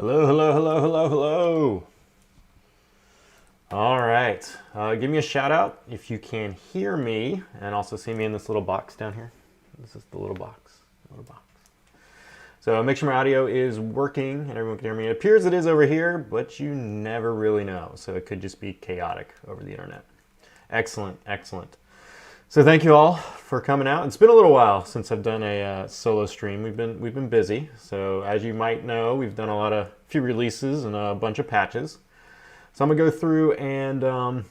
Hello, hello, hello, hello, hello. All right, give me a shout out if you can hear me and also see me in this little box down here. This is the little box, So make sure my audio is working and everyone can hear me. It appears it is over here, but you never really know. So it could just be chaotic over the internet. Excellent, excellent. So thank you all for coming out. It's been a little while since I've done a solo stream. We've been busy. So as you might know, we've done a few releases and a bunch of patches. So I'm gonna go through and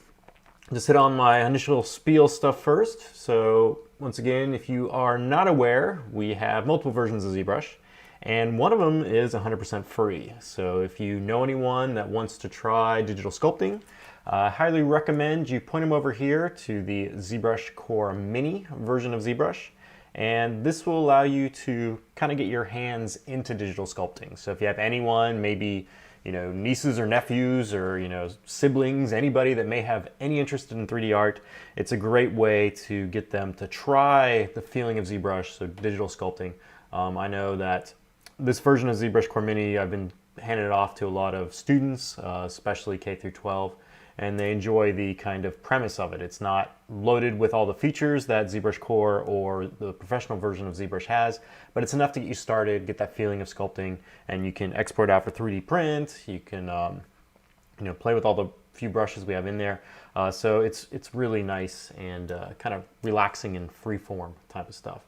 just hit on my initial spiel stuff first. So once again, if you are not aware, we have multiple versions of ZBrush, and one of them is 100% free. So if you know anyone that wants to try digital sculpting, I highly recommend you point them over here to the ZBrush Core Mini version of ZBrush, and this will allow you to kind of get your hands into digital sculpting. So if you have anyone, maybe nieces or nephews or siblings, anybody that may have any interest in 3D art, it's a great way to get them to try the feeling of ZBrush, so digital sculpting. I know that this version of ZBrush Core Mini, I've been handing it off to a lot of students, especially K through 12, and they enjoy the kind of premise of it. It's not loaded with all the features that ZBrush Core or the professional version of ZBrush has, but it's enough to get you started, get that feeling of sculpting, and you can export out for 3D print. You can play with all the few brushes we have in there. So it's really nice and kind of relaxing and free form type of stuff.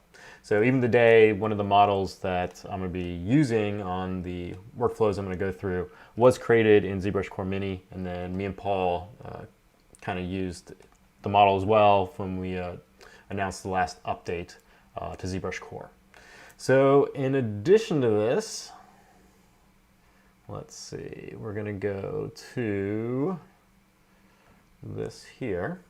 So even today, one of the models that I'm going to be using on the workflows I'm going to go through was created in ZBrush Core Mini, and then me and Paul kind of used the model as well when we announced the last update to ZBrush Core. So in addition to this, let's see, we're going to go to this here.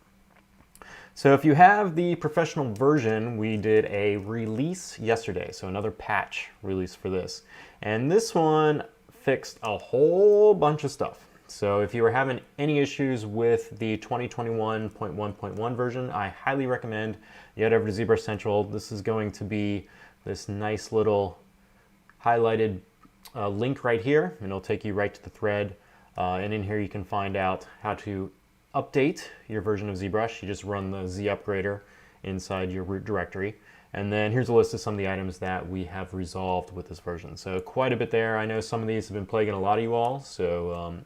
So if you have the professional version, we did a release yesterday, so another patch release for this. And this one fixed a whole bunch of stuff. So if you were having any issues with the 2021.1.1 version, I highly recommend you head over to ZBrush Central. This is going to be this nice little highlighted link right here, and it'll take you right to the thread. And in here you can find out how to update your version of ZBrush. You just run the Z upgrader inside your root directory. And then here's a list of some of the items that we have resolved with this version. So quite a bit there. I know some of these have been plaguing a lot of you all. So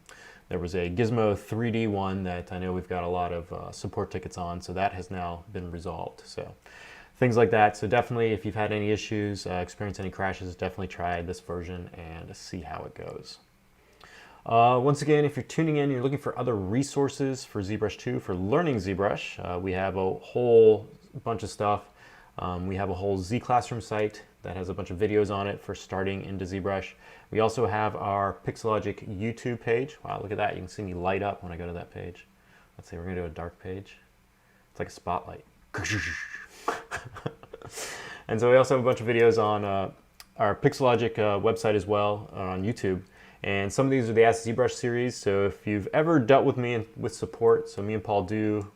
there was a Gizmo 3D one that I know we've got a lot of support tickets on. So that has now been resolved. So things like that. So definitely, if you've had any issues, experienced any crashes, definitely try this version and see how it goes. Once again, if you're tuning in, you're looking for other resources for ZBrush 2, for learning ZBrush, we have a whole bunch of stuff. We have a whole ZClassroom site that has a bunch of videos on it for starting into ZBrush. We also have our Pixologic YouTube page. Wow, look at that. You can see me light up when I go to that page. Let's see, we're going to do a dark page. It's like a spotlight. And so we also have a bunch of videos on our Pixologic website as well, on YouTube. And some of these are the Ask ZBrush series, so if you've ever dealt with me with support, so me and Paul do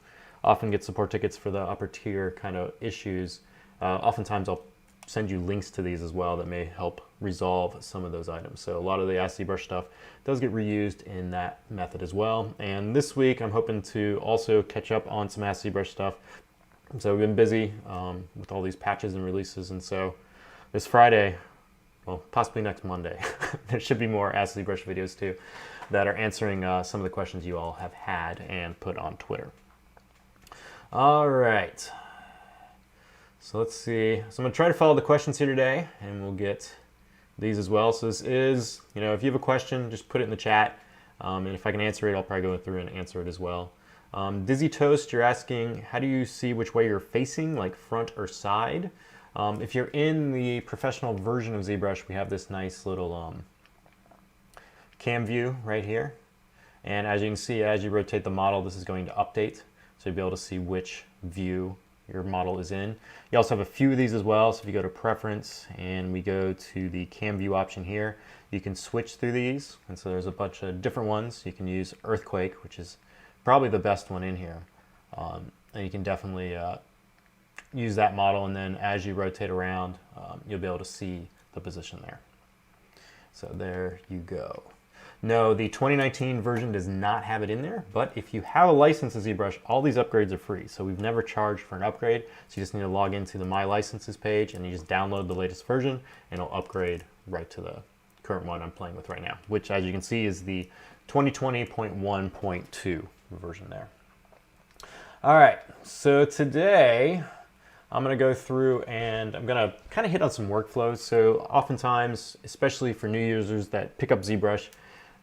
often get support tickets for the upper tier kind of issues, oftentimes I'll send you links to these as well that may help resolve some of those items. So a lot of the Ask ZBrush stuff does get reused in that method as well. And this week I'm hoping to also catch up on some Ask ZBrush stuff. So we've been busy with all these patches and releases, and so this Friday, well, possibly next Monday, there should be more Ask ZBrush videos too that are answering some of the questions you all have had and put on Twitter. All right, so let's see. So I'm gonna try to follow the questions here today, and we'll get these as well. So this is, if you have a question, just put it in the chat, and if I can answer it, I'll probably go through and answer it as well. Dizzy Toast, you're asking, how do you see which way you're facing, like front or side? If you're in the professional version of ZBrush, we have this nice little cam view right here. And as you can see, as you rotate the model, this is going to update. So you'll be able to see which view your model is in. You also have a few of these as well. So if you go to Preference and we go to the cam view option here, you can switch through these. And so there's a bunch of different ones. You can use Earthquake, which is probably the best one in here. And you can definitely use that model, and then as you rotate around, you'll be able to see the position there. So there you go. No, the 2019 version does not have it in there, but if you have a license to ZBrush, all these upgrades are free. So we've never charged for an upgrade. So you just need to log into the My Licenses page and you just download the latest version and it'll upgrade right to the current one I'm playing with right now, which as you can see is the 2020.1.2 version there. All right, so today I'm going to go through and I'm going to kind of hit on some workflows. So oftentimes, especially for new users that pick up ZBrush,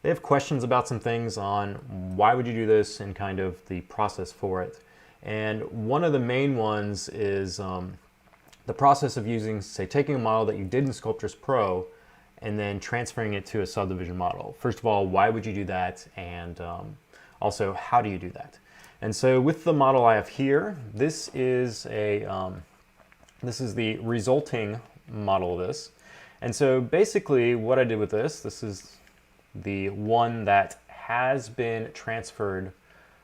they have questions about some things on why would you do this and kind of the process for it. And one of the main ones is the process of using, say, taking a model that you did in Sculptris Pro and then transferring it to a subdivision model. First of all, why would you do that? And also, how do you do that? And so with the model I have here, this is the resulting model of this. And so basically what I did with this is the one that has been transferred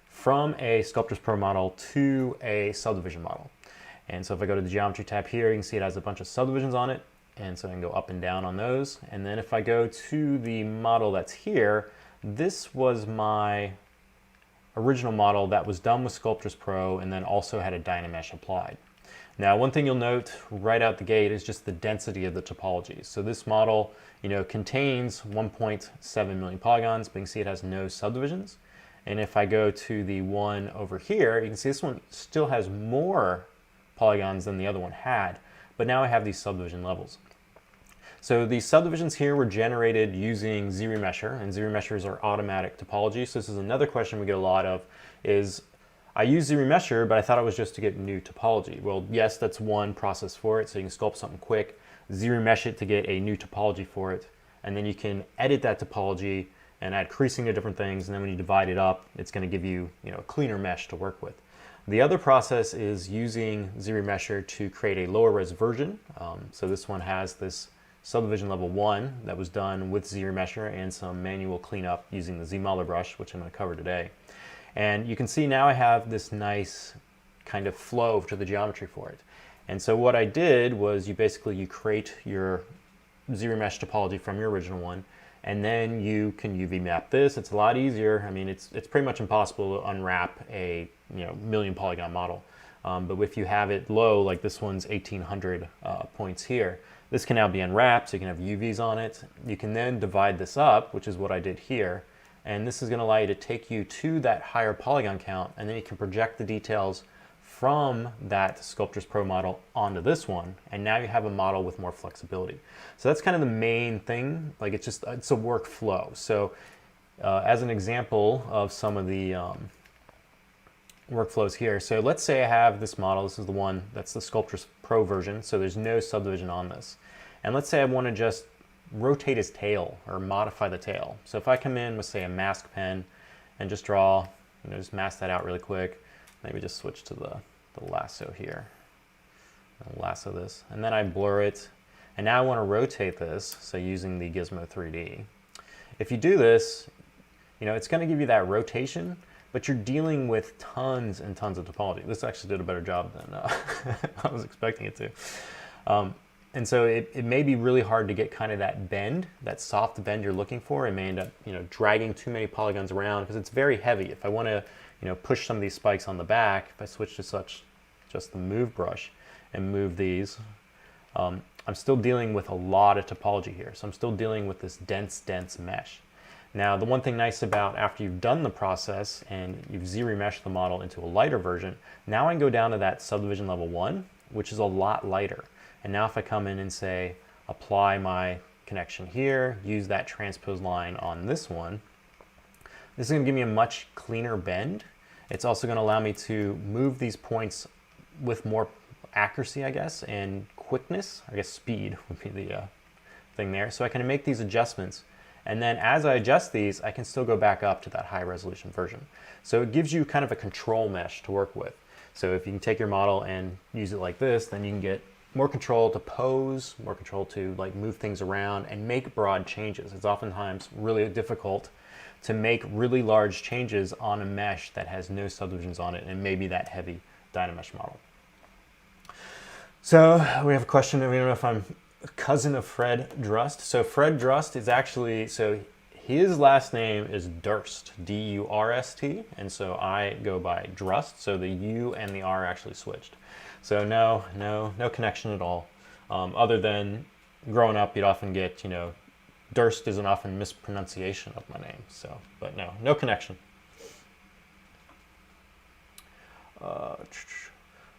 from a Sculptris Pro model to a subdivision model. And so if I go to the geometry tab here, you can see it has a bunch of subdivisions on it. And so I can go up and down on those. And then if I go to the model that's here, this was my original model that was done with Sculptris Pro and then also had a Dynamesh applied. Now, one thing you'll note right out the gate is just the density of the topology. So this model, contains 1.7 million polygons, but you can see it has no subdivisions. And if I go to the one over here, you can see this one still has more polygons than the other one had, but now I have these subdivision levels. So these subdivisions here were generated using ZRemesher, and ZRemeshers are automatic topology. So this is another question we get a lot of is, I use ZRemesher, but I thought it was just to get new topology. Well, yes, that's one process for it. So you can sculpt something quick, ZRemesh it to get a new topology for it, and then you can edit that topology and add creasing to different things, and then when you divide it up, it's going to give you, a cleaner mesh to work with. The other process is using ZRemesher to create a lower res version. So this one has this subdivision level 1 that was done with ZRemesher and some manual cleanup using the ZModeler brush, which I'm going to cover today. And you can see now I have this nice kind of flow to the geometry for it. And so what I did was you create your ZRemesh topology from your original one, and then you can UV map this. It's a lot easier. I mean, it's pretty much impossible to unwrap a million polygon model. But if you have it low, like this one's 1800 points here, this can now be unwrapped, so you can have UVs on it. You can then divide this up, which is what I did here, and this is going to allow you to take you to that higher polygon count, and then you can project the details from that Sculptris Pro model onto this one, and now you have a model with more flexibility. So that's kind of the main thing. Like it's a workflow. So as an example of some of the workflows here, so let's say I have this model. This is the one that's the Sculptris Pro version, so there's no subdivision on this. And let's say I want to just rotate his tail or modify the tail. So if I come in with, say, a mask pen and just draw, just mask that out really quick. Maybe just switch to the lasso here. I'll lasso this, and then I blur it. And now I want to rotate this, so using the Gizmo 3D. If you do this, it's going to give you that rotation, but you're dealing with tons and tons of topology. This actually did a better job than I was expecting it to. And so it may be really hard to get kind of that bend, that soft bend you're looking for. It may end up, dragging too many polygons around because it's very heavy. If I want to, push some of these spikes on the back, if I switch to just the move brush and move these, I'm still dealing with a lot of topology here. So I'm still dealing with this dense mesh. Now, the one thing nice about after you've done the process and you've ZRemeshed the model into a lighter version, now I can go down to that subdivision level 1, which is a lot lighter. And now if I come in and say, apply my connection here, use that transpose line on this one, this is going to give me a much cleaner bend. It's also going to allow me to move these points with more accuracy, I guess, and quickness. I guess speed would be the thing there. So I can make these adjustments. And then as I adjust these, I can still go back up to that high resolution version. So it gives you kind of a control mesh to work with. So if you can take your model and use it like this, then you can get more control to pose, more control to move things around and make broad changes. It's oftentimes really difficult to make really large changes on a mesh that has no subdivisions on it and maybe that heavy Dynamesh model. So we have a question. I don't know if I'm cousin of Fred Drust. So Fred Drust is actually, so his last name is Durst, D-U-R-S-T, and so I go by Drust, so the U and the R actually switched. So no connection at all, other than growing up you'd often get, you know, Durst is an often mispronunciation of my name, so, but no connection.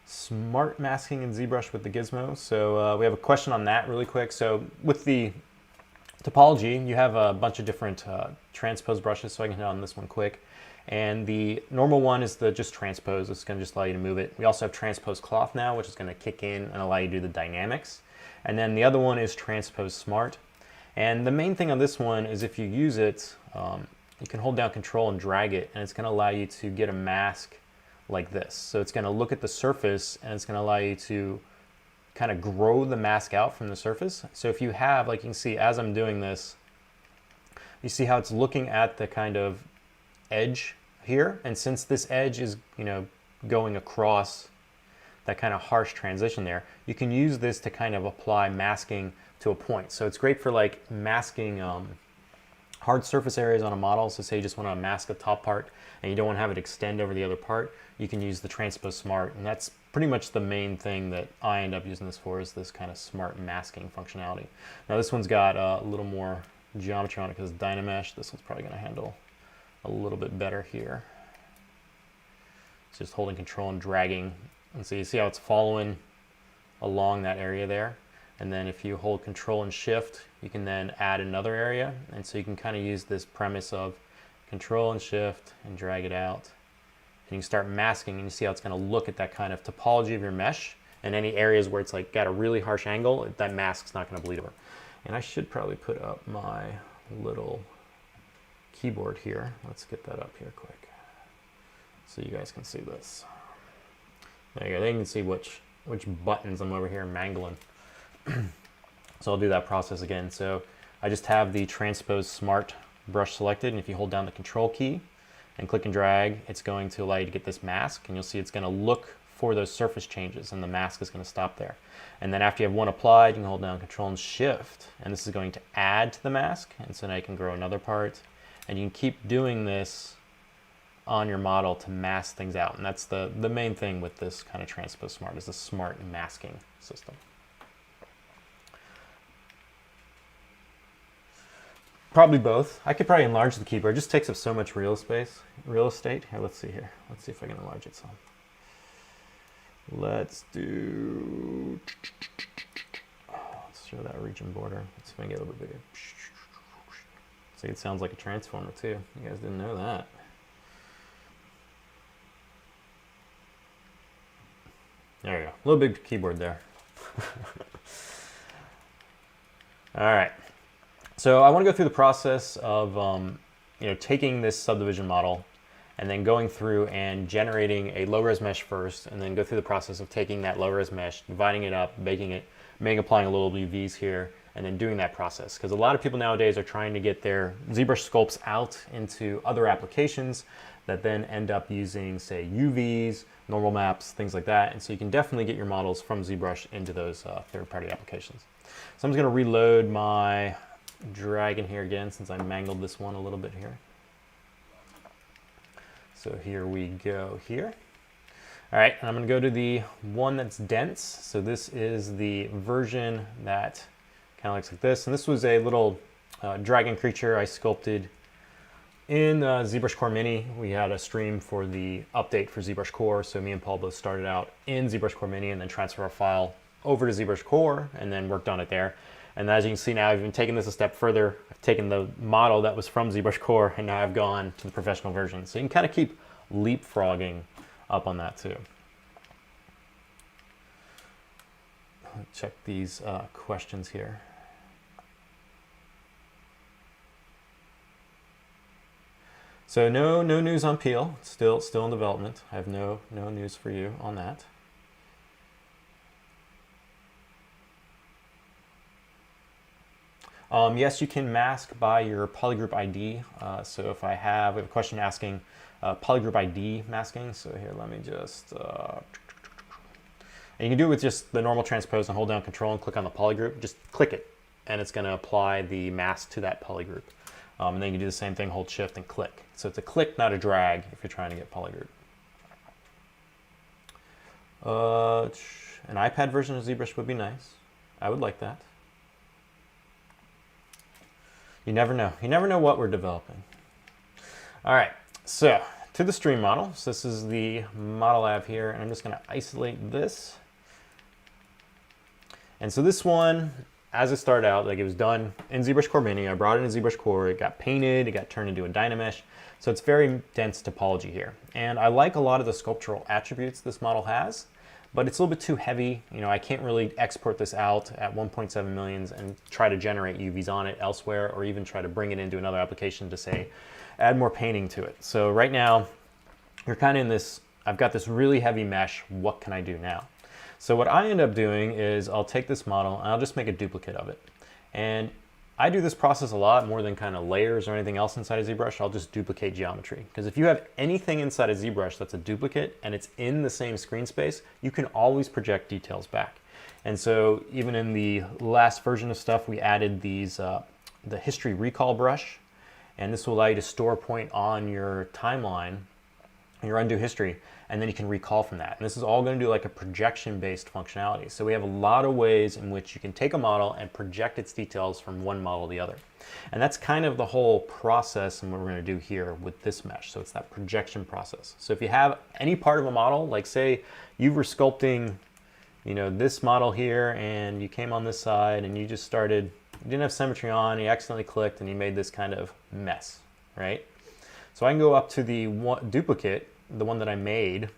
Smart masking in ZBrush with the gizmo. So we have a question on that really quick. So with the topology, you have a bunch of different transpose brushes, so I can hit on this one quick. And the normal one is the just transpose. It's going to just allow you to move it. We also have transpose cloth now, which is going to kick in and allow you to do the dynamics. And then the other one is transpose smart. And the main thing on this one is if you use it, you can hold down control and drag it, and it's going to allow you to get a mask like this. So it's going to look at the surface, and it's going to allow you to kind of grow the mask out from the surface. So if you have, like you can see as I'm doing this, you see how it's looking at the kind of edge here, and since this edge is, you know, going across that kind of harsh transition there, you can use this to kind of apply masking to a point. So it's great for like masking hard surface areas on a model. So say you just want to mask the top part and you don't want to have it extend over the other part, you can use the transpose smart, and that's pretty much the main thing that I end up using this for, is this kind of smart masking functionality. Now this one's got a little more geometry on it because it's Dynamesh. This one's probably going to handle a little bit better here. It's just holding control and dragging, and so you see how it's following along that area there. And then if you hold control and shift, you can then add another area. And so you can kind of use this premise of control and shift and drag it out. And you can start masking, and you see how it's going to look at that kind of topology of your mesh. And any areas where it's like got a really harsh angle, that mask's not going to bleed over. And I should probably put up my little keyboard here. Let's get that up here quick so you guys can see this. There you go. Then you can see which buttons I'm over here mangling. So I'll do that process again. So I just have the transpose smart brush selected, and if you hold down the control key and click and drag, it's going to allow you to get this mask, and you'll see it's going to look for those surface changes, and the mask is going to stop there. And then after you have one applied, you can hold down control and shift, and this is going to add to the mask, and so now you can grow another part, and you can keep doing this on your model to mask things out. And that's the main thing with this kind of transpose smart, is the smart masking system. Probably both. I could probably enlarge the keyboard. It just takes up so much real estate. Here, let's see here. Let's see if I can enlarge it some. Let's do, let's show that region border. Let's see if I can get a little bit bigger. See, it sounds like a transformer too. You guys didn't know that. There you go. A little big keyboard there. All right. So I want to go through the process of taking this subdivision model and then going through and generating a low-res mesh first, and then go through the process of taking that low-res mesh, dividing it up, baking it, applying a little UVs here, and then doing that process. Because a lot of people nowadays are trying to get their ZBrush sculpts out into other applications that then end up using, say, UVs, normal maps, things like that. And so you can definitely get your models from ZBrush into those third-party applications. So I'm just going to reload my Dragon here again, since I mangled this one a little bit here. So here we go here. All right, and I'm going to go to the one that's dense. So this is the version that kind of looks like this. And this was a little dragon creature I sculpted in ZBrush Core Mini. We had a stream for the update for ZBrush Core. So me and Paul both started out in ZBrush Core Mini and then transferred our file over to ZBrush Core and then worked on it there. And as you can see now, I've even taken this a step further. I've taken the model that was from ZBrush Core, and now I've gone to the professional version. So you can kind of keep leapfrogging up on that too. Check these questions here. So no news on Peel. Still in development. I have no news for you on that. Yes, you can mask by your polygroup ID. So if we have a question asking polygroup ID masking. So here, let me just, And you can do it with just the normal transpose and hold down Control and click on the polygroup. Just click it, and it's going to apply the mask to that polygroup. And then you can do the same thing, hold Shift and click. So it's a click, not a drag, if you're trying to get polygroup. An iPad version of ZBrush would be nice. I would like that. You never know. You never know what we're developing. All right, so to the stream model. So this is the model I have here, and I'm just going to isolate this. And so this one, as it started out, like it was done in ZBrush Core Mini. I brought it in ZBrush Core. It got painted. It got turned into a Dynamesh. So it's very dense topology here. And I like a lot of the sculptural attributes this model has, but it's a little bit too heavy. You know, I can't really export this out at 1.7 millions and try to generate UVs on it elsewhere, or even try to bring it into another application to say, add more painting to it. So right now, you're kind of in this, I've got this really heavy mesh. What can I do now? So what I end up doing is I'll take this model and I'll just make a duplicate of it. And I do this process a lot more than kind of layers or anything else inside of ZBrush. I'll just duplicate geometry. Because if you have anything inside of ZBrush that's a duplicate and it's in the same screen space, you can always project details back. And so even in the last version of stuff, we added these, the history recall brush. And this will allow you to store a point on your timeline, your undo history, and then you can recall from that. And this is all going to do like a projection-based functionality. So we have a lot of ways in which you can take a model and project its details from one model to the other. And that's kind of the whole process and what we're going to do here with this mesh. So it's that projection process. So if you have any part of a model, like say you were sculpting, you know, this model here, and you came on this side and you just started, you didn't have symmetry on, you accidentally clicked and you made this kind of mess, right? So I can go up to the duplicate, the one that I made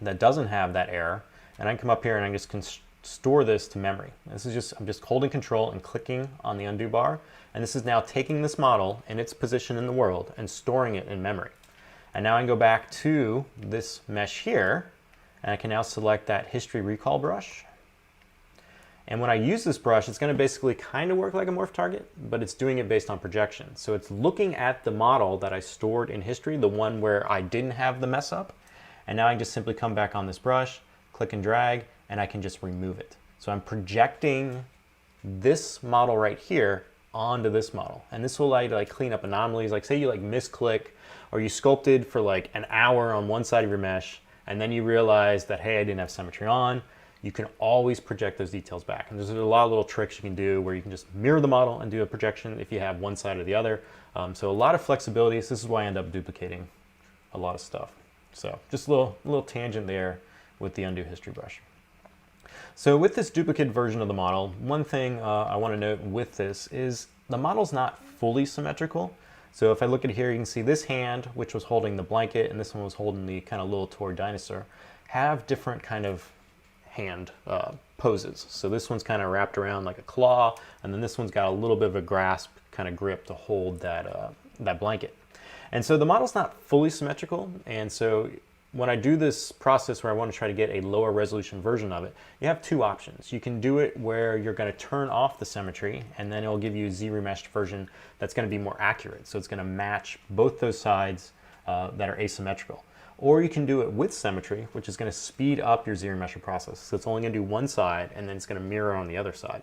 that doesn't have that error, and I can come up here and I just can store this to memory. This is just, I'm just holding Control and clicking on the undo bar, and this is now taking this model in its position in the world and storing it in memory. And now I can go back to this mesh here, and I can now select that history recall brush. And when I use this brush, it's going to basically kind of work like a morph target, but it's doing it based on projection. So it's looking at the model that I stored in history, the one where I didn't have the mess up. And now I can just simply come back on this brush, click and drag, and I can just remove it. So I'm projecting this model right here onto this model. And this will allow you to like clean up anomalies. Like say you like misclick, or you sculpted for like an hour on one side of your mesh, and then you realize that, hey, I didn't have symmetry on. You can always project those details back. And there's a lot of little tricks you can do where you can just mirror the model and do a projection if you have one side or the other. So a lot of flexibility. So this is why I end up duplicating a lot of stuff. So just a little tangent there with the undo history brush. So with this duplicate version of the model, one thing I want to note with this is the model's not fully symmetrical. So if I look at here, you can see this hand, which was holding the blanket, and this one was holding the kind of little toy dinosaur, have different kind of hand poses. So this one's kind of wrapped around like a claw, and then this one's got a little bit of a grasp kind of grip to hold that, that blanket. And so the model's not fully symmetrical, and so when I do this process where I want to try to get a lower resolution version of it, you have two options. You can do it where you're going to turn off the symmetry, and then it'll give you a Z-remeshed version that's going to be more accurate. So it's going to match both those sides that are asymmetrical. Or you can do it with symmetry, which is going to speed up your Z-remesher process. So it's only going to do one side, and then it's going to mirror on the other side.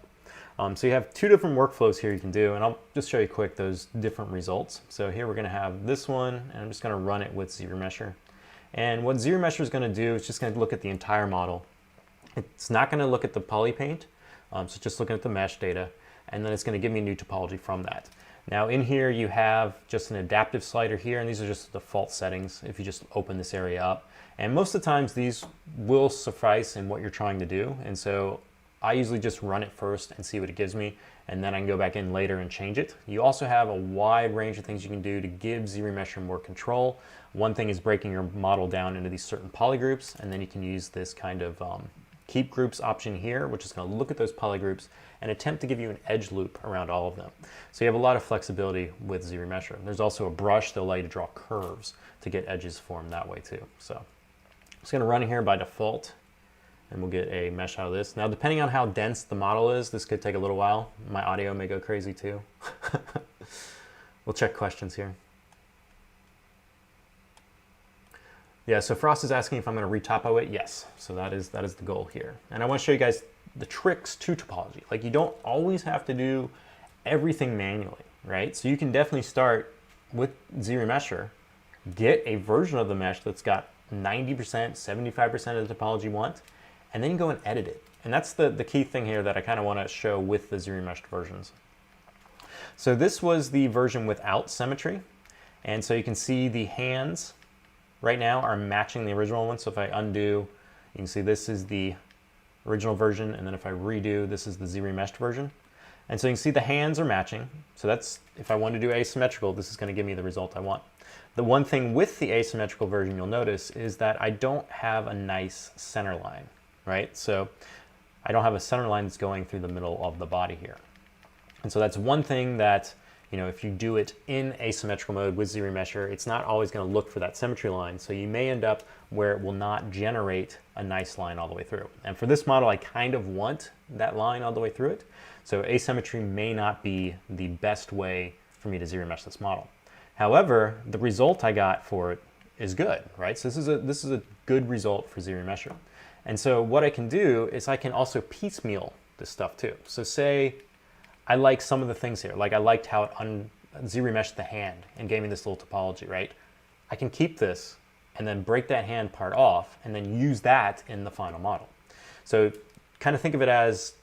So you have two different workflows here you can do, and I'll just show you quick those different results. So here we're going to have this one, and I'm just going to run it with Z-remesher. And what Z-remesher is going to do is just going to look at the entire model. It's not going to look at the poly paint, so just looking at the mesh data, and then it's going to give me a new topology from that. Now in here you have just an adaptive slider here, and these are just the default settings if you just open this area up. And most of the times these will suffice in what you're trying to do, and so I usually just run it first and see what it gives me, and then I can go back in later and change it. You also have a wide range of things you can do to give Z-remesher more control. One thing is breaking your model down into these certain polygroups, and then you can use this kind of keep groups option here, which is going to look at those polygroups and attempt to give you an edge loop around all of them. So you have a lot of flexibility with Z-remesher. There's also a brush that will allow you to draw curves to get edges formed that way too. So I'm just going to run here by default, and we'll get a mesh out of this. Now, depending on how dense the model is, this could take a little while. My audio may go crazy too. We'll check questions here. Yeah, so Frost is asking if I'm going to retopo it. Yes, so that is the goal here. And I want to show you guys the tricks to topology. Like, you don't always have to do everything manually, right? So you can definitely start with ZRemesher, get a version of the mesh that's got 90%, 75% of the topology you want, and then you go and edit it. And that's the key thing here that I kind of want to show with the ZRemeshed versions. So this was the version without symmetry. And so you can see the hands right now are matching the original one. So if I undo, you can see this is the original version. And then if I redo, this is the ZRemeshed version. And so you can see the hands are matching. So that's, if I want to do asymmetrical, this is going to give me the result I want. The one thing with the asymmetrical version you'll notice is that I don't have a nice center line, right? So I don't have a center line that's going through the middle of the body here. And so that's one thing that, you know, if you do it in asymmetrical mode with ZRemesher, it's not always going to look for that symmetry line. So you may end up where it will not generate a nice line all the way through. And for this model, I kind of want that line all the way through it. So asymmetry may not be the best way for me to ZRemesh this model. However, the result I got for it is good, right? So this is a good result for ZRemesher. And so what I can do is I can also piecemeal this stuff too. So say I like some of the things here, like I liked how it ZRemeshed the hand and gave me this little topology, right? I can keep this and then break that hand part off and then use that in the final model. So kind of think of it as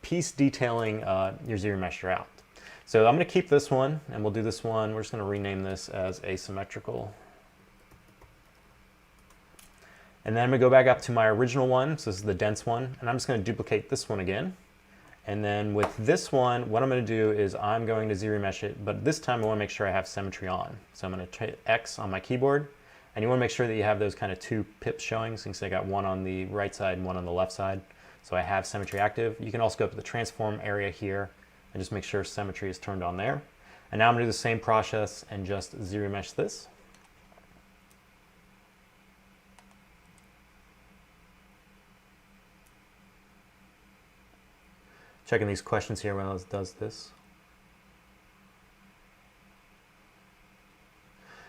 piece detailing your ZRemesher out. So I'm going to keep this one and we'll do this one. We're just going to rename this as asymmetrical. And then I'm going to go back up to my original one. So this is the dense one. And I'm just going to duplicate this one again. And then with this one, what I'm going to do is I'm going to ZRemesh it, but this time I want to make sure I have symmetry on. So I'm going to hit X on my keyboard, and you want to make sure that you have those kind of two pips showing. So you can see I got one on the right side and one on the left side. So I have symmetry active. You can also go up to the transform area here and just make sure symmetry is turned on there. And now I'm going to do the same process and just ZRemesh this. Checking these questions here while it does this.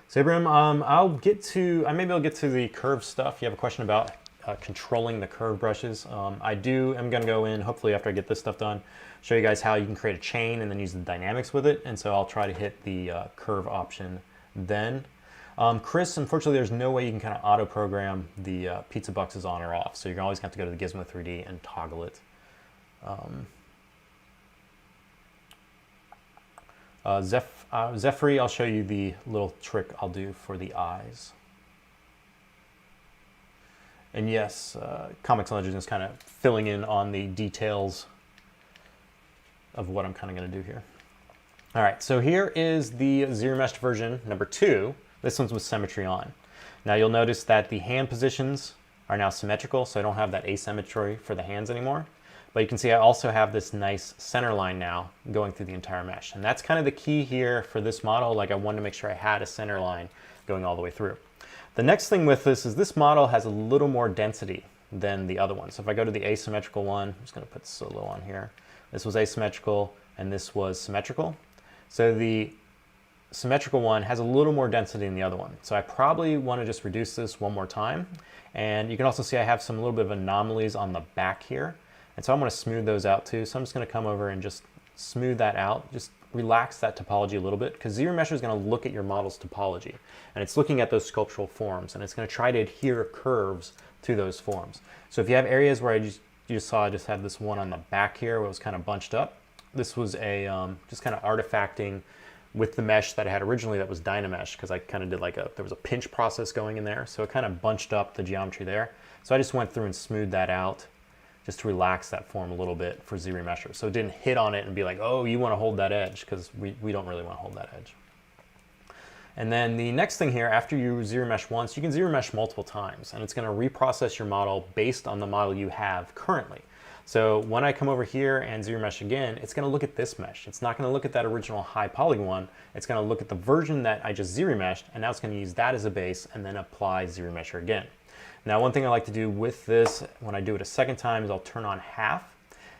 So Abraham, maybe I'll get to the curve stuff. You have a question about controlling the curve brushes. I'm going to go in, hopefully after I get this stuff done, show you guys how you can create a chain and then use the dynamics with it. And so I'll try to hit the curve option then. Chris, unfortunately, there's no way you can kind of auto program the pizza boxes on or off. So you're always going to have to go to the Gizmo 3D and toggle it. Zephyr, I'll show you the little trick I'll do for the eyes. And yes, Comics Legend is kind of filling in on the details of what I'm kind of going to do here. All right, so here is the ZRemeshed version number 2. This one's with symmetry on. Now you'll notice that the hand positions are now symmetrical, so I don't have that asymmetry for the hands anymore. But you can see I also have this nice center line now going through the entire mesh. And that's kind of the key here for this model. Like, I wanted to make sure I had a center line going all the way through. The next thing with this is this model has a little more density than the other one. So if I go to the asymmetrical one, I'm just going to put solo on here. This was asymmetrical and this was symmetrical. So the symmetrical one has a little more density than the other one. So I probably want to just reduce this one more time. And you can also see I have some little bit of anomalies on the back here. And so I'm going to smooth those out too. So I'm just going to come over and just smooth that out. Just relax that topology a little bit, because ZRemesher is going to look at your model's topology. And it's looking at those sculptural forms. And it's going to try to adhere curves to those forms. So if you have areas where you just saw I just had this one on the back here where it was kind of bunched up. This was a just kind of artifacting with the mesh that I had originally that was Dynamesh, because I kind of did like there was a pinch process going in there. So it kind of bunched up the geometry there. So I just went through and smoothed that out, just to relax that form a little bit for ZRemesher. So it didn't hit on it and be like, oh, you want to hold that edge, because we don't really want to hold that edge. And then the next thing here, after you ZRemesh once, you can ZRemesh multiple times, and it's going to reprocess your model based on the model you have currently. So when I come over here and ZRemesh again, it's going to look at this mesh. It's not going to look at that original high polygon one. It's going to look at the version that I just ZRemeshed, and now it's going to use that as a base and then apply ZRemesher again. Now, one thing I like to do with this when I do it a second time is I'll turn on half.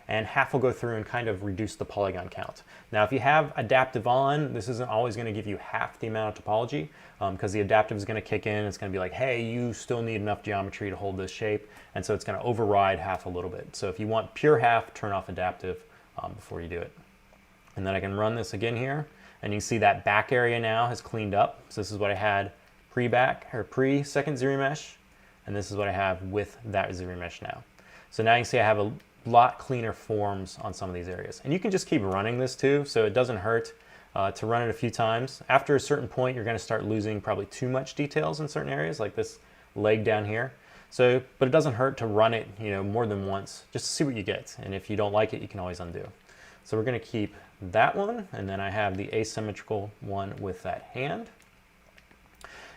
and half will go through and kind of reduce the polygon count. Now, if you have adaptive on, this isn't always going to give you half the amount of topology, because the adaptive is going to kick in. It's going to be like, hey, you still need enough geometry to hold this shape, and so it's going to override half a little bit. So if you want pure half, turn off adaptive before you do it. And then I can run this again here, and you can see that back area now has cleaned up. So this is what I had pre-second ZRemesh, and this is what I have with that ZRemesh now. So now you can see I have a lot cleaner forms on some of these areas. And you can just keep running this too, so it doesn't hurt to run it a few times. After a certain point, you're going to start losing probably too much details in certain areas, like this leg down here. So, but it doesn't hurt to run it, more than once, just to see what you get. And if you don't like it, you can always undo. So we're going to keep that one, and then I have the asymmetrical one with that hand.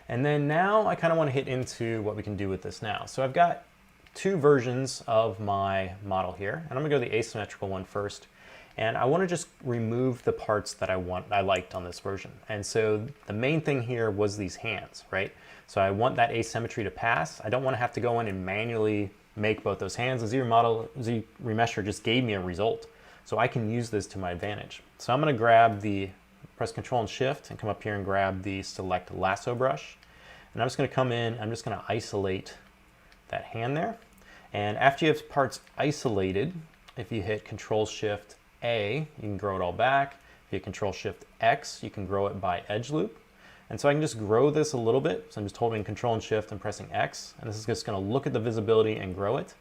And then now I kind of want to hit into what we can do with this now. So I've got two versions of my model here, and I'm going to go to the asymmetrical one first. And I want to just remove the parts that I liked on this version. And so the main thing here was these hands, right? So I want that asymmetry to pass. I don't want to have to go in and manually make both those hands. The ZRemesher just gave me a result. So I can use this to my advantage. So I'm going to press Control and Shift and come up here and grab the Select Lasso Brush. And I'm just going to come in, I'm just going to isolate that hand there. And after you have parts isolated, if you hit Control Shift A, you can grow it all back. If you hit Control Shift X, you can grow it by edge loop. And so I can just grow this a little bit. So I'm just holding Control and Shift and pressing X. And this is just going to look at the visibility and grow it.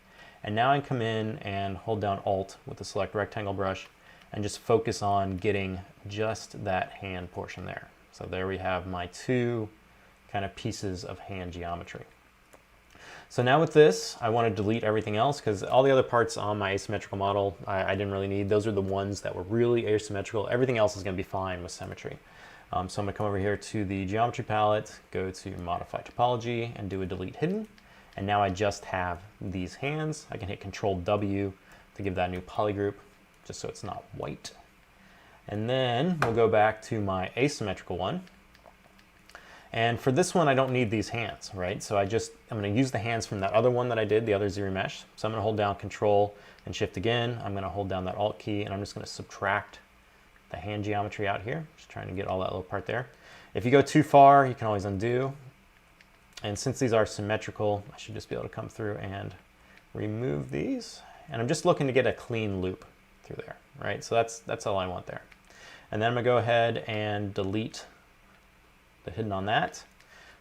And now I can come in and hold down Alt with the Select Rectangle brush and just focus on getting just that hand portion there. So there we have my two kind of pieces of hand geometry. So now with this, I want to delete everything else because all the other parts on my asymmetrical model I didn't really need. Those are the ones that were really asymmetrical. Everything else is going to be fine with symmetry. So I'm going to come over here to the Geometry palette, go to Modify Topology, and do a Delete Hidden. And now I just have these hands. I can hit Control W to give that a new polygroup, just so it's not white. And then we'll go back to my asymmetrical one. And for this one, I don't need these hands, right? So I'm going to use the hands from that other one that I did, the other ZRemesh. So I'm going to hold down Control and Shift again. I'm going to hold down that Alt key, and I'm just going to subtract the hand geometry out here. Just trying to get all that little part there. If you go too far, you can always undo. And since these are symmetrical, I should just be able to come through and remove these. And I'm just looking to get a clean loop through there, right? So that's all I want there. And then I'm going to go ahead and delete the hidden on that.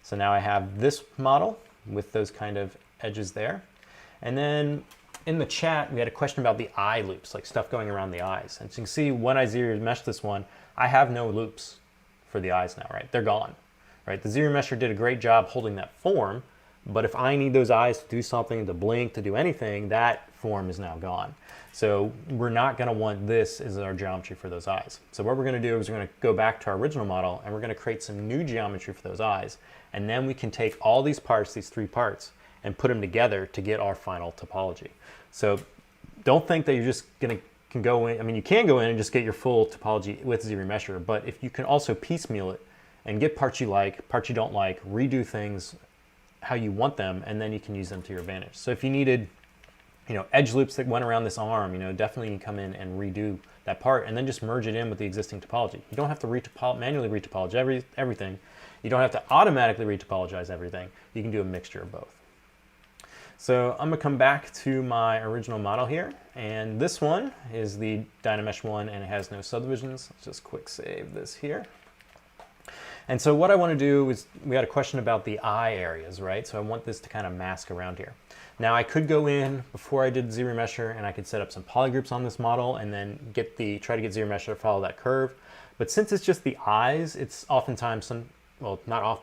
So now I have this model with those kind of edges there. And then in the chat, we had a question about the eye loops, like stuff going around the eyes. And so you can see when I ZRemesh this one, I have no loops for the eyes now, right? They're gone, right? The ZRemesher did a great job holding that form, but if I need those eyes to do something, to blink, to do anything, that form is now gone. So we're not going to want this as our geometry for those eyes. So what we're going to do is we're going to go back to our original model, and we're going to create some new geometry for those eyes. And then we can take all these parts, these three parts, and put them together to get our final topology. So don't think that you're just can go in. I mean, you can go in and just get your full topology with ZRemesher, but if you can also piecemeal it and get parts you like, parts you don't like, redo things how you want them, and then you can use them to your advantage. So if you needed, edge loops that went around this arm, definitely you can come in and redo that part and then just merge it in with the existing topology. You don't have to manually retopologize everything. You don't have to automatically retopologize everything. You can do a mixture of both. So I'm going to come back to my original model here, and this one is the Dynamesh one, and it has no subdivisions. Let's just quick save this here. And so what I want to do is, we had a question about the eye areas, right? So I want this to kind of mask around here. Now I could go in before I did ZRemesher and I could set up some polygroups on this model and then try to get ZRemesher to follow that curve. But since it's just the eyes, it's oftentimes,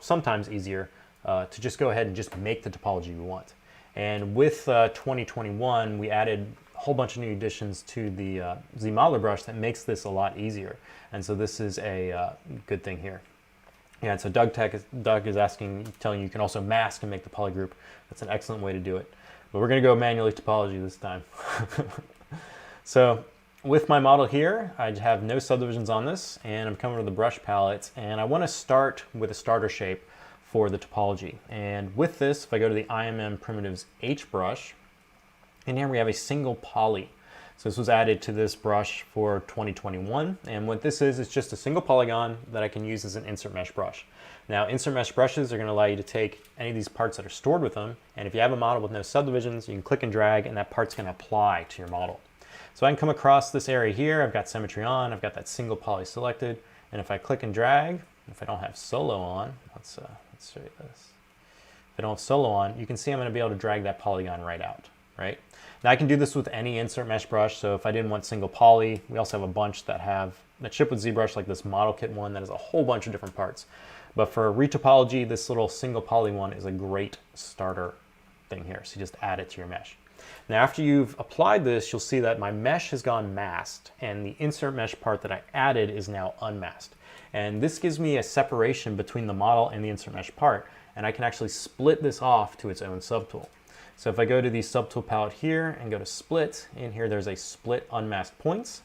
sometimes easier to just go ahead and just make the topology we want. And with 2021, we added a whole bunch of new additions to the ZModeler brush that makes this a lot easier. And so this is a good thing here. Yeah, and so Doug is telling you can also mask and make the polygroup. That's an excellent way to do it. But we're going to go manually topology this time. So with my model here, I have no subdivisions on this, and I'm coming to the brush palette, and I want to start with a starter shape for the topology. And with this, if I go to the IMM Primitives H brush, and here we have a single poly. So this was added to this brush for 2021. And what this is, it's just a single polygon that I can use as an insert mesh brush. Now, insert mesh brushes are going to allow you to take any of these parts that are stored with them. And if you have a model with no subdivisions, you can click and drag and that part's going to apply to your model. So I can come across this area here. I've got symmetry on. I've got that single poly selected. And if I click and drag, if I don't have solo on, let's show you this. If I don't have solo on, you can see I'm going to be able to drag that polygon right out, right? Now I can do this with any insert mesh brush. So if I didn't want single poly, we also have a bunch that ship with ZBrush, like this model kit one that has a whole bunch of different parts. But for retopology, this little single poly one is a great starter thing here. So you just add it to your mesh. Now after you've applied this, you'll see that my mesh has gone masked and the insert mesh part that I added is now unmasked. And this gives me a separation between the model and the insert mesh part, and I can actually split this off to its own subtool. So if I go to the subtool palette here and go to split, in here there's a split unmasked points.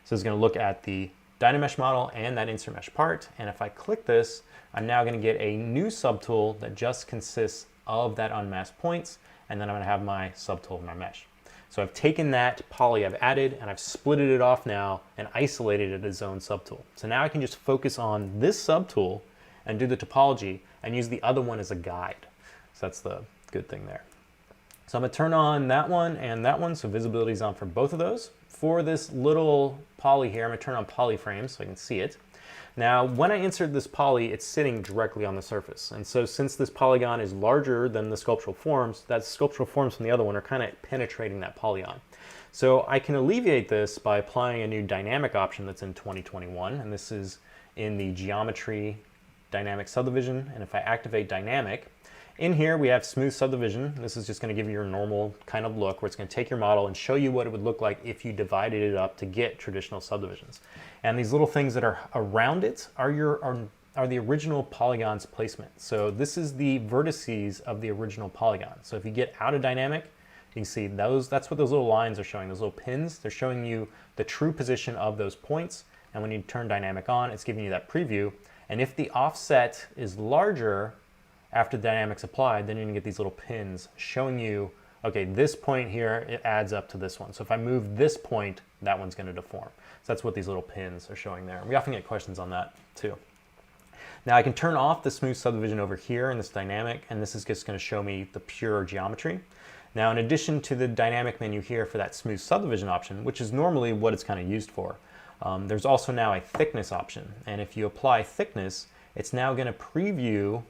So it's going to look at the Dynamesh model and that insert mesh part, and if I click this, I'm now going to get a new subtool that just consists of that unmasked points, and then I'm going to have my subtool of my mesh. So I've taken that poly I've added and I've splitted it off now and isolated it as its own subtool. So now I can just focus on this subtool and do the topology and use the other one as a guide. So that's the good thing there. So I'm going to turn on that one and that one, so visibility is on for both of those. For this little poly here, I'm going to turn on polyframe so I can see it. Now, when I insert this poly, it's sitting directly on the surface. And so since this polygon is larger than the sculptural forms, that sculptural forms from the other one are kind of penetrating that polygon. So I can alleviate this by applying a new dynamic option that's in 2021. And this is in the geometry dynamic subdivision. And if I activate dynamic, in here we have smooth subdivision. This is just going to give you your normal kind of look where it's going to take your model and show you what it would look like if you divided it up to get traditional subdivisions. And these little things that are around it are the original polygon's placement. So this is the vertices of the original polygon. So if you get out of dynamic, you can see that's what those little lines are showing, those little pins. They're showing you the true position of those points. And when you turn dynamic on, it's giving you that preview. And if the offset is larger after the dynamic's applied, then you're going to get these little pins showing you, okay, this point here, it adds up to this one. So if I move this point, that one's going to deform. So that's what these little pins are showing there. We often get questions on that too. Now I can turn off the smooth subdivision over here in this dynamic, and this is just going to show me the pure geometry. Now in addition to the dynamic menu here for that smooth subdivision option, which is normally what it's kind of used for, there's also now a thickness option. And if you apply thickness, it's now going to preview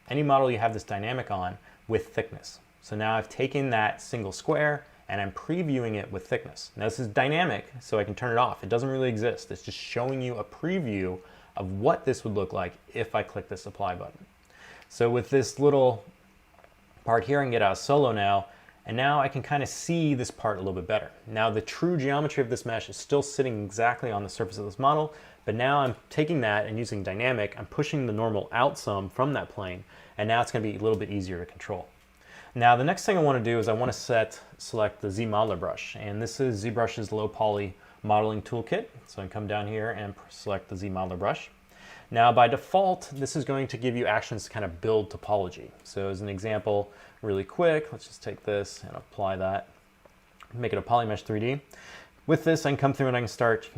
any model you have this dynamic on with thickness. So now I've taken that single square and I'm previewing it with thickness. Now this is dynamic, so I can turn it off. It doesn't really exist. It's just showing you a preview of what this would look like if I click this apply button. So with this little part here, I can get out of solo now, and now I can kind of see this part a little bit better. Now the true geometry of this mesh is still sitting exactly on the surface of this model, but now I'm taking that and using dynamic, I'm pushing the normal out some from that plane, and now it's going to be a little bit easier to control. Now the next thing I want to do is I want to select the ZModeler brush, and this is ZBrush's low poly modeling toolkit. So I can come down here and select the ZModeler brush. Now by default, this is going to give you actions to kind of build topology. So as an example, really quick, let's just take this and apply that, make it a polymesh 3D. With this, I can come through and I can start,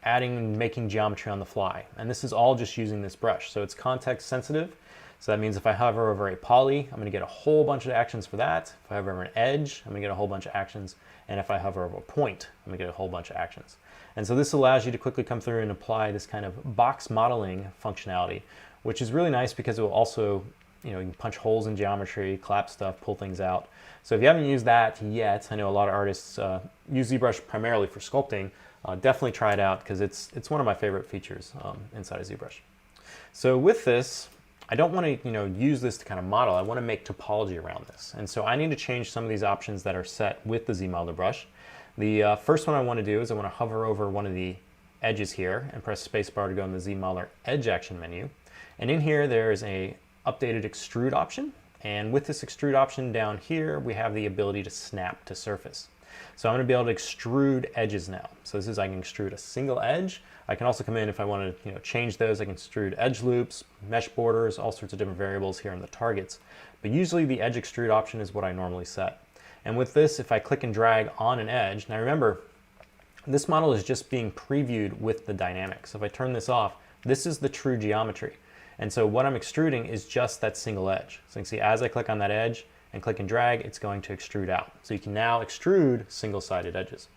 adding and making geometry on the fly. And this is all just using this brush. So it's context sensitive. So that means if I hover over a poly, I'm going to get a whole bunch of actions for that. If I hover over an edge, I'm going to get a whole bunch of actions. And if I hover over a point, I'm going to get a whole bunch of actions. And so this allows you to quickly come through and apply this kind of box modeling functionality, which is really nice because it will also, you can punch holes in geometry, clap stuff, pull things out. So if you haven't used that yet, I know a lot of artists use ZBrush primarily for sculpting. Definitely try it out because it's one of my favorite features inside of ZBrush. So with this, I don't want to use this to kind of model. I want to make topology around this. And so I need to change some of these options that are set with the ZModeler brush. The first one I want to do is I want to hover over one of the edges here and press spacebar to go in the ZModeler edge action menu. And in here there is a updated extrude option. And with this extrude option down here, we have the ability to snap to surface. So I'm going to be able to extrude edges now. So this is, I can extrude a single edge. I can also come in if I want to change those. I can extrude edge loops, mesh borders, all sorts of different variables here in the targets. But usually the edge extrude option is what I normally set. And with this, if I click and drag on an edge, now remember, this model is just being previewed with the dynamic. So if I turn this off, this is the true geometry. And so what I'm extruding is just that single edge. So you can see as I click on that edge and click and drag, it's going to extrude out. So you can now extrude single-sided edges.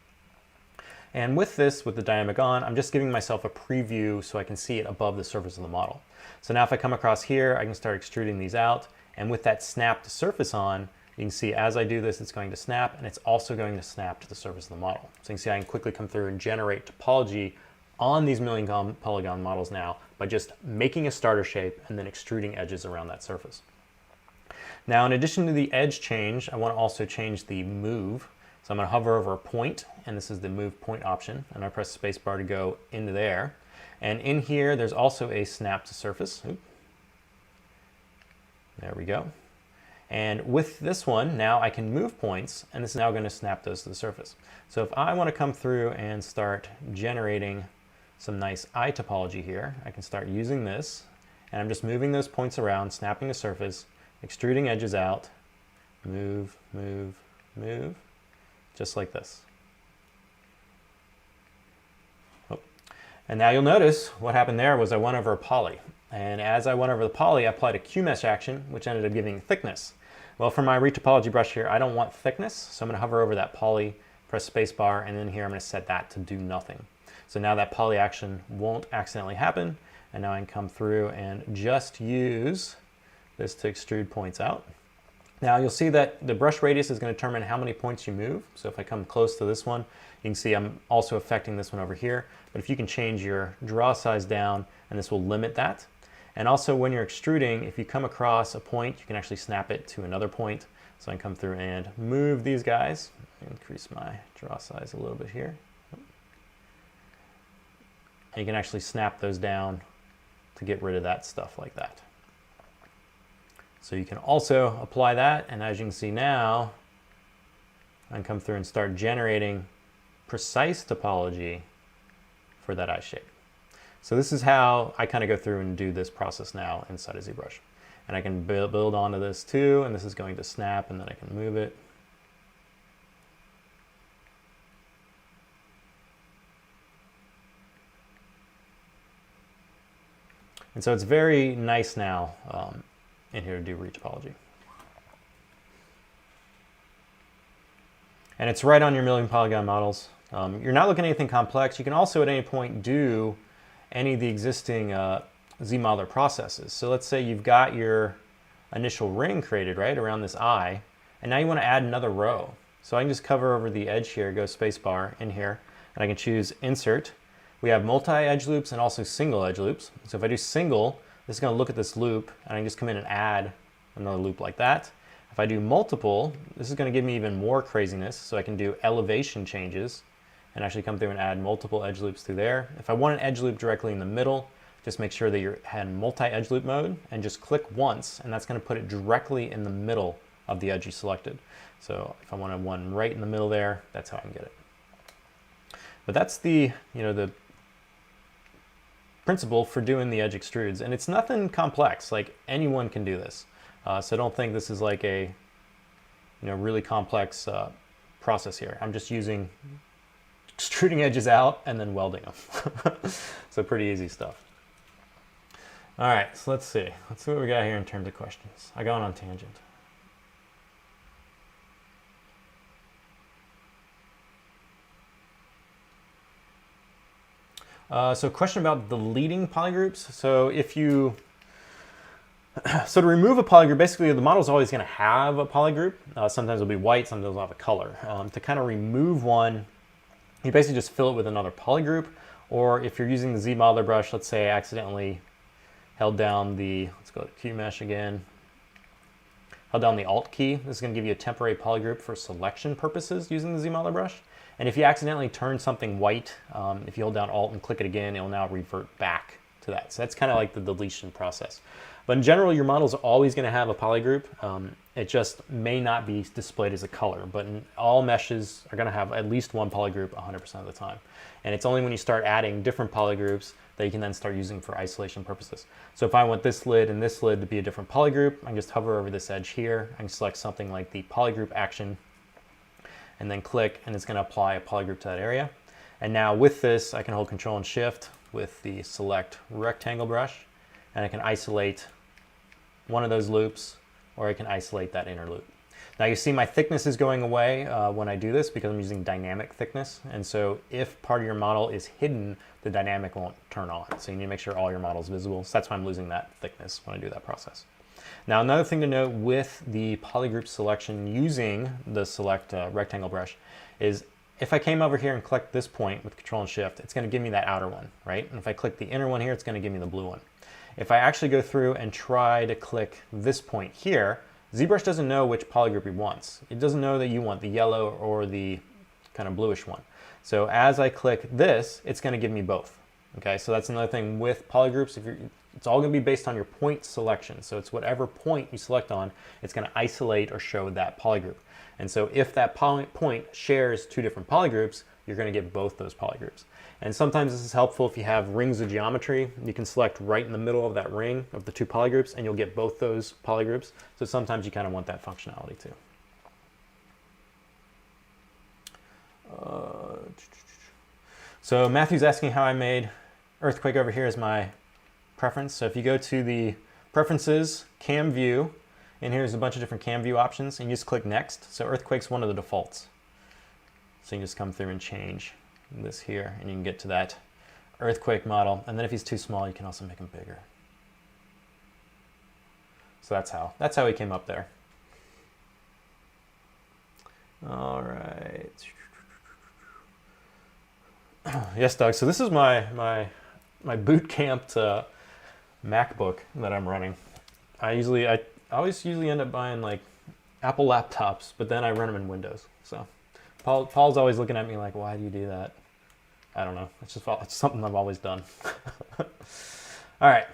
And with this, with the dynamic on, I'm just giving myself a preview so I can see it above the surface of the model. So now if I come across here, I can start extruding these out. And with that snap to surface on, you can see as I do this, it's going to snap, and it's also going to snap to the surface of the model. So you can see I can quickly come through and generate topology on these million polygon models now by just making a starter shape and then extruding edges around that surface. Now, in addition to the edge change, I want to also change the move. So I'm going to hover over a point, and this is the move point option, and I press the space bar to go into there. And in here, there's also a snap to surface. Oop. There we go. And with this one, now I can move points, and this is now going to snap those to the surface. So if I want to come through and start generating some nice eye topology here, I can start using this, and I'm just moving those points around, snapping the surface, extruding edges out, move, move, move, just like this. Oh. And now you'll notice what happened there was I went over a poly. And as I went over the poly, I applied a Q-mesh action, which ended up giving thickness. Well, for my retopology brush here, I don't want thickness, so I'm going to hover over that poly, press spacebar, and then here I'm going to set that to do nothing. So now that poly action won't accidentally happen, and now I can come through and just use this to extrude points out. Now you'll see that the brush radius is going to determine how many points you move. So if I come close to this one, you can see I'm also affecting this one over here. But if you can change your draw size down, and this will limit that. And also when you're extruding, if you come across a point, you can actually snap it to another point. So I can come through and move these guys. Increase my draw size a little bit here. And you can actually snap those down to get rid of that stuff like that. So you can also apply that, and as you can see now, I can come through and start generating precise topology for that eye shape. So this is how I kind of go through and do this process now inside of ZBrush. And I can build onto this too, and this is going to snap, and then I can move it. And so it's very nice now in here to do retopology. And it's right on your million polygon models. You're not looking at anything complex. You can also at any point do any of the existing ZModeler processes. So let's say you've got your initial ring created right around this eye, and now you want to add another row. So I can just cover over the edge here, go spacebar in here, and I can choose insert. We have multi-edge loops and also single edge loops. So if I do single, this is going to look at this loop, and I can just come in and add another loop like that. If I do multiple, this is going to give me even more craziness. So I can do elevation changes and actually come through and add multiple edge loops through there. If I want an edge loop directly in the middle, just make sure that you're in multi-edge loop mode and just click once, and that's going to put it directly in the middle of the edge you selected. So if I want one right in the middle there, that's how I can get it. But that's the, the principle for doing the edge extrudes, and it's nothing complex. Like anyone can do this. So don't think this is like a really complex process here. I'm just using extruding edges out and then welding them. So pretty easy stuff. All right, so let's see what we got here in terms of questions. I got on tangent. So question about deleting polygroups. So so to remove a polygroup, basically the model is always going to have a polygroup. Sometimes it'll be white, sometimes it'll have a color. To kind of remove one, you basically just fill it with another polygroup. Or if you're using the ZModeler brush, let's say I accidentally held down let's go to Q-mesh again, held down the Alt key. This is going to give you a temporary polygroup for selection purposes using the ZModeler brush. And if you accidentally turn something white, if you hold down Alt and click it again, it will now revert back to that. So that's kind of like the deletion process. But in general, your model is always going to have a polygroup. It just may not be displayed as a color, but all meshes are going to have at least one polygroup 100% of the time. And it's only when you start adding different polygroups that you can then start using for isolation purposes. So if I want this lid and this lid to be a different polygroup, I can just hover over this edge here. I can select something like the polygroup action, and then click, and it's going to apply a polygroup to that area. And now with this, I can hold Control and Shift with the select rectangle brush, and I can isolate one of those loops, or I can isolate that inner loop. Now you see my thickness is going away when I do this because I'm using dynamic thickness. And so if part of your model is hidden, the dynamic won't turn on. So you need to make sure all your model is visible. So that's why I'm losing that thickness when I do that process. Now another thing to note with the polygroup selection using the select rectangle brush is if I came over here and clicked this point with Control and Shift, it's going to give me that outer one, right? And if I click the inner one here, it's going to give me the blue one. If I actually go through and try to click this point here, ZBrush doesn't know which polygroup it wants. It doesn't know that you want the yellow or the kind of bluish one. So as I click this, it's going to give me both. Okay, so that's another thing with polygroups. It's all going to be based on your point selection. So it's whatever point you select on, it's going to isolate or show that polygroup. And so if that point shares two different polygroups, you're going to get both those polygroups. And sometimes this is helpful if you have rings of geometry. You can select right in the middle of that ring of the two polygroups and you'll get both those polygroups. So sometimes you kind of want that functionality too. So Matthew's asking how I made Earthquake over here as my preference. So if you go to the Preferences, Cam View, and here's a bunch of different cam view options, and you just click Next. So Earthquake's one of the defaults. So you can just come through and change this here, and you can get to that Earthquake model. And then if he's too small, you can also make him bigger. So that's how he came up there. All right. Yes, Doug. So this is my boot camped MacBook that I'm running. I always usually end up buying like Apple laptops, but then I run them in Windows. So Paul's always looking at me like, why do you do that? I don't know. It's something I've always done. All right.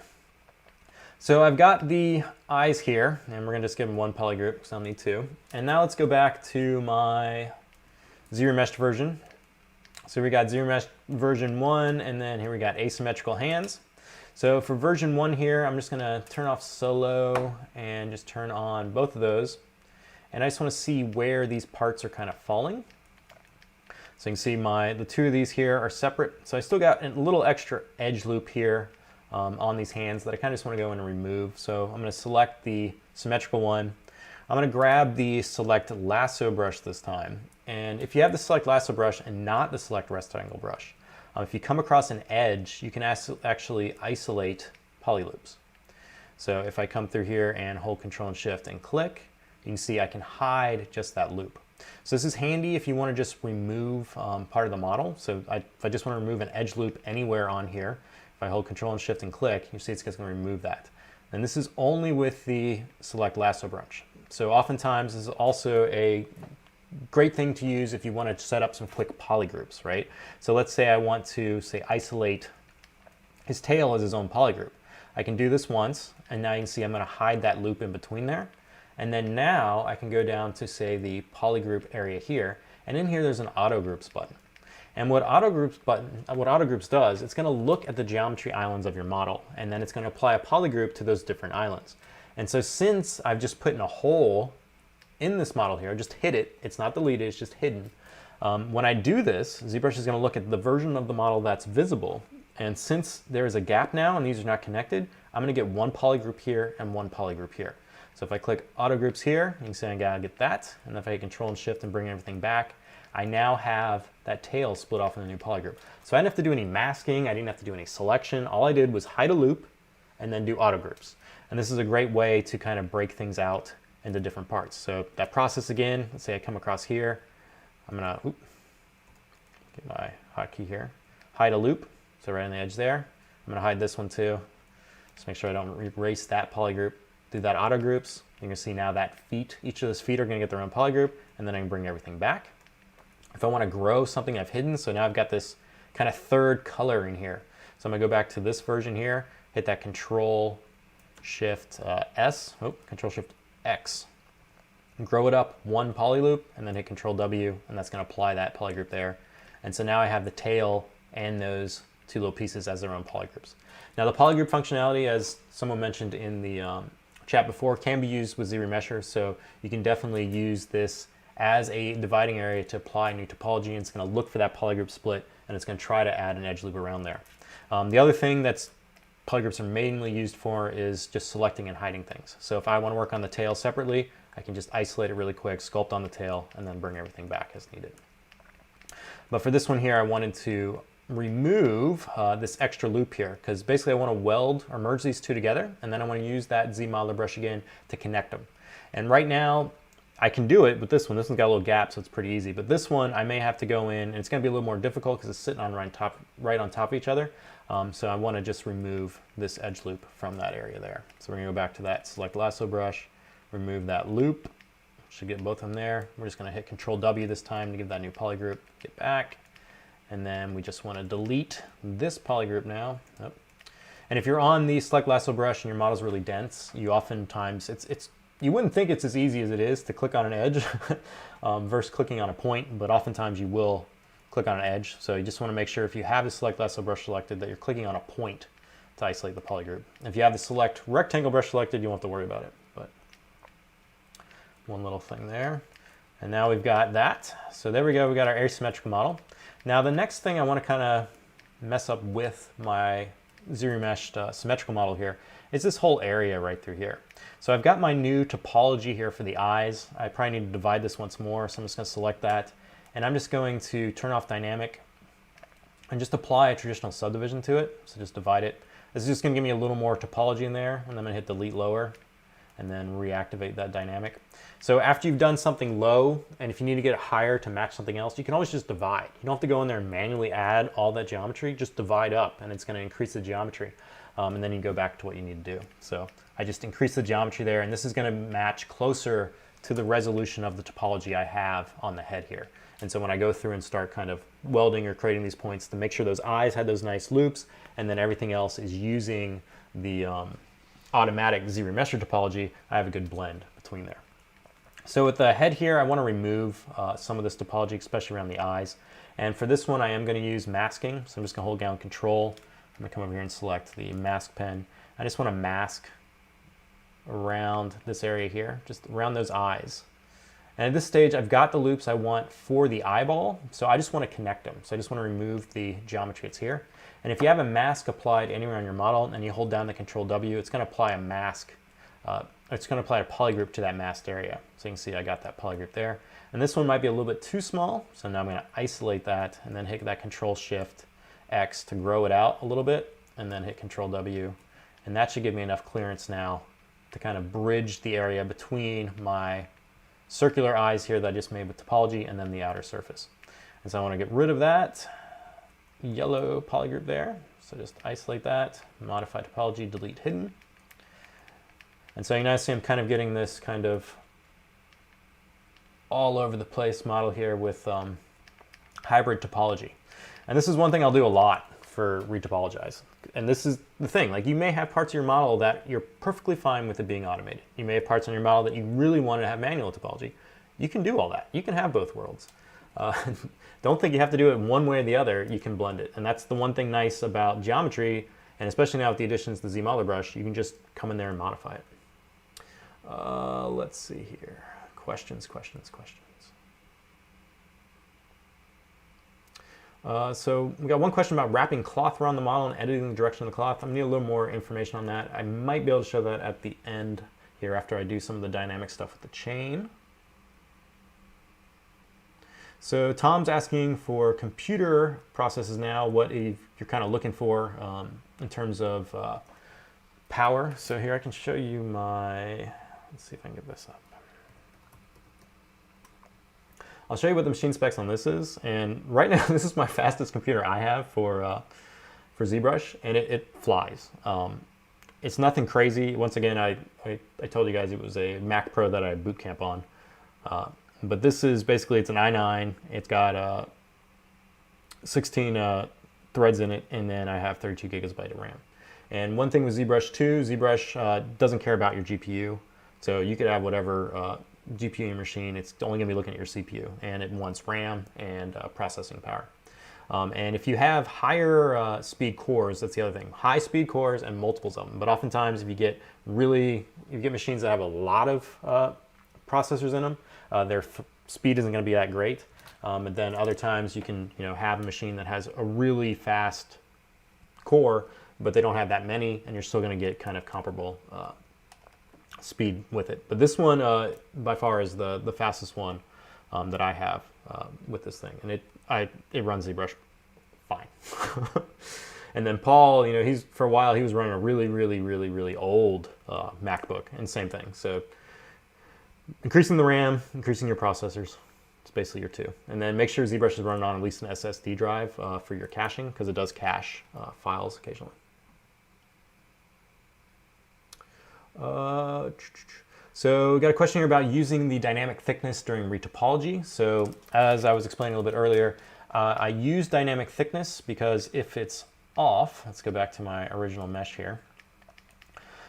So I've got the eyes here, and we're gonna just give them one polygroup because I'll need two. And now let's go back to my ZRemeshed version. So we got ZRemeshed version 1, and then here we got asymmetrical hands. So for version 1 here, I'm just gonna turn off solo and just turn on both of those. And I just wanna see where these parts are kind of falling. So you can see the two of these here are separate. So I still got a little extra edge loop here on these hands that I kind of just wanna go in and remove. So I'm gonna select the symmetrical one. I'm gonna grab the select lasso brush this time. And if you have the select lasso brush and not the select rectangle brush, if you come across an edge, you can actually isolate polyloops. So if I come through here and hold Control and Shift and click, you can see I can hide just that loop. So this is handy if you want to just remove part of the model. So if I just want to remove an edge loop anywhere on here, if I hold Control and Shift and click, you see it's going to remove that. And this is only with the select lasso brush. So oftentimes this is also a great thing to use if you want to set up some quick polygroups, right? So let's say I want to, isolate his tail as his own polygroup. I can do this once, and now you can see I'm going to hide that loop in between there. And then now I can go down to, say, the polygroup area here, and in here there's an auto groups button. And what auto groups does, it's going to look at the geometry islands of your model, and then it's going to apply a polygroup to those different islands. And so since I've just put in a hole in this model here, just hid it, it's not deleted, it's just hidden. When I do this, ZBrush is going to look at the version of the model that's visible, and since there is a gap now and these are not connected, I'm going to get one polygroup here and one polygroup here. So if I click auto groups here, you can see I gotta get that, and if I hit Control and Shift and bring everything back, I now have that tail split off in a new polygroup. So I didn't have to do any masking, I didn't have to do any selection, all I did was hide a loop and then do auto groups. And this is a great way to kind of break things out into different parts. So that process again, let's say I come across here, I'm gonna get my hotkey here, hide a loop, so right on the edge there. I'm gonna hide this one too, just make sure I don't erase that polygroup. Do that auto groups, you can see now that each of those feet are gonna get their own polygroup, and then I can bring everything back. If I wanna grow something I've hidden, so now I've got this kind of third color in here. So I'm gonna go back to this version here, hit that Control Shift S, Control Shift X. Grow it up one poly loop, and then hit Control W, and that's gonna apply that polygroup there. And so now I have the tail and those two little pieces as their own polygroups. Now the polygroup functionality, as someone mentioned in the chat before, can be used with ZRemesher, so you can definitely use this as a dividing area to apply a new topology, and it's going to look for that polygroup split, and it's going to try to add an edge loop around there. The other thing that's polygroups are mainly used for is just selecting and hiding things. So if I want to work on the tail separately, I can just isolate it really quick, sculpt on the tail, and then bring everything back as needed. But for this one here, I wanted to remove this extra loop here, because basically I want to weld or merge these two together, and then I want to use that ZModeler brush again to connect them. And right now, I can do it with this one. This one's got a little gap, so it's pretty easy. But this one, I may have to go in, and it's going to be a little more difficult because it's sitting on right on top of each other. So I want to just remove this edge loop from that area there. So we're going to go back to that select lasso brush, remove that loop. Should get both of them there. We're just going to hit Control W this time to give that new polygroup. Get back. And then we just want to delete this polygroup now. Oh. And if you're on the select lasso brush and your model's really dense, you oftentimes, you wouldn't think it's as easy as it is to click on an edge versus clicking on a point, but oftentimes you will click on an edge. So you just want to make sure if you have the select lasso brush selected that you're clicking on a point to isolate the polygroup. If you have the select rectangle brush selected, you won't have to worry about it. But one little thing there. And now we've got that. So there we go, we got our asymmetrical model. Now the next thing I want to kind of mess up with my ZRemeshed symmetrical model here is this whole area right through here. So I've got my new topology here for the eyes. I probably need to divide this once more, so I'm just going to select that. And I'm just going to turn off dynamic and just apply a traditional subdivision to it. So just divide it. This is just going to give me a little more topology in there, and I'm going to hit delete lower and then reactivate that dynamic. So after you've done something low, and if you need to get it higher to match something else, you can always just divide. You don't have to go in there and manually add all that geometry, just divide up and it's going to increase the geometry. And then you go back to what you need to do. So I just increase the geometry there, and this is going to match closer to the resolution of the topology I have on the head here. And so when I go through and start kind of welding or creating these points to make sure those eyes had those nice loops, and then everything else is using the automatic ZRemeshed topology, I have a good blend between there. So with the head here, I want to remove some of this topology, especially around the eyes. And for this one, I am going to use masking. So I'm just going to hold down Control. I'm going to come over here and select the mask pen. I just want to mask around this area here, just around those eyes. And at this stage, I've got the loops I want for the eyeball, so I just want to connect them. So I just want to remove the geometry that's here. And if you have a mask applied anywhere on your model and you hold down the Control W, it's going to apply a mask. It's going to apply a polygroup to that masked area. So you can see I got that polygroup there. And this one might be a little bit too small, so now I'm going to isolate that and then hit that Control-Shift-X to grow it out a little bit, and then hit Control-W. And that should give me enough clearance now to kind of bridge the area between my circular eyes here that I just made with topology and then the outer surface. And so I want to get rid of that yellow polygroup there. So just isolate that, modify topology, delete hidden. And so you now see I'm kind of getting this kind of all over the place model here with hybrid topology. And this is one thing I'll do a lot for retopologize. And this is the thing, like you may have parts of your model that you're perfectly fine with it being automated. You may have parts on your model that you really want to have manual topology. You can do all that. You can have both worlds. Don't think you have to do it one way or the other. You can blend it. And that's the one thing nice about geometry, and especially now with the additions to the ZModeler brush, you can just come in there and modify it. Let's see here. Questions. So we got one question about wrapping cloth around the model and editing the direction of the cloth. I need a little more information on that. I might be able to show that at the end here after I do some of the dynamic stuff with the chain. So Tom's asking for computer processes now, what you're kind of looking for in terms of power. So here I can show you my, let's see if I can get this up. I'll show you what the machine specs on this is, and right now this is my fastest computer I have for ZBrush, and it flies. It's nothing crazy. Once again, I told you guys it was a Mac Pro that I boot camp on, but this is basically, it's an i9. It's got 16 threads in it, and then I have 32 gigabytes of RAM. And one thing with ZBrush too, ZBrush doesn't care about your GPU, so you could have whatever GPU in your machine. It's only going to be looking at your CPU, and it wants RAM and processing power. And if you have higher speed cores, that's the other thing. High speed cores and multiples of them. But oftentimes, if you get machines that have a lot of processors in them, they're speed isn't going to be that great. And then other times you can, have a machine that has a really fast core, but they don't have that many, and you're still going to get kind of comparable speed with it. But this one, by far, is the fastest one that I have with this thing, and it runs ZBrush fine. And then Paul, for a while he was running a really old MacBook, and same thing. So increasing the RAM, increasing your processors. It's basically your two. And then make sure ZBrush is running on at least an SSD drive for your caching, because it does cache files occasionally. So we got a question here about using the dynamic thickness during retopology. So as I was explaining a little bit earlier, I use dynamic thickness because if it's off, let's go back to my original mesh here.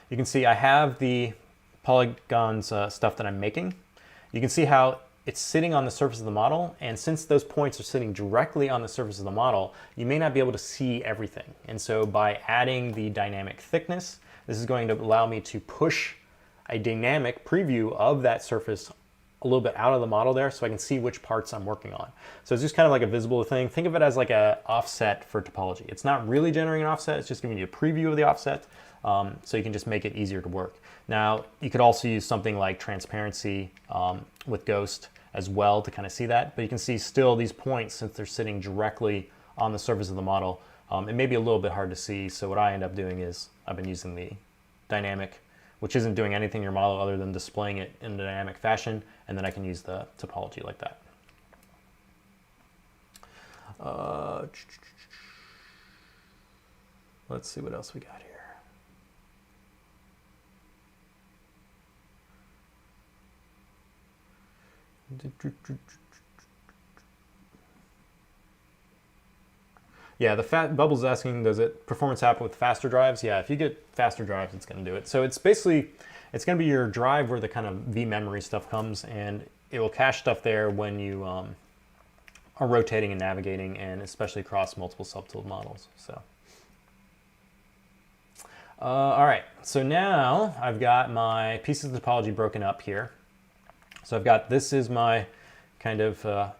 You can see I have the polygons stuff that I'm making. You can see how it's sitting on the surface of the model, and since those points are sitting directly on the surface of the model, you may not be able to see everything. And so by adding the dynamic thickness, this is going to allow me to push a dynamic preview of that surface a little bit out of the model there, so I can see which parts I'm working on. So it's just kind of like a visible thing. Think of it as like an offset for topology. It's not really generating an offset, it's just giving you a preview of the offset, so you can just make it easier to work. Now, you could also use something like transparency with Ghost as well to kind of see that, but you can see still these points, since they're sitting directly on the surface of the model, it may be a little bit hard to see. So what I end up doing is I've been using the dynamic, which isn't doing anything in your model other than displaying it in a dynamic fashion, and then I can use the topology like that. Let's see what else we got here. Yeah, Bubble's asking, does it performance happen with faster drives? Yeah, if you get faster drives, it's going to do it. So it's basically, it's going to be your drive where the kind of vMemory stuff comes, and it will cache stuff there when you are rotating and navigating, and especially across multiple subtool models. So, all right, so now I've got my pieces of topology broken up here. So I've got, this is my kind of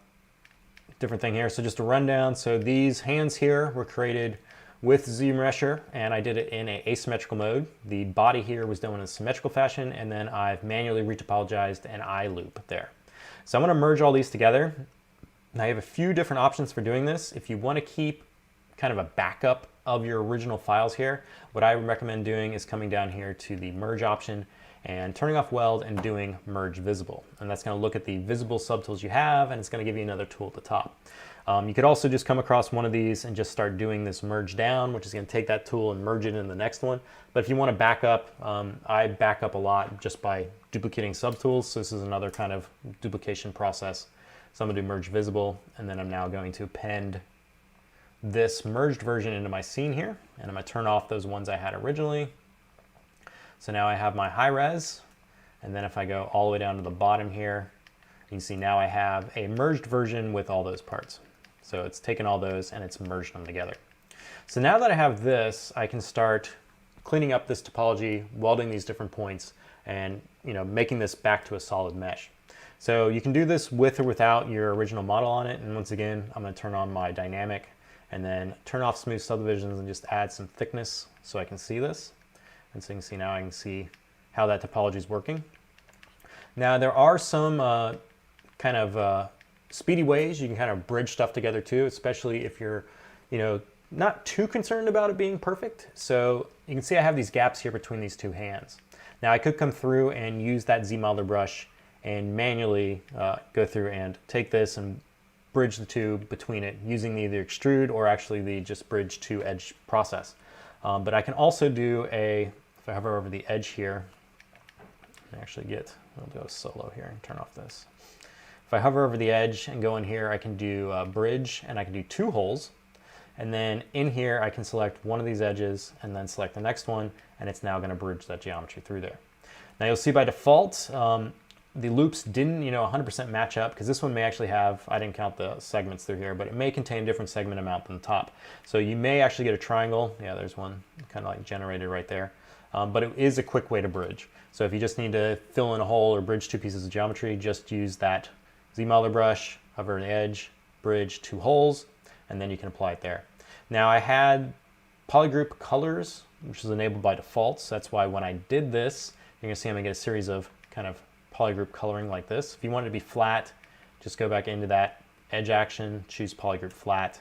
different thing here. So just a rundown. So these hands here were created with ZMesher, and I did it in an asymmetrical mode. The body here was done in a symmetrical fashion, and then I've manually retopologized an eye loop there. So I'm going to merge all these together. Now you have a few different options for doing this. If you want to keep kind of a backup of your original files here, what I would recommend doing is coming down here to the merge option and turning off weld and doing merge visible. And that's going to look at the visible subtools you have, and it's going to give you another tool at the top. You could also just come across one of these and just start doing this merge down, which is going to take that tool and merge it in the next one. But if you want to back up, I back up a lot just by duplicating subtools. So this is another kind of duplication process. So I'm going to do merge visible, and then I'm now going to append this merged version into my scene here, and I'm going to turn off those ones I had originally. So now I have my high res, and then if I go all the way down to the bottom here, you can see now I have a merged version with all those parts. So it's taken all those and it's merged them together. So now that I have this, I can start cleaning up this topology, welding these different points, and making this back to a solid mesh. So you can do this with or without your original model on it. And once again, I'm going to turn on my dynamic and then turn off smooth subdivisions and just add some thickness so I can see this. And so you can see now I can see how that topology is working. Now there are some kind of speedy ways you can kind of bridge stuff together too, especially if you're not too concerned about it being perfect. So you can see I have these gaps here between these two hands. Now I could come through and use that ZModeler brush and manually go through and take this and bridge the two between it using either extrude or actually the just bridge to edge process. But I can also do if I hover over the edge here, I'll do a solo here and turn off this. If I hover over the edge and go in here, I can do a bridge, and I can do two holes. And then in here, I can select one of these edges and then select the next one, and it's now going to bridge that geometry through there. Now you'll see by default, the loops didn't 100% match up, because this one may actually have, I didn't count the segments through here, but it may contain a different segment amount than the top. So you may actually get a triangle. Yeah, there's one kind of like generated right there. But it is a quick way to bridge. So if you just need to fill in a hole or bridge two pieces of geometry, just use that ZModeler brush, hover an edge, bridge, 2 holes, and then you can apply it there. Now I had polygroup colors, which is enabled by default, so that's why when I did this, you're gonna see I'm gonna get a series of kind of polygroup coloring like this. If you want it to be flat, just go back into that edge action, choose polygroup flat,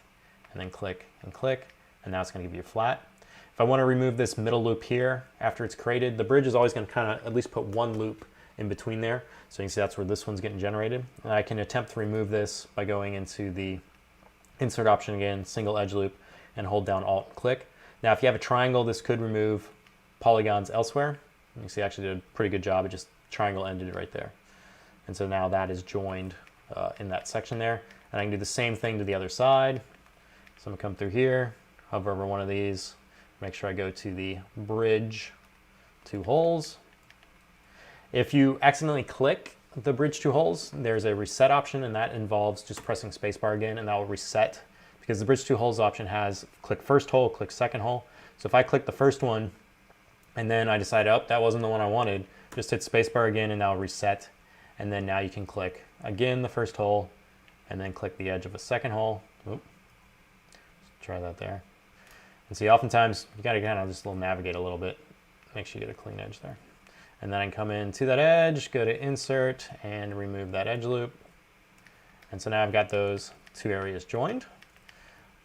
and then click, and now it's gonna give you a flat. If I wanna remove this middle loop here, after it's created, the bridge is always gonna kinda at least put 1 loop in between there. So you can see that's where this one's getting generated. And I can attempt to remove this by going into the insert option again, single edge loop, and hold down Alt and click. Now if you have a triangle, this could remove polygons elsewhere. You can see I actually did a pretty good job. It just triangle ended it right there. And so now that is joined in that section there. And I can do the same thing to the other side. So I'm gonna come through here, hover over one of these, make sure I go to the bridge 2 holes. If you accidentally click the bridge 2 holes, there's a reset option, and that involves just pressing spacebar again, and that will reset, because the bridge 2 holes option has click first hole, click second hole. So if I click the first one, and then I decide, oh, that wasn't the one I wanted, just hit spacebar again, and now reset. And then now you can click again the first hole, and then click the edge of a second hole. Oop. Let's try that there. And see, oftentimes you gotta kind of just navigate a little bit, make sure you get a clean edge there. And then I can come into that edge, go to insert, and remove that edge loop. And so now I've got those 2 areas joined.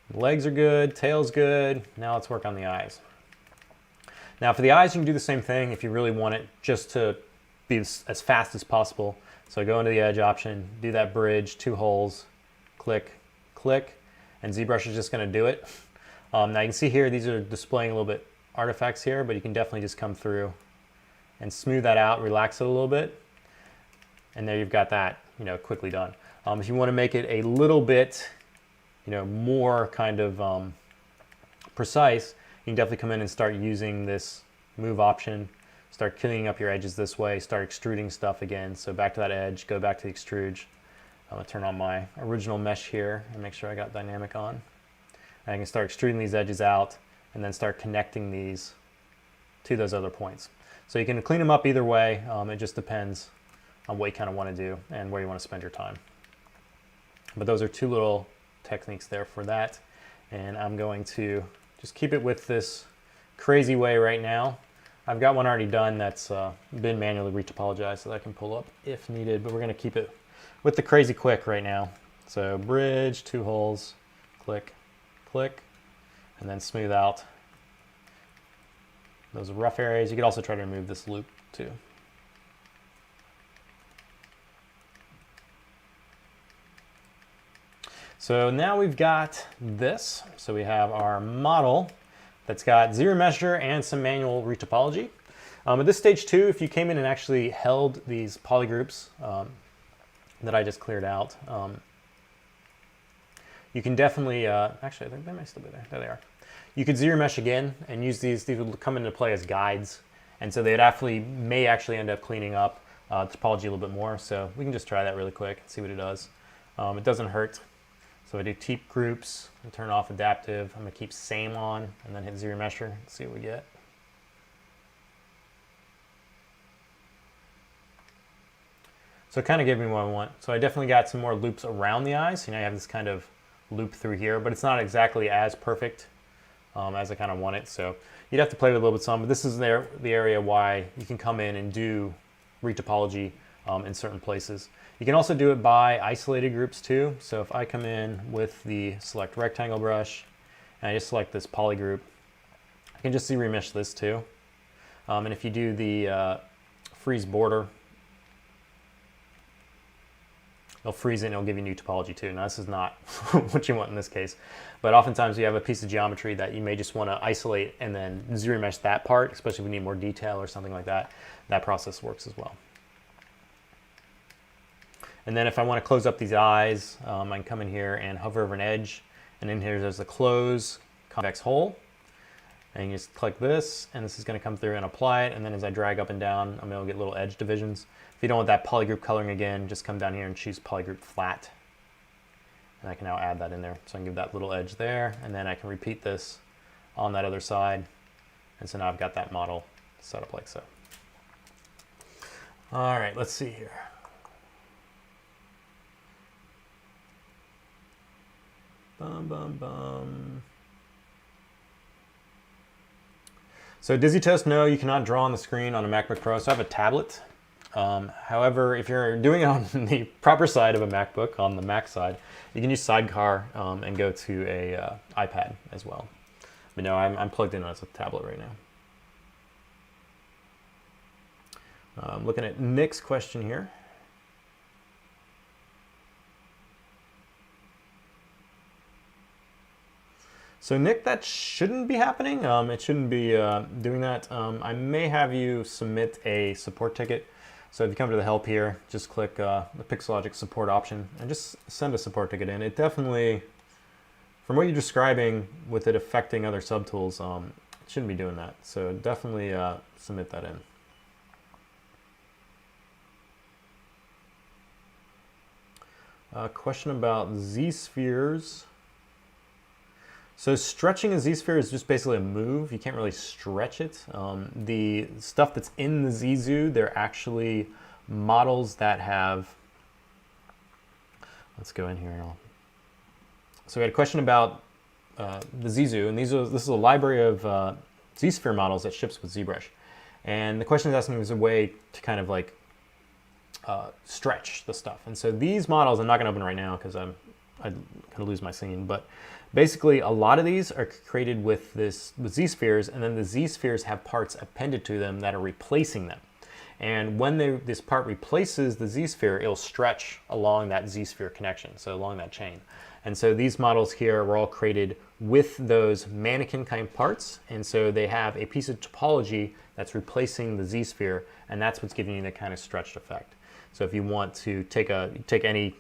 The legs are good, tail's good. Now let's work on the eyes. Now for the eyes, you can do the same thing if you really want it just to be as fast as possible. So go into the edge option, do that bridge, 2 holes, click, and ZBrush is just gonna do it. Now you can see here, these are displaying a little bit artifacts here, but you can definitely just come through and smooth that out, relax it a little bit. And there you've got that, quickly done. If you want to make it a little bit, more kind of precise, you can definitely come in and start using this move option, start cleaning up your edges this way, start extruding stuff again. So back to that edge, go back to the extrude. I'm gonna turn on my original mesh here and make sure I got dynamic on. And I can start extruding these edges out and then start connecting these to those other points. So you can clean them up either way. It just depends on what you kind of want to do and where you want to spend your time. But those are 2 little techniques there for that. And I'm going to just keep it with this crazy way right now. I've got one already done that's been manually retopologized so that I can pull up if needed, but we're going to keep it with the crazy quick right now. So bridge, 2 holes, click, and then smooth out those rough areas. You could also try to remove this loop too. So now we've got this. So we have our model that's got ZRemesher and some manual retopology. At this stage 2, if you came in and actually held these polygroups that I just cleared out, you can definitely, actually I think they may still be there. There they are. You could ZRemesh again and use these would come into play as guides. And so they may actually end up cleaning up topology a little bit more. So we can just try that really quick and see what it does. It doesn't hurt. So I do teep groups and turn off adaptive. I'm gonna keep same on and then hit ZRemesher and see what we get. So it kind of gave me what I want. So I definitely got some more loops around the eyes. You have this kind of loop through here, but it's not exactly as perfect as I kind of want it. So you'd have to play with a little bit some, but this is the area why you can come in and do retopology in certain places. You can also do it by isolated groups too. So if I come in with the select rectangle brush and I just select this poly group, I can just ZRemesh this too. And if you do the freeze border, it'll freeze it and it'll give you new topology too. Now this is not what you want in this case, but oftentimes you have a piece of geometry that you may just want to isolate and then ZRemesh that part, especially if you need more detail or something like that. That process works as well. And then if I want to close up these eyes, I can come in here and hover over an edge, and in here there's a close convex hole. And you just click this, and this is going to come through and apply it, and then as I drag up and down, I'm able to get little edge divisions. If you don't want that polygroup coloring again, just come down here and choose polygroup flat. And I can now add that in there. So I can give that little edge there, and then I can repeat this on that other side. And so now I've got that model set up like so. All right, let's see here. Bum, bum, bum. So Dizzy Toast, no, you cannot draw on the screen on a MacBook Pro. So I have a tablet. However, if you're doing it on the proper side of a MacBook, on the Mac side, you can use Sidecar and go to a iPad as well. But no, I'm plugged in as a tablet right now. Looking at Nick's question here. So Nick, that shouldn't be happening. It shouldn't be doing that. I may have you submit a support ticket. So if you come to the help here, just click the Pixologic support option and just send a support ticket in. It definitely, from what you're describing with it affecting other subtools, it shouldn't be doing that. So definitely submit that in. Question about Z-spheres. So stretching a Z-sphere is just basically a move. You can't really stretch it. The stuff that's in the Z-Zoo, they're actually models that have, let's go in here. So we had a question about the Z-Zoo, and this is a library of Z-sphere models that ships with ZBrush. And the question is asking if there's a way to kind of like stretch the stuff. And so these models, I'm not gonna open right now because I'm gonna lose my scene, but basically a lot of these are created with Z-spheres, and then the Z-spheres have parts appended to them that are replacing them. And when this part replaces the Z-sphere, it'll stretch along that Z-sphere connection, so along that chain. And so these models here were all created with those mannequin kind parts, and so they have a piece of topology that's replacing the Z-sphere, and that's what's giving you the kind of stretched effect. So if you want to take any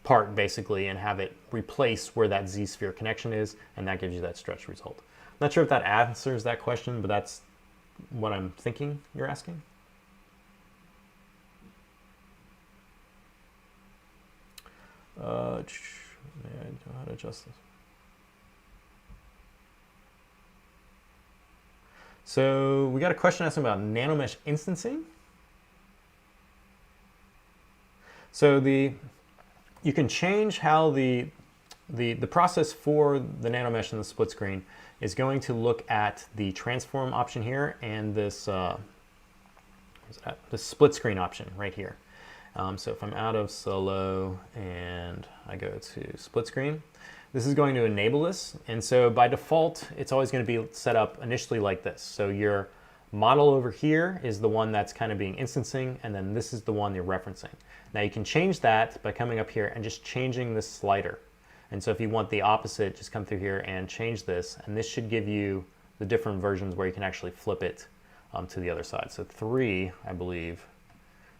part basically and have it replace where that Z-sphere connection is, and that gives you that stretch result. I'm not sure if that answers that question, but that's what I'm thinking you're asking. I don't know how to adjust this. So we got a question asking about nanomesh instancing. So you can change how the process for the nanomesh and the split screen is going to look at the transform option here and this the split screen option right here. So if I'm out of solo and I go to split screen, this is going to enable this. And so by default, it's always going to be set up initially like this. So your model over here is the one that's kind of being instancing, and then this is the one you're referencing. Now you can change that by coming up here and just changing this slider. And so if you want the opposite, just come through here and change this, and this should give you the different versions where you can actually flip it to the other side. So 3, I believe,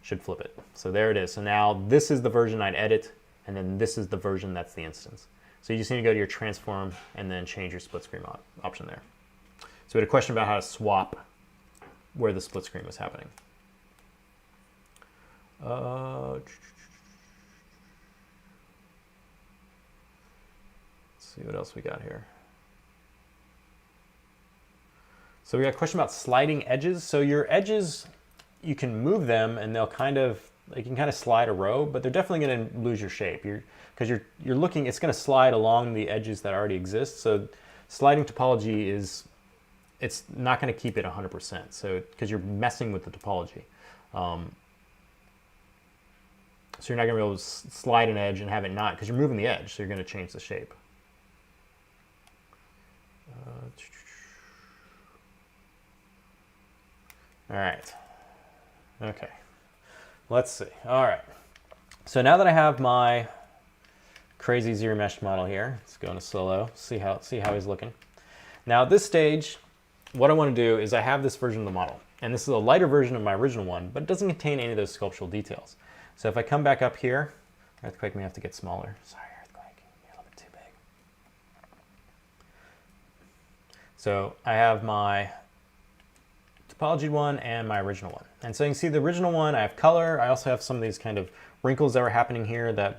should flip it. So there it is. So now this is the version I'd edit, and then this is the version that's the instance. So you just need to go to your transform and then change your split screen option there. So we had a question about how to swap where the split screen was happening. Let's see what else we got here. So we got a question about sliding edges. So your edges, you can move them and you can kind of slide a row, but they're definitely going to lose your shape. Because you're looking, it's going to slide along the edges that already exist. So sliding topology it's not going to keep it 100%. So because you're messing with the topology. So you're not going to be able to slide an edge and have it not, because you're moving the edge, so you're going to change the shape. All right. Okay. Let's see. All right. So now that I have my crazy ZRemesh model here, let's go into solo, see how he's looking. Now at this stage, what I want to do is I have this version of the model, and this is a lighter version of my original one, but it doesn't contain any of those sculptural details. So if I come back up here, Earthquake may have to get smaller. Sorry, Earthquake, you're a little bit too big. So I have my topology one and my original one. And so you can see the original one, I have color. I also have some of these kind of wrinkles that were happening here that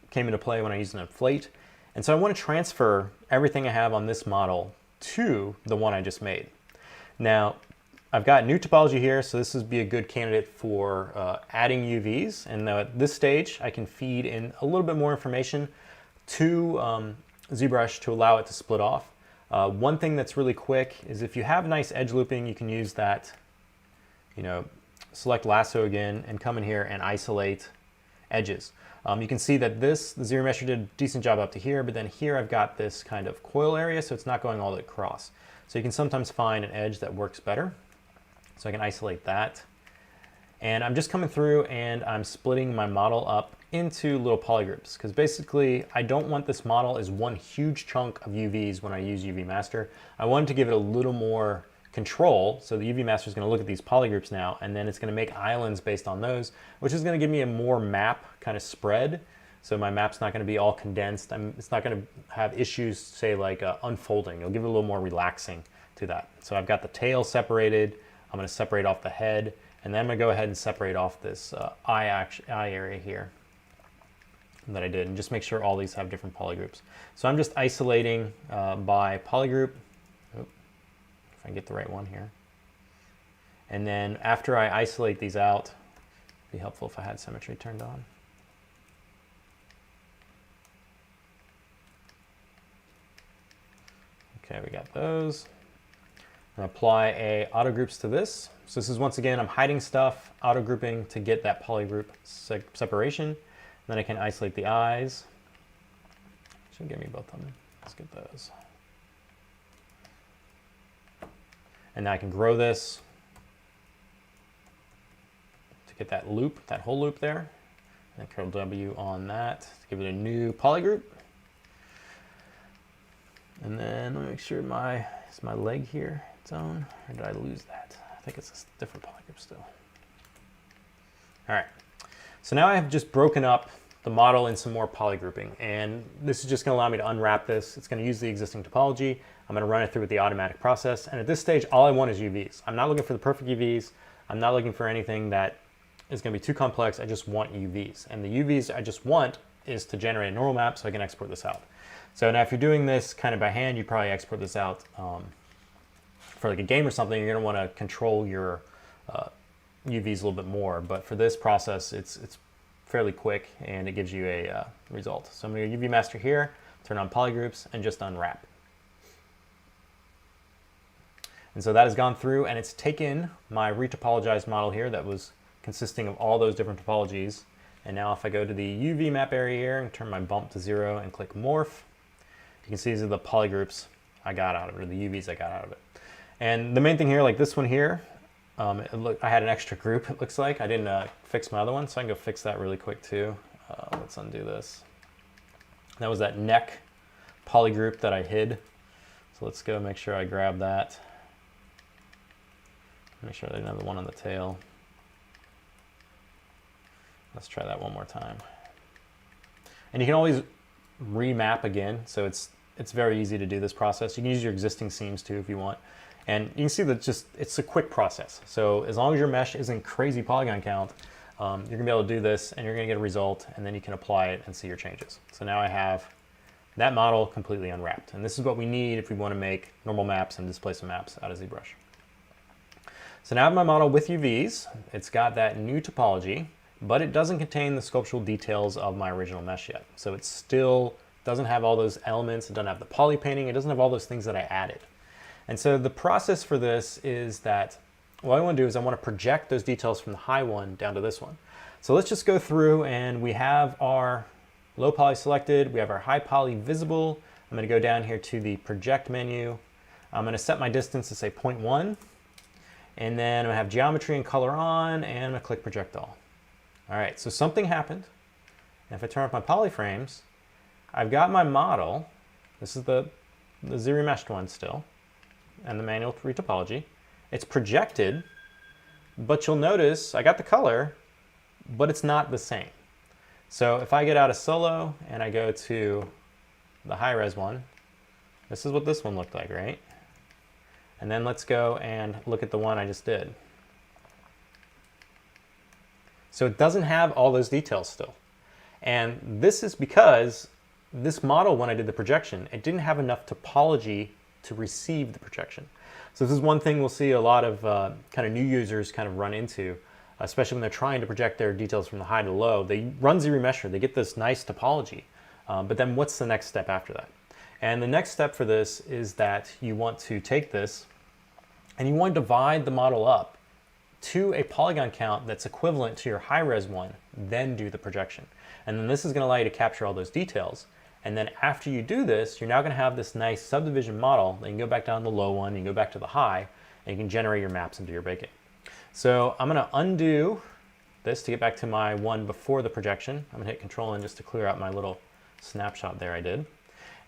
came into play when I used an inflate. And so I want to transfer everything I have on this model to the one I just made. Now, I've got new topology here, so this would be a good candidate for adding UVs. And now at this stage, I can feed in a little bit more information to ZBrush to allow it to split off. One thing that's really quick is if you have nice edge looping, you can use that, select lasso again and come in here and isolate edges. You can see that the ZRemesher did a decent job up to here, but then here I've got this kind of coil area, so it's not going all the way across. So you can sometimes find an edge that works better. So I can isolate that. And I'm just coming through and I'm splitting my model up into little polygroups, because basically I don't want this model as one huge chunk of UVs when I use UV Master. I wanted to give it a little more control, so the UV Master is going to look at these polygroups now, and then it's going to make islands based on those, which is going to give me a more map kind of spread. So my map's not going to be all condensed. It's not going to have issues, say like unfolding. It'll give it a little more relaxing to that. So I've got the tail separated. I'm going to separate off the head, and then I'm going to go ahead and separate off this eye area here that I did, and just make sure all these have different polygroups. So I'm just isolating by polygroup. If I get the right one here. And then after I isolate these out, it'd be helpful if I had symmetry turned on. Okay, we got those. I'm gonna apply a auto groups to this. So this is, once again, I'm hiding stuff, auto grouping to get that polygroup separation. And then I can isolate the eyes. Should give me both of them. Let's get those. And now I can grow this to get that loop, that whole loop there. And Control W on that to give it a new polygroup. And then let me make sure is my leg here its own, or did I lose that? I think it's a different polygroup still. All right, so now I have just broken up the model in some more polygrouping, and this is just going to allow me to unwrap this. It's going to use the existing topology. I'm going to run it through with the automatic process, and at this stage all I want is UVs. I'm not looking for the perfect UVs. I'm not looking for anything that is going to be too complex. I just want UVs, and the UVs I just want is to generate a normal map so I can export this out. So now if you're doing this kind of by hand, you probably export this out for like a game or something. You're going to want to control your UVs a little bit more, but for this process it's fairly quick and it gives you a result. So I'm going to UV Master here, turn on polygroups, and just unwrap. And so that has gone through and it's taken my retopologized model here that was consisting of all those different topologies. And now if I go to the UV map area here and turn my bump to 0 and click morph, you can see these are the polygroups I got out of it, or the UVs I got out of it. And the main thing here, like this one here, I had an extra group, it looks like. I didn't fix my other one, so I can go fix that really quick too. Let's undo this. That was that neck polygroup that I hid. So let's go make sure I grab that. Make sure I didn't have the one on the tail. Let's try that one more time. And you can always remap again, so it's very easy to do this process. You can use your existing seams too if you want. And you can see that it's a quick process. So as long as your mesh isn't crazy polygon count, you're gonna be able to do this and you're gonna get a result, and then you can apply it and see your changes. So now I have that model completely unwrapped. And this is what we need if we want to make normal maps and displacement maps out of ZBrush. So now I have my model with UVs. It's got that new topology, but it doesn't contain the sculptural details of my original mesh yet. So it still doesn't have all those elements. It doesn't have the poly painting. It doesn't have all those things that I added. And so the process for this is that what I want to do is I want to project those details from the high one down to this one. So let's just go through, and we have our low poly selected. We have our high poly visible. I'm going to go down here to the project menu. I'm going to set my distance to say 0.1. And then I'm going to have geometry and color on, and I'm going to click project all. All right, so something happened. And if I turn off my poly frames, I've got my model. This is the Z-remeshed one still, and the manual retopology. It's projected, but you'll notice I got the color, but it's not the same. So if I get out of solo and I go to the high res one, this is what this one looked like, right? And then let's go and look at the one I just did. So it doesn't have all those details still. And this is because this model, when I did the projection, it didn't have enough topology to receive the projection. So this is one thing we'll see a lot of kind of new users kind of run into, especially when they're trying to project their details from the high to low. They run ZRemesher, they get this nice topology, but then what's the next step after that? And the next step for this is that you want to take this and you want to divide the model up to a polygon count that's equivalent to your high-res one, then do the projection. And then this is going to allow you to capture all those details. And then after you do this, you're now going to have this nice subdivision model. You can go back down to the low one, you can go back to the high, and you can generate your maps and do your baking. So I'm going to undo this to get back to my one before the projection. I'm going to hit Control-N just to clear out my little snapshot there I did.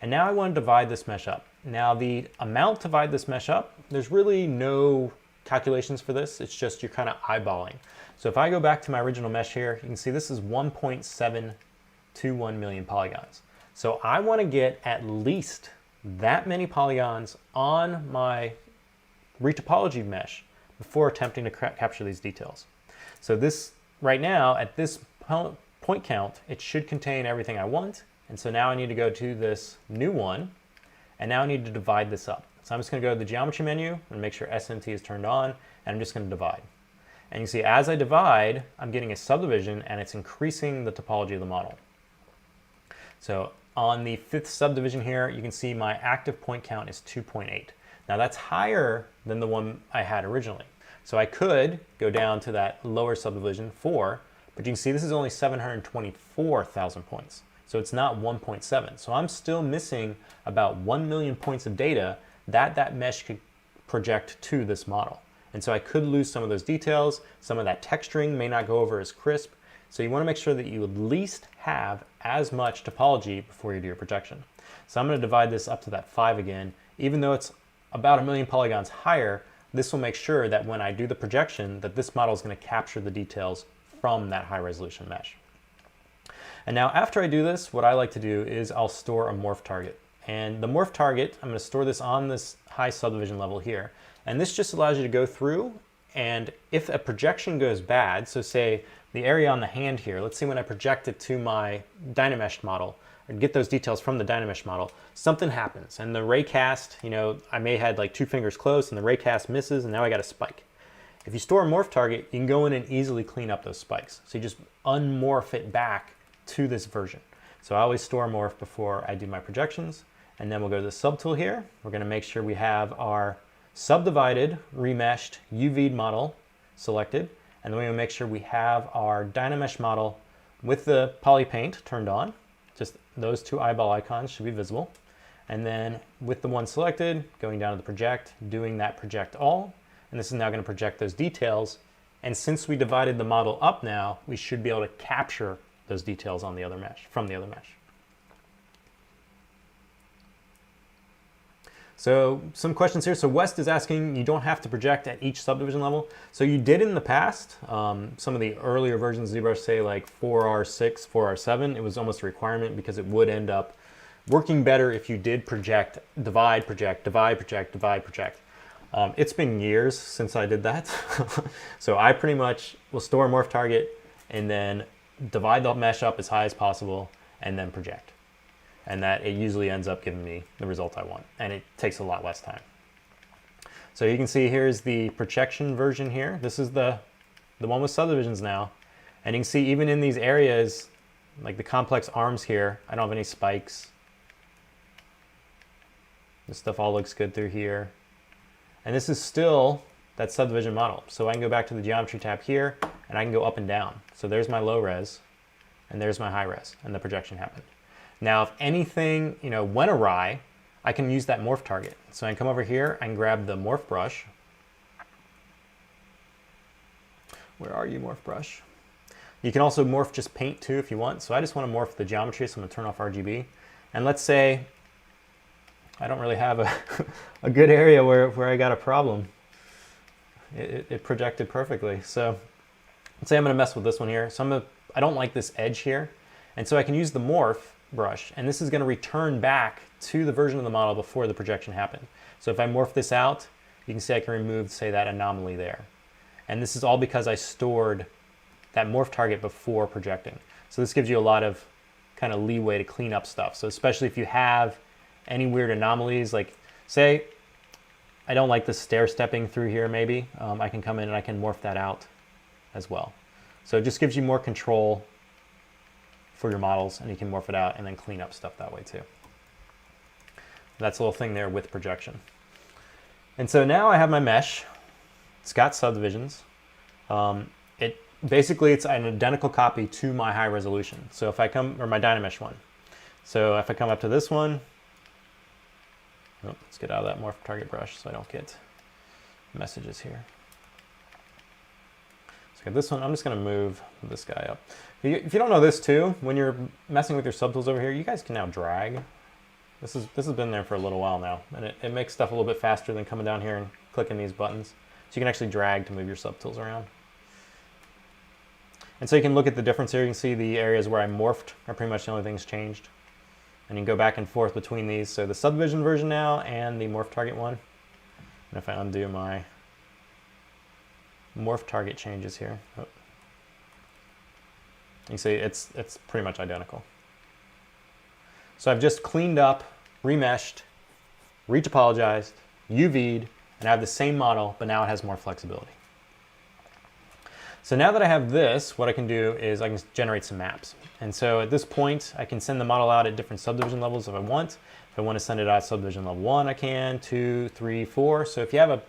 And now I want to divide this mesh up. Now the amount to divide this mesh up, there's really no calculations for this. It's just you're kind of eyeballing. So if I go back to my original mesh here, you can see this is 1.721 million polygons. So I want to get at least that many polygons on my retopology mesh before attempting to capture these details. So this, right now, at this point count, it should contain everything I want. And so now I need to go to this new one, and now I need to divide this up. So I'm just going to go to the geometry menu and make sure SMT is turned on, and I'm just going to divide. And you see as I divide, I'm getting a subdivision, and it's increasing the topology of the model. So on the 5th subdivision here, you can see my active point count is 2.8. Now that's higher than the one I had originally. So I could go down to that lower subdivision 4, but you can see this is only 724,000 points. So it's not 1.7. So I'm still missing about 1 million points of data that mesh could project to this model. And so I could lose some of those details. Some of that texturing may not go over as crisp. So you want to make sure that you at least have as much topology before you do your projection. So I'm going to divide this up to that 5 again. Even though it's about 1 million polygons higher, this will make sure that when I do the projection, that this model is going to capture the details from that high resolution mesh. And now after I do this, what I like to do is I'll store a morph target. And the morph target, I'm going to store this on this high subdivision level here. And this just allows you to go through, and if a projection goes bad, so say the area on the hand here, let's say when I project it to my Dynamesh model, or get those details from the Dynamesh model, something happens. And the raycast, you know, I may have had like 2 fingers close and the raycast misses, and now I got a spike. If you store a morph target, you can go in and easily clean up those spikes. So you just unmorph it back to this version. So I always store morph before I do my projections. And then we'll go to the subtool here. We're going to make sure we have our subdivided, remeshed, UV'd model selected. And then we're going to make sure we have our Dynamesh model with the poly paint turned on. Just those 2 eyeball icons should be visible. And then with the one selected, going down to the project, doing that project all. And this is now going to project those details. And since we divided the model up now, we should be able to capture those details on the other mesh, from the other mesh. So some questions here. So West is asking, you don't have to project at each subdivision level. So you did in the past. Some of the earlier versions of ZBrush say like 4R6, 4R7. It was almost a requirement because it would end up working better if you did project, divide, project, divide, project, divide, project. It's been years since I did that. So I pretty much will store a morph target and then divide the mesh up as high as possible and then project. And that it usually ends up giving me the result I want. And it takes a lot less time. So you can see here's the projection version here. This is the one with subdivisions now. And you can see even in these areas, like the complex arms here, I don't have any spikes. This stuff all looks good through here. And this is still that subdivision model. So I can go back to the geometry tab here and I can go up and down. So there's my low res and there's my high res and the projection happened. Now, if anything, you know, went awry, I can use that morph target. So I can come over here and grab the morph brush. Where are you, morph brush? You can also morph just paint too if you want. So I just want to morph the geometry, so I'm going to turn off RGB. And let's say I don't really have a good area where I got a problem. It projected perfectly. So let's say I'm going to mess with this one here. So I don't like this edge here. And so I can use the morph brush, and this is going to return back to the version of the model before the projection happened. So if I morph this out, you can see I can remove, say, that anomaly there. And this is all because I stored that morph target before projecting. So this gives you a lot of kind of leeway to clean up stuff. So especially if you have any weird anomalies, like say, I don't like the stair stepping through here maybe, I can come in and I can morph that out as well. So it just gives you more control for your models, and you can morph it out and then clean up stuff that way too. That's a little thing there with projection. And so now I have my mesh. It's got subdivisions. Basically it's an identical copy to my high resolution. So if I come, or my Dynamesh one. So if I come up to this one, let's get out of that morph target brush so I don't get messages here. So I got this one. I'm just going to move this guy up. If you don't know this too, when you're messing with your subtools over here, you guys can now drag. This has been there for a little while now, and it makes stuff a little bit faster than coming down here and clicking these buttons. So you can actually drag to move your subtools around. And so you can look at the difference here. You can see the areas where I morphed are pretty much the only things changed. And you can go back and forth between these. So the subdivision version now and the morph target one. And if I undo my morph target changes here, you can see it's pretty much identical. So I've just cleaned up, remeshed, retopologized, UV'd, and I have the same model, but now it has more flexibility. So now that I have this, what I can do is I can generate some maps. And so at this point, I can send the model out at different subdivision levels if I want. If I want to send it out at subdivision level 1, I can, 2, 3, 4. So if you have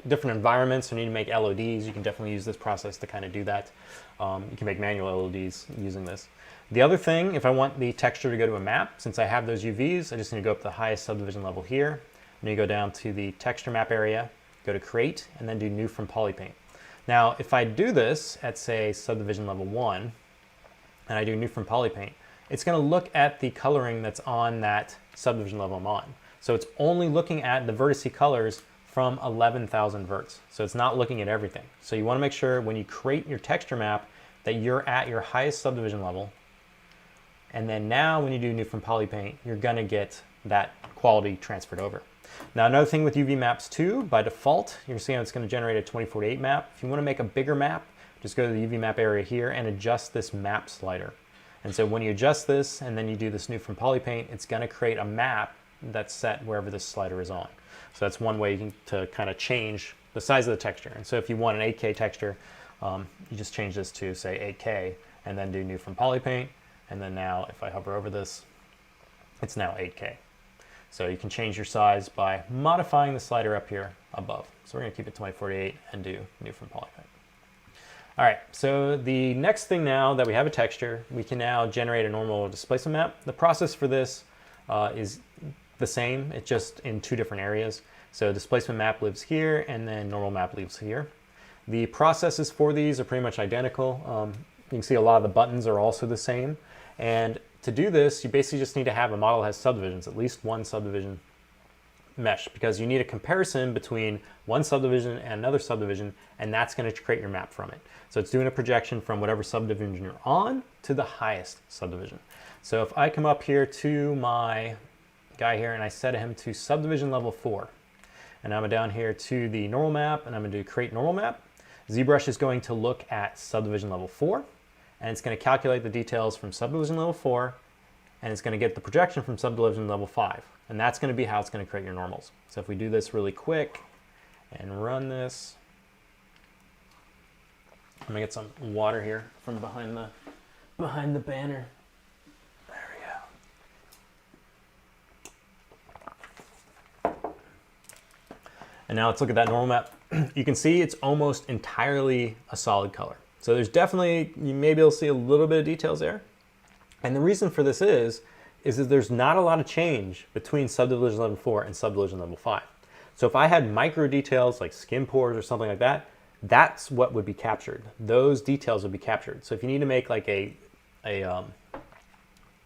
different environments and need to make LODs, you can definitely use this process to kind of do that. You can make manual LODs using this. The other thing, if I want the texture to go to a map, since I have those UVs, I just need to go up to the highest subdivision level here. And you go down to the texture map area, go to create, and then do new from polypaint. Now, if I do this at, say, subdivision level 1, and I do new from polypaint, it's going to look at the coloring that's on that subdivision level I'm on. So it's only looking at the vertice colors from 11,000 verts. So it's not looking at everything. So you want to make sure when you create your texture map that you're at your highest subdivision level. And then now when you do new from polypaint, you're going to get that quality transferred over. Now another thing with UV maps too, by default, you're seeing it's going to generate a 24:8 map. If you want to make a bigger map, just go to the UV map area here and adjust this map slider. And so when you adjust this and then you do this new from polypaint, it's going to create a map that's set wherever this slider is on. So that's one way to kind of change the size of the texture. And so if you want an 8K texture, you just change this to say 8K and then do new from polypaint. And then now if I hover over this, it's now 8K. So you can change your size by modifying the slider up here above. So we're going to keep it 24:8 and do new from polypaint. All right, so the next thing now that we have a texture, we can now generate a normal displacement map. The process for this is the same, it's just in two different areas. So displacement map lives here and then normal map lives here. The processes for these are pretty much identical. You can see a lot of the buttons are also the same. And to do this, you basically just need to have a model that has subdivisions, at least one subdivision mesh, because you need a comparison between one subdivision and another subdivision, and that's going to create your map from it. So it's doing a projection from whatever subdivision you're on to the highest subdivision. So if I come up here to my guy here and I set him to subdivision level 4, and I'm down here to the normal map and I'm going to do create normal map, ZBrush is going to look at subdivision level 4, and it's going to calculate the details from subdivision level 4, and it's going to get the projection from subdivision level 5. And that's going to be how it's going to create your normals. So if we do this really quick and run this, I'm going to get some water here from behind the banner. There we go. And now let's look at that normal map. You can see it's almost entirely a solid color. So there's definitely, you may be able to see a little bit of details there. And the reason for this is that there's not a lot of change between subdivision level 4 and subdivision level 5. So if I had micro details like skin pores or something like that, that's what would be captured. Those details would be captured. So if you need to make like a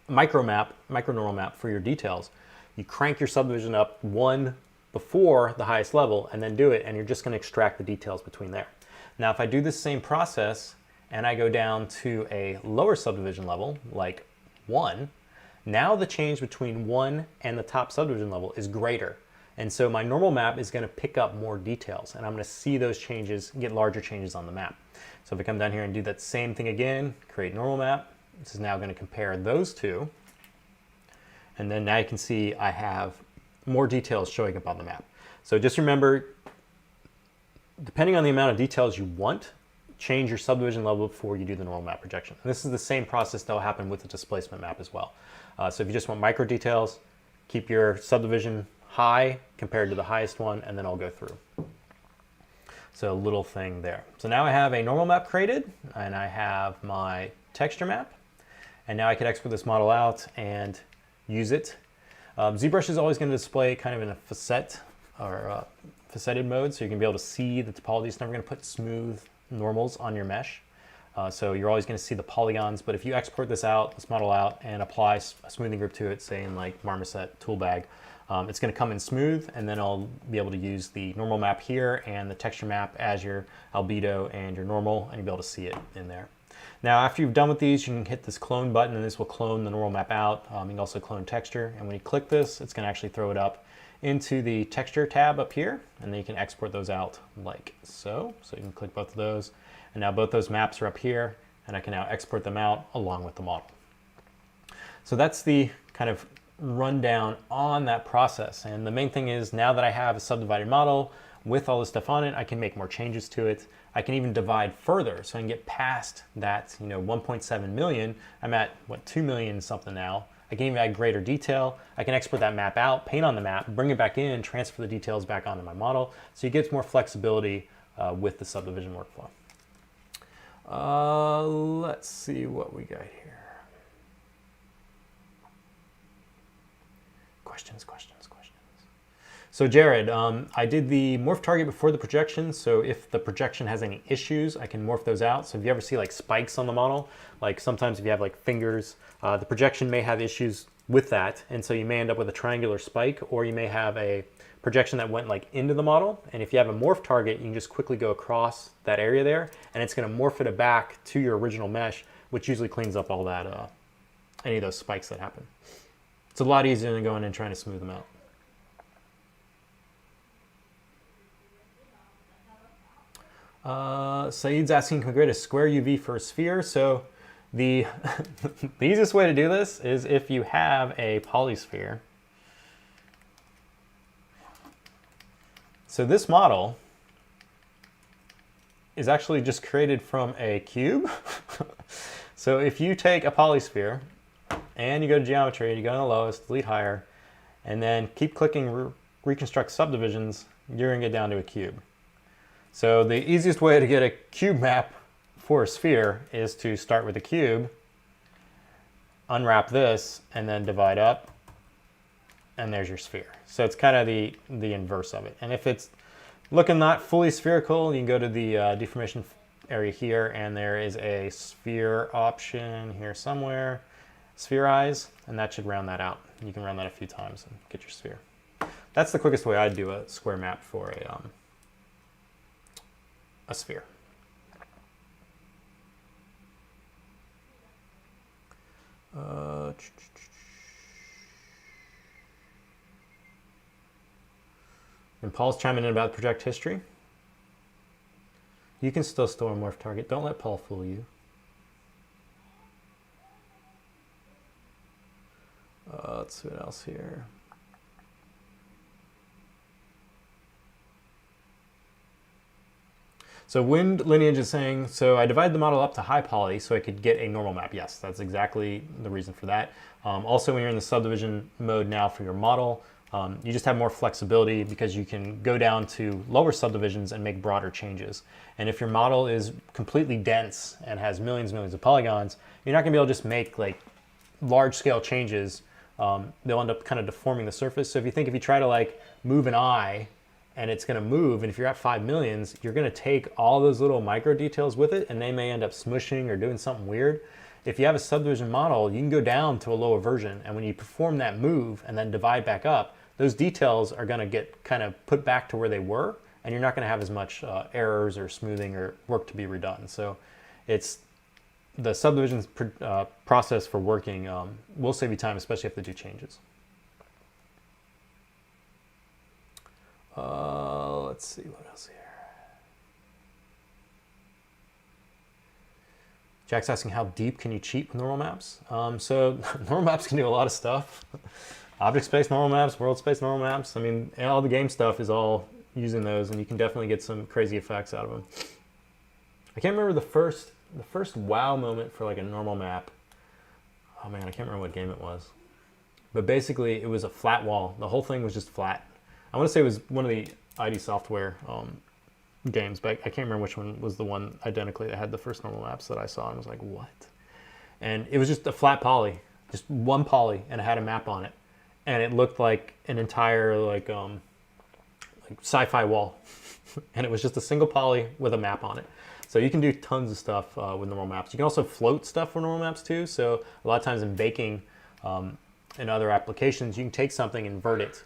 micro normal map for your details, you crank your subdivision up one before the highest level and then do it, and you're just going to extract the details between there. Now if I do this same process and I go down to a lower subdivision level, like 1, now the change between 1 and the top subdivision level is greater. And so my normal map is going to pick up more details, and I'm going to see those changes, get larger changes on the map. So if I come down here and do that same thing again, create normal map, this is now going to compare those two. And then now you can see I have more details showing up on the map. So just remember, depending on the amount of details you want, change your subdivision level before you do the normal map projection. And this is the same process that will happen with the displacement map as well. So if you just want micro details, keep your subdivision high compared to the highest one, and then I'll go through. So a little thing there. So now I have a normal map created, and I have my texture map, and now I can export this model out and use it. ZBrush is always going to display kind of in a facet or faceted mode, so you can be able to see the topology. It's never going to put smooth normals on your mesh. So you're always going to see the polygons, but if you export this model out, and apply a smoothing group to it, say in like Marmoset Toolbag, it's going to come in smooth, and then I'll be able to use the normal map here and the texture map as your albedo and your normal, and you'll be able to see it in there. Now, after you've done with these, you can hit this clone button, and this will clone the normal map out. You can also clone texture, and when you click this, it's going to actually throw it up into the texture tab up here, and then you can export those out like so. So you can click both of those, and now both those maps are up here, and I can now export them out along with the model. So that's the kind of rundown on that process. And the main thing is, now that I have a subdivided model with all this stuff on it, I can make more changes to it. I can even divide further, so I can get past that, 1.7 million. I'm at, what, 2 million something now. I can even add greater detail. I can export that map out, paint on the map, bring it back in, transfer the details back onto my model. So you get more flexibility with the subdivision workflow. Let's see what we got here. Questions. So Jared, I did the morph target before the projection, so if the projection has any issues, I can morph those out. So if you ever see like spikes on the model, like sometimes if you have like fingers, the projection may have issues with that, and so you may end up with a triangular spike, or you may have a projection that went like into the model, and if you have a morph target, you can just quickly go across that area there, and it's going to morph it back to your original mesh, which usually cleans up all that, any of those spikes that happen. It's a lot easier than going and trying to smooth them out. Saeed's asking, can we create a square UV for a sphere? So the, the easiest way to do this is if you have a polysphere. So this model is actually just created from a cube. So if you take a polysphere and you go to geometry, you go to the lowest, delete higher, and then keep clicking reconstruct subdivisions, you're gonna get down to a cube. So the easiest way to get a cube map for a sphere is to start with a cube, unwrap this, and then divide up, and there's your sphere. So it's kind of the inverse of it. And if it's looking not fully spherical, you can go to the deformation area here, and there is a sphere option here somewhere, spherize, and that should round that out. You can round that a few times and get your sphere. That's the quickest way I'd do a square map for a sphere. And Paul's chiming in about project history. You can still store a morph target. Don't let Paul fool you. Let's see what else here. So Wind Lineage is saying, so I divided the model up to high poly so I could get a normal map. Yes, that's exactly the reason for that. Also, when you're in the subdivision mode now for your model, you just have more flexibility because you can go down to lower subdivisions and make broader changes. And if your model is completely dense and has millions of polygons, you're not gonna be able to just make like large scale changes. They'll end up kind of deforming the surface. So if you try to like move an eye and it's gonna move, and if you're at 5 millions, you're gonna take all those little micro details with it, and they may end up smushing or doing something weird. If you have a subdivision model, you can go down to a lower version, and when you perform that move and then divide back up, those details are gonna get kind of put back to where they were, and you're not gonna have as much errors or smoothing or work to be redone. So it's the subdivision process for working will save you time, especially if they do changes. Let's see what else here. Jack's asking, how deep can you cheat with normal maps? So normal maps can do a lot of stuff. Object space normal maps, world space normal maps. I mean, all the game stuff is all using those, and you can definitely get some crazy effects out of them. I can't remember the first wow moment for like a normal map. Oh man, I can't remember what game it was. but basically it was a flat wall. The whole thing was just flat. I want to say it was one of the ID Software games, but I can't remember which one was the one identically that had the first normal maps that I saw, and I was like, what? And it was just a flat poly, just one poly, and it had a map on it, and it looked like an entire like sci-fi wall, and it was just a single poly with a map on it. So you can do tons of stuff with normal maps. You can also float stuff with normal maps too. So a lot of times in baking and other applications, you can take something, invert it,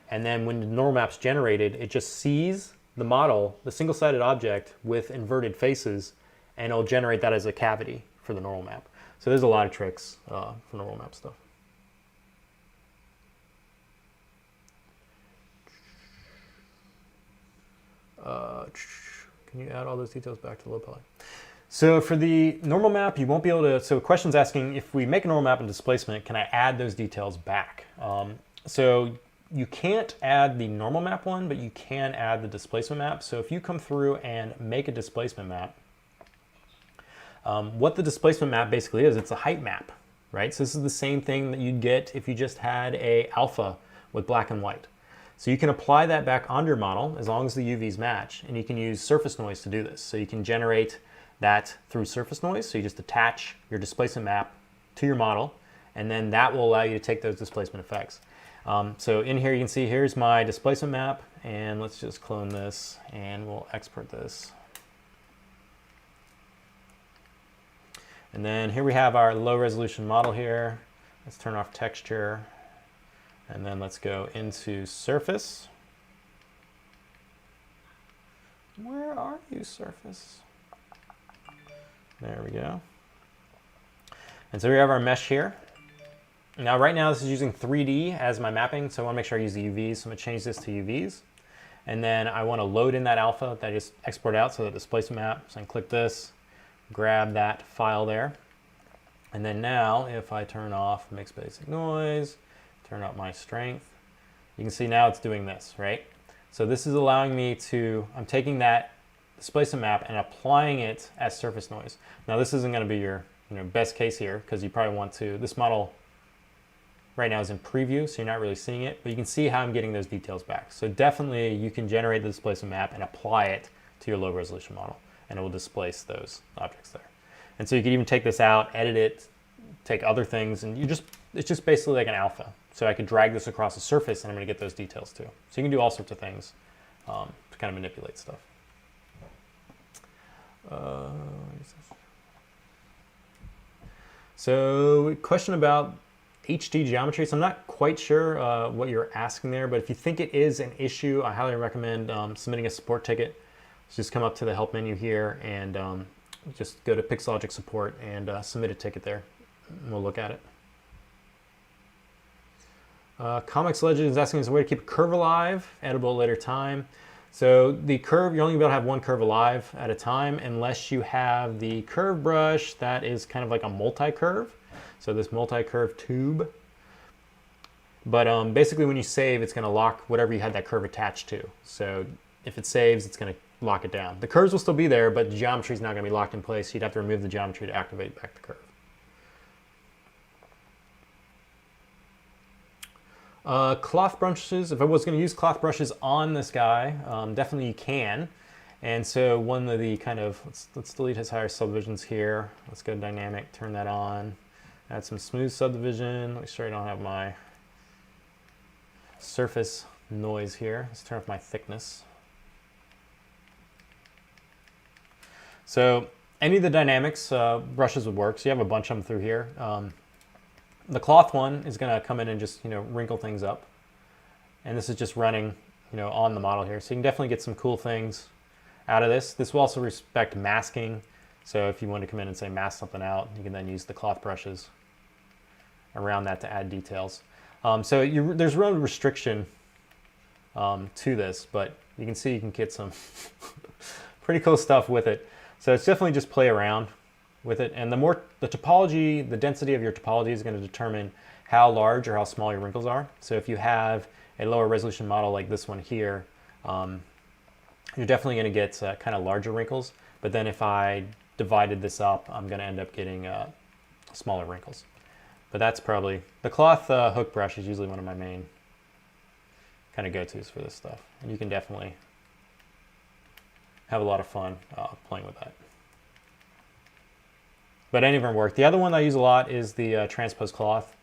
and then when the normal map's generated, it just sees the model, the single-sided object with inverted faces, and it'll generate that as a cavity for the normal map. So there's a lot of tricks for normal map stuff. Can you add all those details back to the low poly? So for the normal map, you won't be able to, so question's asking, if we make a normal map in displacement, can I add those details back? So you can't add the normal map one, but you can add the displacement map. So if you come through and make a displacement map, what the displacement map basically is, it's a height map, right? So this is the same thing that you'd get if you just had a alpha with black and white. So you can apply that back onto your model as long as the UVs match, and you can use surface noise to do this. So you can generate that through surface noise. So you just attach your displacement map to your model, and then that will allow you to take those displacement effects. So in here you can see here's my displacement map, and let's just clone this and we'll export this. And then here we have our low resolution model here. Let's turn off texture, and then let's go into surface. Where are you, surface? There we go. And so we have our mesh here. Now right now this is using 3D as my mapping, so I want to make sure I use the UVs, so I'm going to change this to UVs. And then I want to load in that alpha that I just export out, so the displacement map. So I can click this, grab that file there. And then now if I turn off mix basic noise, turn up my strength, you can see now it's doing this, right? So this is allowing me to, I'm taking that displacement map and applying it as surface noise. Now this isn't going to be your best case here, because you probably want to, this model right now is in preview, so you're not really seeing it, but you can see how I'm getting those details back. So definitely you can generate the displacement map and apply it to your low resolution model, and it will displace those objects there. And so you can even take this out, edit it, take other things, and it's just basically like an alpha. So I could drag this across the surface and I'm going to get those details too. So you can do all sorts of things to kind of manipulate stuff. So question about HD geometry. So I'm not quite sure what you're asking there, but if you think it is an issue, I highly recommend submitting a support ticket. So just come up to the help menu here and just go to Pixologic support and submit a ticket there. And we'll look at it. Comics Legend is asking, is a way to keep a curve alive, editable at a later time. So the curve, you're only going to have one curve alive at a time unless you have the curve brush that is kind of like a multi-curve. So this multi-curve tube. But basically when you save, it's going to lock whatever you had that curve attached to. So if it saves, it's going to lock it down. The curves will still be there, but the geometry is not going to be locked in place. You'd have to remove the geometry to activate back the curve. Cloth brushes, if I was going to use cloth brushes on this guy, definitely you can. And so one of the kind of, let's delete his higher subdivisions here. Let's go dynamic, turn that on. Add some smooth subdivision. Make sure I don't have my surface noise here. Let's turn off my thickness. So any of the dynamics brushes would work. So you have a bunch of them through here. The cloth one is going to come in and just wrinkle things up, and this is just running on the model here. So you can definitely get some cool things out of this. This will also respect masking. So if you want to come in and say mask something out, you can then use the cloth brushes around that to add details. So there's no restriction to this, but you can see you can get some pretty cool stuff with it. So it's definitely just play around with it, and the topology, the density of your topology is going to determine how large or how small your wrinkles are. So if you have a lower resolution model like this one here, you're definitely going to get kind of larger wrinkles, but then if I divided this up, I'm going to end up getting smaller wrinkles. But that's probably, the cloth hook brush is usually one of my main kind of go-tos for this stuff. And you can definitely have a lot of fun playing with that. But any of them work. The other one I use a lot is the transpose cloth.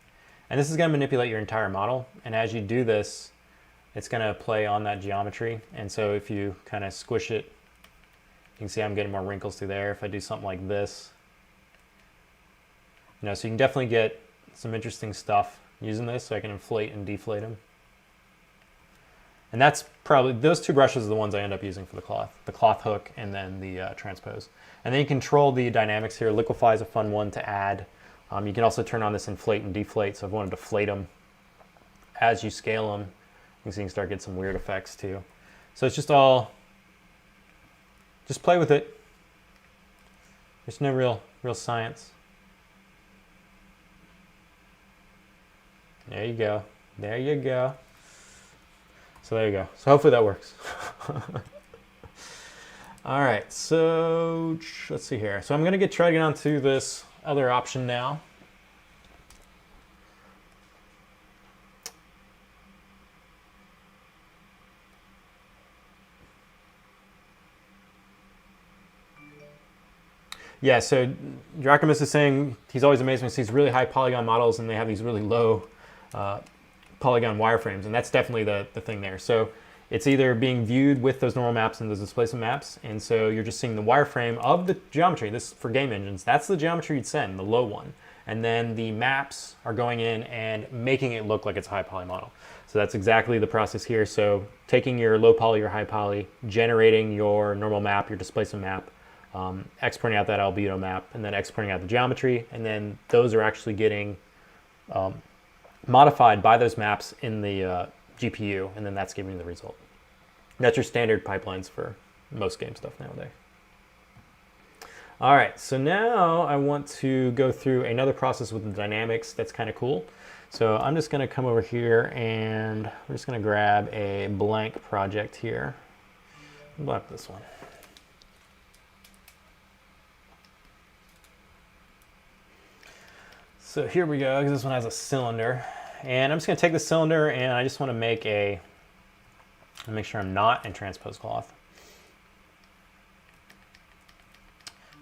And this is going to manipulate your entire model. And as you do this, it's going to play on that geometry. And so if you kind of squish it, you can see I'm getting more wrinkles through there. If I do something like this, you know, so you can definitely get some interesting stuff using this. So I can inflate and deflate them. And that's probably, those two brushes are the ones I end up using for the cloth hook and then the transpose. And then you control the dynamics here. Liquify is a fun one to add. You can also turn on this inflate and deflate. So if I wanted to deflate them as you scale them, you can start getting some weird effects too. So it's just all, just play with it. There's no real science. There you go. There you go. So there you go. So hopefully that works. All right, so let's see here. So I'm going to try to get onto this other option now. Yeah, so Dracomus is saying he's always amazed when he sees really high polygon models and they have these really low polygon wireframes, and that's definitely the thing there. So it's either being viewed with those normal maps and those displacement maps, and so you're just seeing the wireframe of the geometry. This for game engines, that's the geometry you'd send, the low one. And then the maps are going in and making it look like it's a high poly model. So that's exactly the process here. So taking your low poly or high poly, generating your normal map, your displacement map, exporting out that albedo map, and then exporting out the geometry, and then those are actually getting modified by those maps in the GPU, and then that's giving you the result. That's your standard pipelines for most game stuff nowadays. All right, so now I want to go through another process with the dynamics that's kind of cool. So I'm just going to come over here and we're just going to grab a blank project here. Blank this one. So here we go, because this one has a cylinder. And I'm just going to take the cylinder and I just want to make sure I'm not in transpose cloth.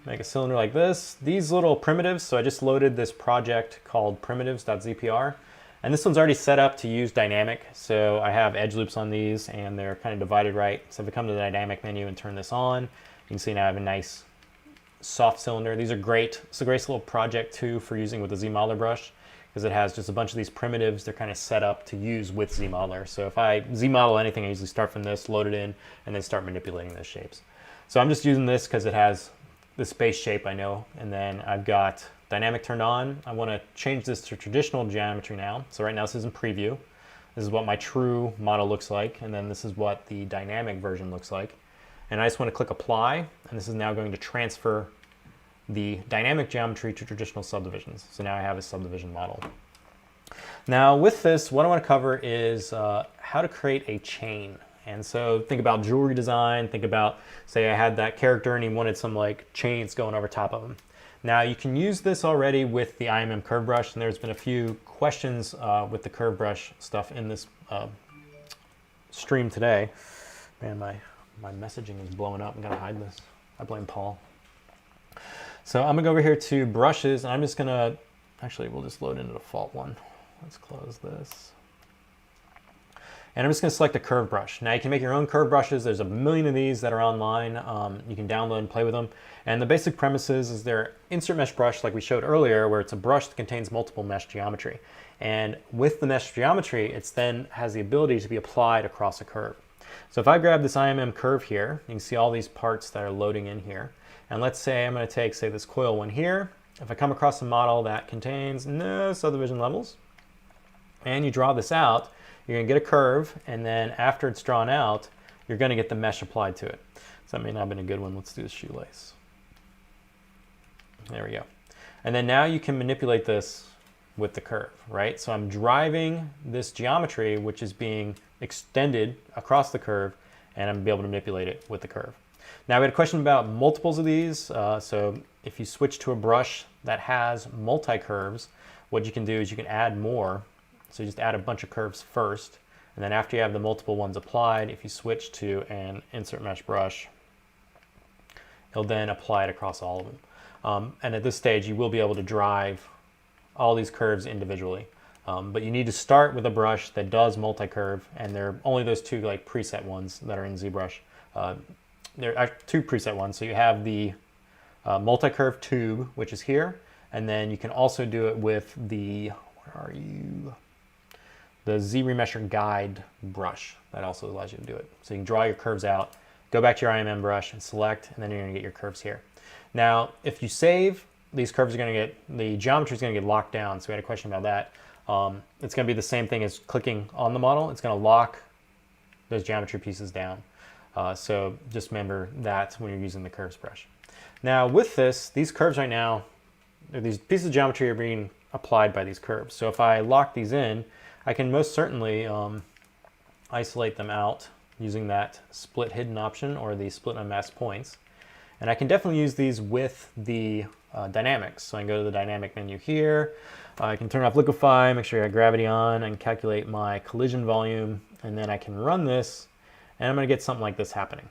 Make a cylinder like this. These little primitives, so I just loaded this project called primitives.zpr. And this one's already set up to use dynamic. So I have edge loops on these and they're kind of divided right. So if I come to the dynamic menu and turn this on, you can see now I have a nice soft cylinder. These are great. It's a great little project too for using with the ZModeler brush, because it has just a bunch of these primitives. They're kind of set up to use with ZModeler. So if I ZModel anything, I usually start from this, load it in, and then start manipulating those shapes. So I'm just using this because it has this base shape I know, and then I've got dynamic turned on. I want to change this to traditional geometry now. So right now this is in preview. This is what my true model looks like, and then this is what the dynamic version looks like. And I just want to click apply, and this is now going to transfer the dynamic geometry to traditional subdivisions. So now I have a subdivision model. Now with this, what I want to cover is how to create a chain. And so think about jewelry design, think about, say I had that character and he wanted some like chains going over top of him. Now you can use this already with the IMM curve brush, and there's been a few questions with the curve brush stuff in this stream today. Man, my messaging is blowing up. I'm gonna hide this. I blame Paul. So I'm gonna go over here to brushes, and I'm just gonna, actually we'll just load in the default one. Let's close this. And I'm just gonna select a curve brush. Now you can make your own curve brushes. There's a million of these that are online. You can download and play with them. And the basic premise is they're insert mesh brush like we showed earlier, where it's a brush that contains multiple mesh geometry. And with the mesh geometry, it's then has the ability to be applied across a curve. So if I grab this IMM curve here, you can see all these parts that are loading in here. And let's say I'm gonna take, say, this coil one here. If I come across a model that contains no subdivision levels, and you draw this out, you're gonna get a curve, and then after it's drawn out, you're gonna get the mesh applied to it. So that may not have been a good one. Let's do the shoelace. There we go. And then now you can manipulate this with the curve, right? So I'm driving this geometry, which is being extended across the curve, and I'm gonna be able to manipulate it with the curve. Now we had a question about multiples of these. So if you switch to a brush that has multi-curves, what you can do is you can add more. So you just add a bunch of curves first, and then after you have the multiple ones applied, if you switch to an insert mesh brush, it'll then apply it across all of them. And at this stage, you will be able to drive all these curves individually. But you need to start with a brush that does multi-curve, and there are only those two like preset ones that are in ZBrush. There are two preset ones. So you have the multi-curve tube, which is here, and then you can also do it with the, where are you? The ZRemesher guide brush. That also allows you to do it. So you can draw your curves out, go back to your IMM brush and select, and then you're gonna get your curves here. Now, if you save, these curves are gonna get, the geometry is gonna get locked down. So we had a question about that. It's gonna be the same thing as clicking on the model. It's gonna lock those geometry pieces down. So just remember that when you're using the curves brush. Now with this, these curves right now, these pieces of geometry are being applied by these curves. So if I lock these in, I can most certainly isolate them out using that split hidden option or the split unmasked points. And I can definitely use these with the dynamics. So I can go to the dynamic menu here. I can turn off liquefy, make sure I have gravity on, and calculate my collision volume. And then I can run this, and I'm gonna get something like this happening,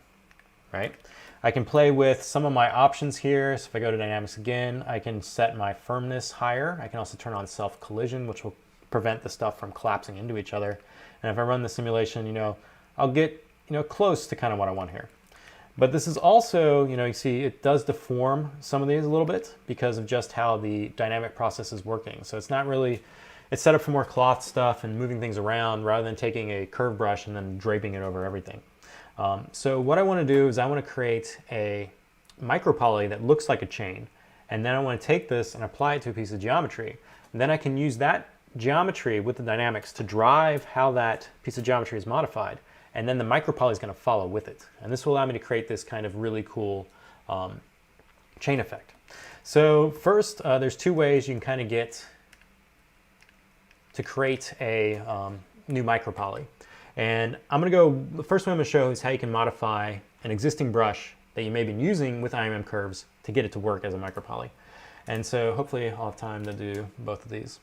right? I can play with some of my options here. So if I go to dynamics again, I can set my firmness higher. I can also turn on self collision, which will prevent the stuff from collapsing into each other. And if I run the simulation, I'll get, close to kind of what I want here. But this is also, you see it does deform some of these a little bit because of just how the dynamic process is working. So it's not really, it's set up for more cloth stuff and moving things around rather than taking a curve brush and then draping it over everything. So what I want to do is I want to create a micropoly that looks like a chain. And then I want to take this and apply it to a piece of geometry. And then I can use that geometry with the dynamics to drive how that piece of geometry is modified. And then the micropoly is going to follow with it. And this will allow me to create this kind of really cool chain effect. So first, there's two ways you can kind of get to create a new micropoly. And I'm going to go, the first one I'm going to show is how you can modify an existing brush that you may have been using with IMM curves to get it to work as a micropoly. And so hopefully I'll have time to do both of these.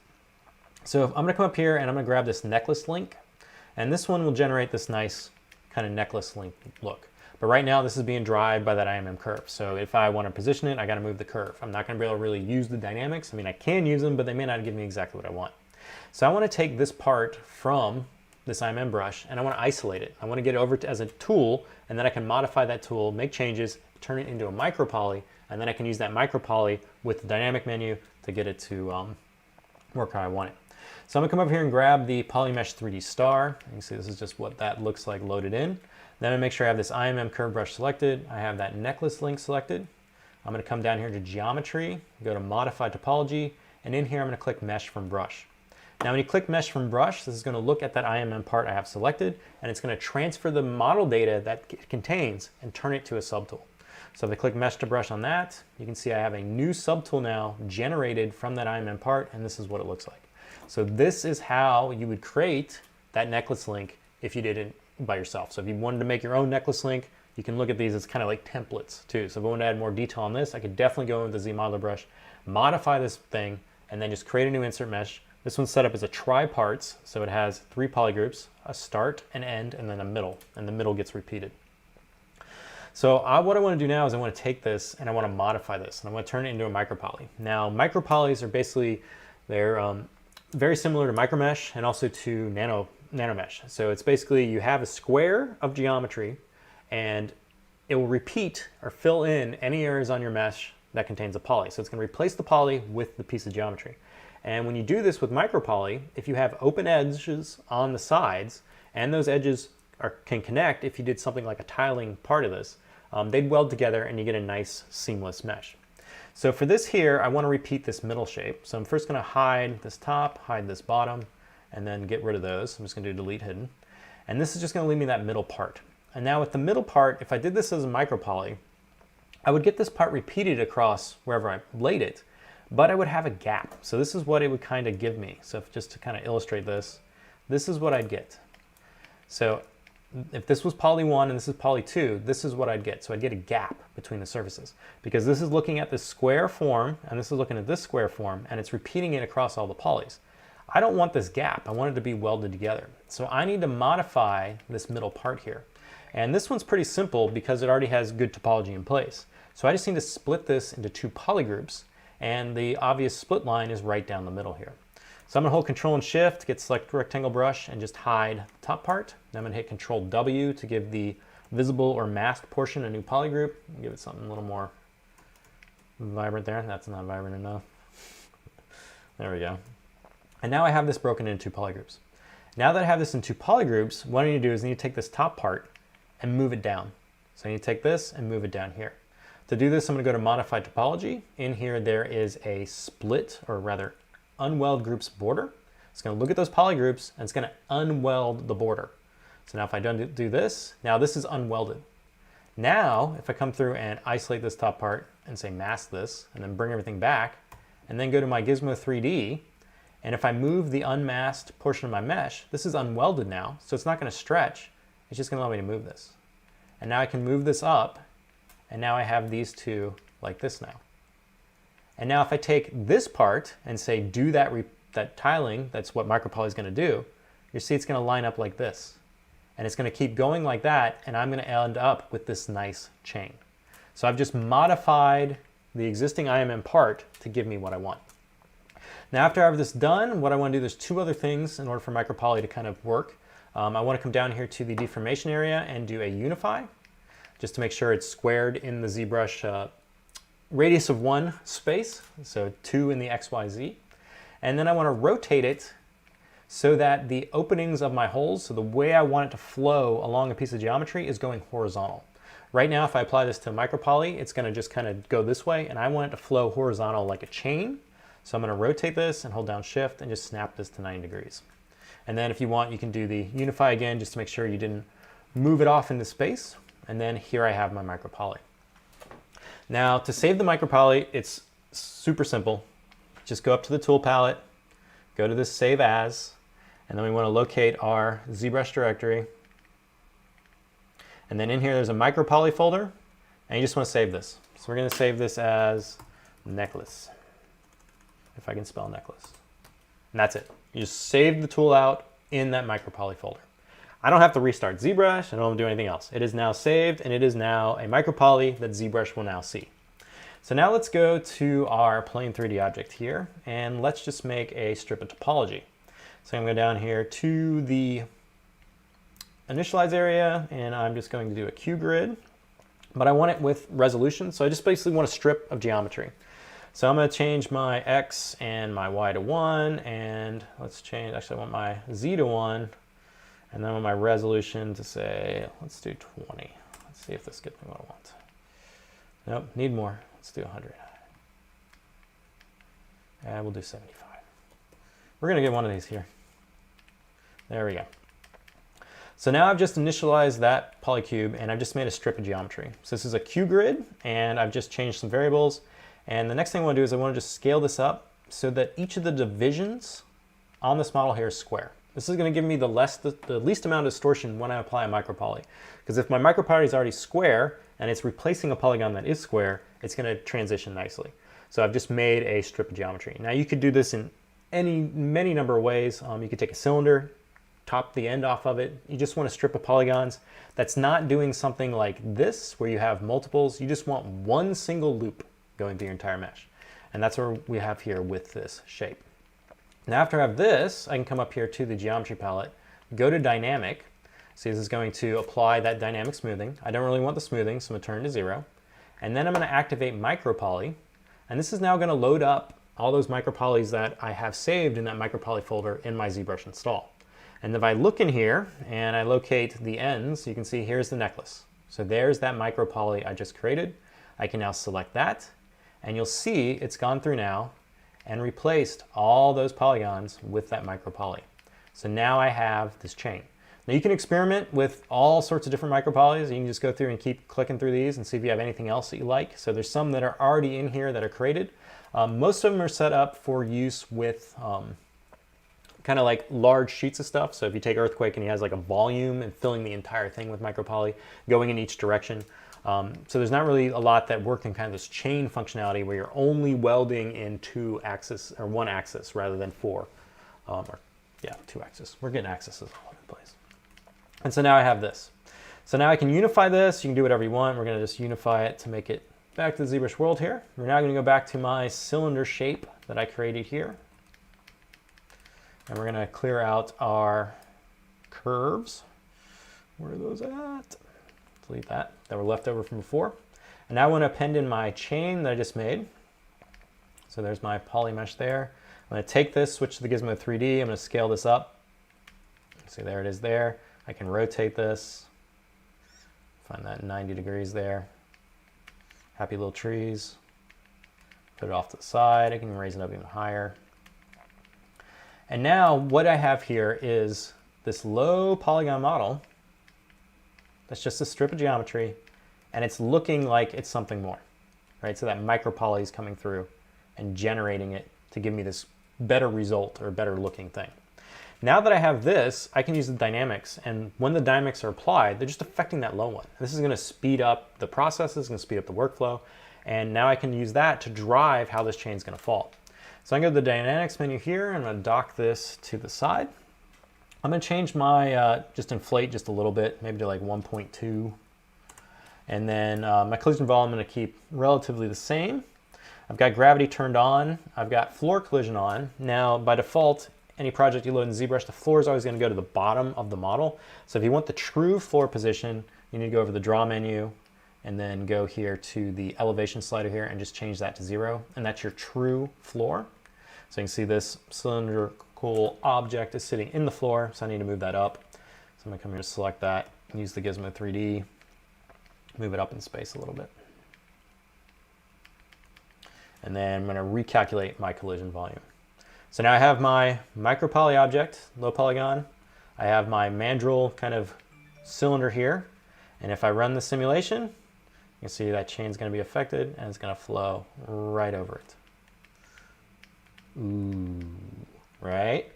So I'm going to come up here and I'm going to grab this necklace link. And this one will generate this nice kind of necklace link look. But right now this is being driven by that IMM curve. So if I want to position it, I got to move the curve. I'm not going to be able to really use the dynamics. I mean, I can use them, but they may not give me exactly what I want. So I want to take this part from this IMM brush and I want to isolate it. I want to get it over as a tool, and then I can modify that tool, make changes, turn it into a micropoly, and then I can use that micropoly with the dynamic menu to get it to work how I want it. So I'm going to come over here and grab the Polymesh 3D star. You can see this is just what that looks like loaded in. Then I'm going to make sure I have this IMM curve brush selected. I have that necklace link selected. I'm going to come down here to geometry, go to modify topology, and in here I'm going to click mesh from brush. Now when you click mesh from brush, this is going to look at that IMM part I have selected, and it's going to transfer the model data that it contains and turn it to a subtool. So if I click mesh to brush on that, you can see I have a new subtool now generated from that IMM part, and this is what it looks like. So this is how you would create that necklace link if you did it by yourself. So if you wanted to make your own necklace link, you can look at these as kind of like templates too. So if I want to add more detail on this, I could definitely go into the ZModeler brush, modify this thing, and then just create a new insert mesh. This one's set up as a tri-parts, so it has 3 polygroups, a start, an end, and then a middle, and the middle gets repeated. So what I want to do now is I want to take this and I want to modify this, and I want to turn it into a micropoly. Now micropolys are basically, they're very similar to micromesh and also to nanomesh. So it's basically you have a square of geometry and it will repeat or fill in any areas on your mesh that contains a poly. So it's going to replace the poly with the piece of geometry. And when you do this with micropoly, if you have open edges on the sides and those edges can connect, if you did something like a tiling part of this, they'd weld together and you get a nice seamless mesh. So for this here, I want to repeat this middle shape. So I'm first going to hide this top, hide this bottom, and then get rid of those. I'm just going to do delete hidden. And this is just going to leave me that middle part. And now with the middle part, if I did this as a micropoly, I would get this part repeated across wherever I laid it, but I would have a gap. So this is what it would kind of give me. So just to kind of illustrate this, this is what I'd get. So if this was poly 1 and this is poly 2, this is what I'd get. So I'd get a gap between the surfaces because this is looking at this square form and this is looking at this square form and it's repeating it across all the polys. I don't want this gap. I want it to be welded together. So I need to modify this middle part here. And this one's pretty simple because it already has good topology in place. So I just need to split this into 2 polygroups, and the obvious split line is right down the middle here. So I'm gonna hold Control and Shift, get select rectangle brush, and just hide the top part. Then I'm gonna hit Control W to give the visible or masked portion a new polygroup. Give it something a little more vibrant there. That's not vibrant enough. There we go. And now I have this broken into 2 polygroups. Now that I have this in 2 polygroups, what I need to do is I need to take this top part and move it down. So I need to take this and move it down here. To do this, I'm going to go to Modify Topology. In here, there is a split, or rather, unweld groups border. It's going to look at those polygroups, and it's going to unweld the border. So now if I don't do this, now this is unwelded. Now, if I come through and isolate this top part and say mask this, and then bring everything back, and then go to my Gizmo 3D, and if I move the unmasked portion of my mesh, this is unwelded now, so it's not going to stretch. It's just going to allow me to move this. And now I can move this up, and now I have these 2 like this now. And now if I take this part and say do that tiling, that's what micropoly is going to do, you see it's going to line up like this. And it's going to keep going like that, and I'm going to end up with this nice chain. So I've just modified the existing IMM part to give me what I want. Now after I have this done, what I want to do, there's 2 other things in order for micropoly to kind of work. I want to come down here to the deformation area and do a unify, just to make sure it's squared in the ZBrush radius of 1 space, so 2 in the XYZ. And then I want to rotate it so that the openings of my holes, so the way I want it to flow along a piece of geometry is going horizontal. Right now, if I apply this to micropoly, it's going to just kind of go this way, and I want it to flow horizontal like a chain. So I'm going to rotate this and hold down Shift and just snap this to 90 degrees. And then if you want, you can do the unify again just to make sure you didn't move it off into space. And then here I have my micropoly. Now to save the micropoly, it's super simple. Just go up to the tool palette, go to this Save As, and then we want to locate our ZBrush directory. And then in here there's a micropoly folder, and you just want to save this. So we're going to save this as necklace, if I can spell necklace. And that's it. You just save the tool out in that micropoly folder. I don't have to restart ZBrush, I don't have to do anything else. It is now saved, and it is now a micropoly that ZBrush will now see. So now let's go to our plane 3D object here, and let's just make a strip of topology. So I'm going to go down here to the initialize area, and I'm just going to do a Q grid, but I want it with resolution, so I just basically want a strip of geometry. So I'm going to change my X and my Y to 1, and let's change, actually I want my Z to 1, and then I want my resolution to say, let's do 20. Let's see if this gets me what I want. Nope, need more. Let's do 100. And we'll do 75. We're going to get one of these here. There we go. So now I've just initialized that polycube, and I've just made a strip of geometry. So this is a Q grid, and I've just changed some variables. And the next thing I want to do is I want to just scale this up so that each of the divisions on this model here is square. This is going to give me the least amount of distortion when I apply a micropoly. Because if my micropoly is already square and it's replacing a polygon that is square, it's going to transition nicely. So I've just made a strip of geometry. Now you could do this in many number of ways. You could take a cylinder, top the end off of it. You just want a strip of polygons that's not doing something like this where you have multiples. You just want one single loop going through your entire mesh. And that's what we have here with this shape. Now after I have this, I can come up here to the geometry palette, go to dynamic. See, this is going to apply that dynamic smoothing. I don't really want the smoothing, so I'm going to turn it to 0. And then I'm going to activate micropoly. And this is now going to load up all those micropolys that I have saved in that micropoly folder in my ZBrush install. And if I look in here and I locate the ends, you can see here's the necklace. So there's that micropoly I just created. I can now select that, and you'll see it's gone through now and replaced all those polygons with that micropoly. So now I have this chain. Now you can experiment with all sorts of different micropolys. You can just go through and keep clicking through these and see if you have anything else that you like. So there's some that are already in here that are created. Most of them are set up for use with kind of like large sheets of stuff. So if you take earthquake and he has like a volume and filling the entire thing with micropoly going in each direction. So there's not really a lot that work in kind of this chain functionality where you're only welding in 2 axis or 1 axis rather than 4. Or yeah, 2 axis. We're getting axes all over the place. And so now I have this. So now I can unify this. You can do whatever you want. We're going to just unify it to make it back to the ZBrush world here. We're now going to go back to my cylinder shape that I created here. And we're going to clear out our curves. Where are those at? Delete that were left over from before. And now I want to append in my chain that I just made. So there's my poly mesh there. I'm going to take this, switch to the Gizmo 3D. I'm going to scale this up. See, there it is there. I can rotate this. Find that 90 degrees there. Happy little trees. Put it off to the side. I can raise it up even higher. And now what I have here is this low polygon model. That's just a strip of geometry, and it's looking like it's something more, right? So that micropoly is coming through and generating it to give me this better result or better looking thing. Now that I have this, I can use the dynamics, and when the dynamics are applied, they're just affecting that low one. This is going to speed up the process, it's going to speed up the workflow, and now I can use that to drive how this chain is going to fall. So I'm going to go to the dynamics menu here, and I'm going to dock this to the side. I'm going to change my, just inflate just a little bit, maybe to like 1.2. And then my collision volume I'm going to keep relatively the same. I've got gravity turned on. I've got floor collision on. Now, by default, any project you load in ZBrush, the floor is always going to go to the bottom of the model. So if you want the true floor position, you need to go over the draw menu and then go here to the elevation slider here and just change that to 0. And that's your true floor. So you can see this cylindrical object is sitting in the floor, so I need to move that up. So I'm going to come here to select that, use the Gizmo 3D, move it up in space a little bit. And then I'm going to recalculate my collision volume. So now I have my micropoly object, low polygon. I have my mandrel kind of cylinder here. And if I run the simulation, you can see that chain's going to be affected and it's going to flow right over it. Ooh, right?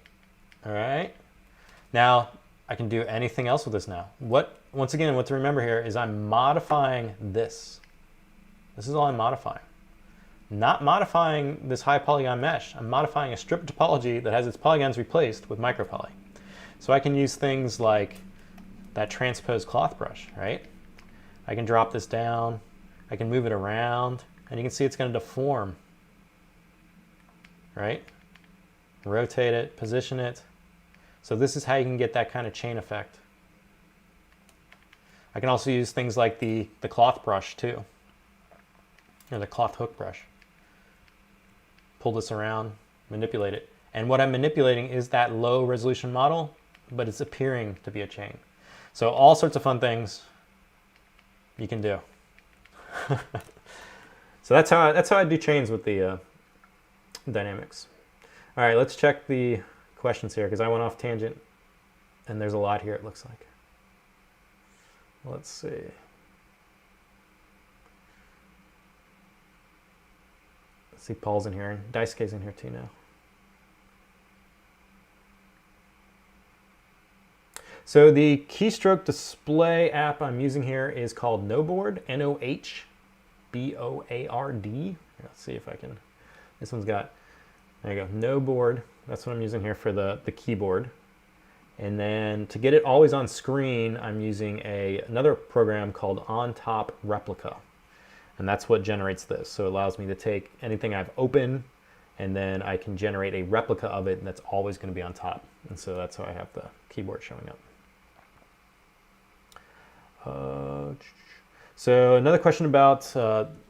All right. Now I can do anything else with this now. Once again, what to remember here is I'm modifying this. This is all I'm modifying. Not modifying this high polygon mesh. I'm modifying a strip topology that has its polygons replaced with micropoly. So I can use things like that transpose cloth brush, right? I can drop this down, I can move it around, and you can see it's going to deform, right? Rotate it, position it. So this is how you can get that kind of chain effect. I can also use things like the cloth brush too, or the cloth hook brush. Pull this around, manipulate it. And what I'm manipulating is that low resolution model, but it's appearing to be a chain. So all sorts of fun things you can do. So that's how I do chains with the dynamics. All right, let's check the questions here because I went off tangent and there's a lot here it looks like. Let's see. Let's see, Paul's in here and Daisuke's in here too now. So the keystroke display app I'm using here is called Noboard, N-O-H-B-O-A-R-D. Let's see if I can, this one's got, there you go, Noboard. That's what I'm using here for the keyboard. And then to get it always on screen, I'm using another program called On Top Replica. And that's what generates this. So it allows me to take anything I've opened and then I can generate a replica of it and that's always going to be on top. And so that's how I have the keyboard showing up. So another question about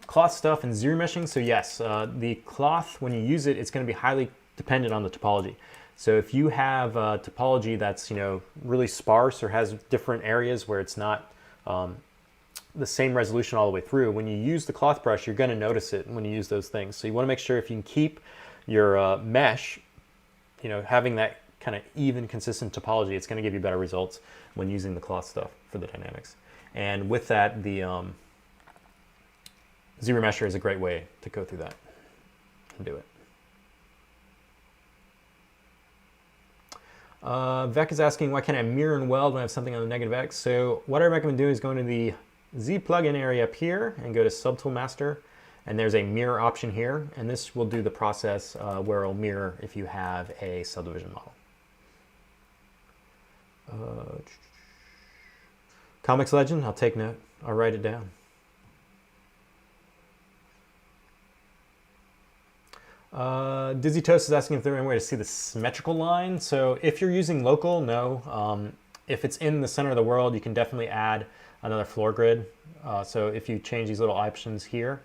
cloth stuff and zero meshing. So yes, the cloth, when you use it, it's going to be highly dependent on the topology. So if you have a topology that's really sparse or has different areas where it's not the same resolution all the way through, when you use the cloth brush, you're going to notice it when you use those things. So you want to make sure if you can keep your mesh, having that kind of even, consistent topology, it's going to give you better results when using the cloth stuff for the dynamics. And with that, the ZBrush is a great way to go through that and do it. Vec is asking, why can't I mirror and weld when I have something on the negative X? So what I recommend doing is going to the Z plugin area up here and go to Subtool Master, and there's a mirror option here, and this will do the process where it'll mirror if you have a subdivision model. Comics Legend, I'll take note. I'll write it down. Dizzy Toast is asking if there's any way to see the symmetrical line. So if you're using local, no. If it's in the center of the world, you can definitely add another floor grid. So if you change these little options here,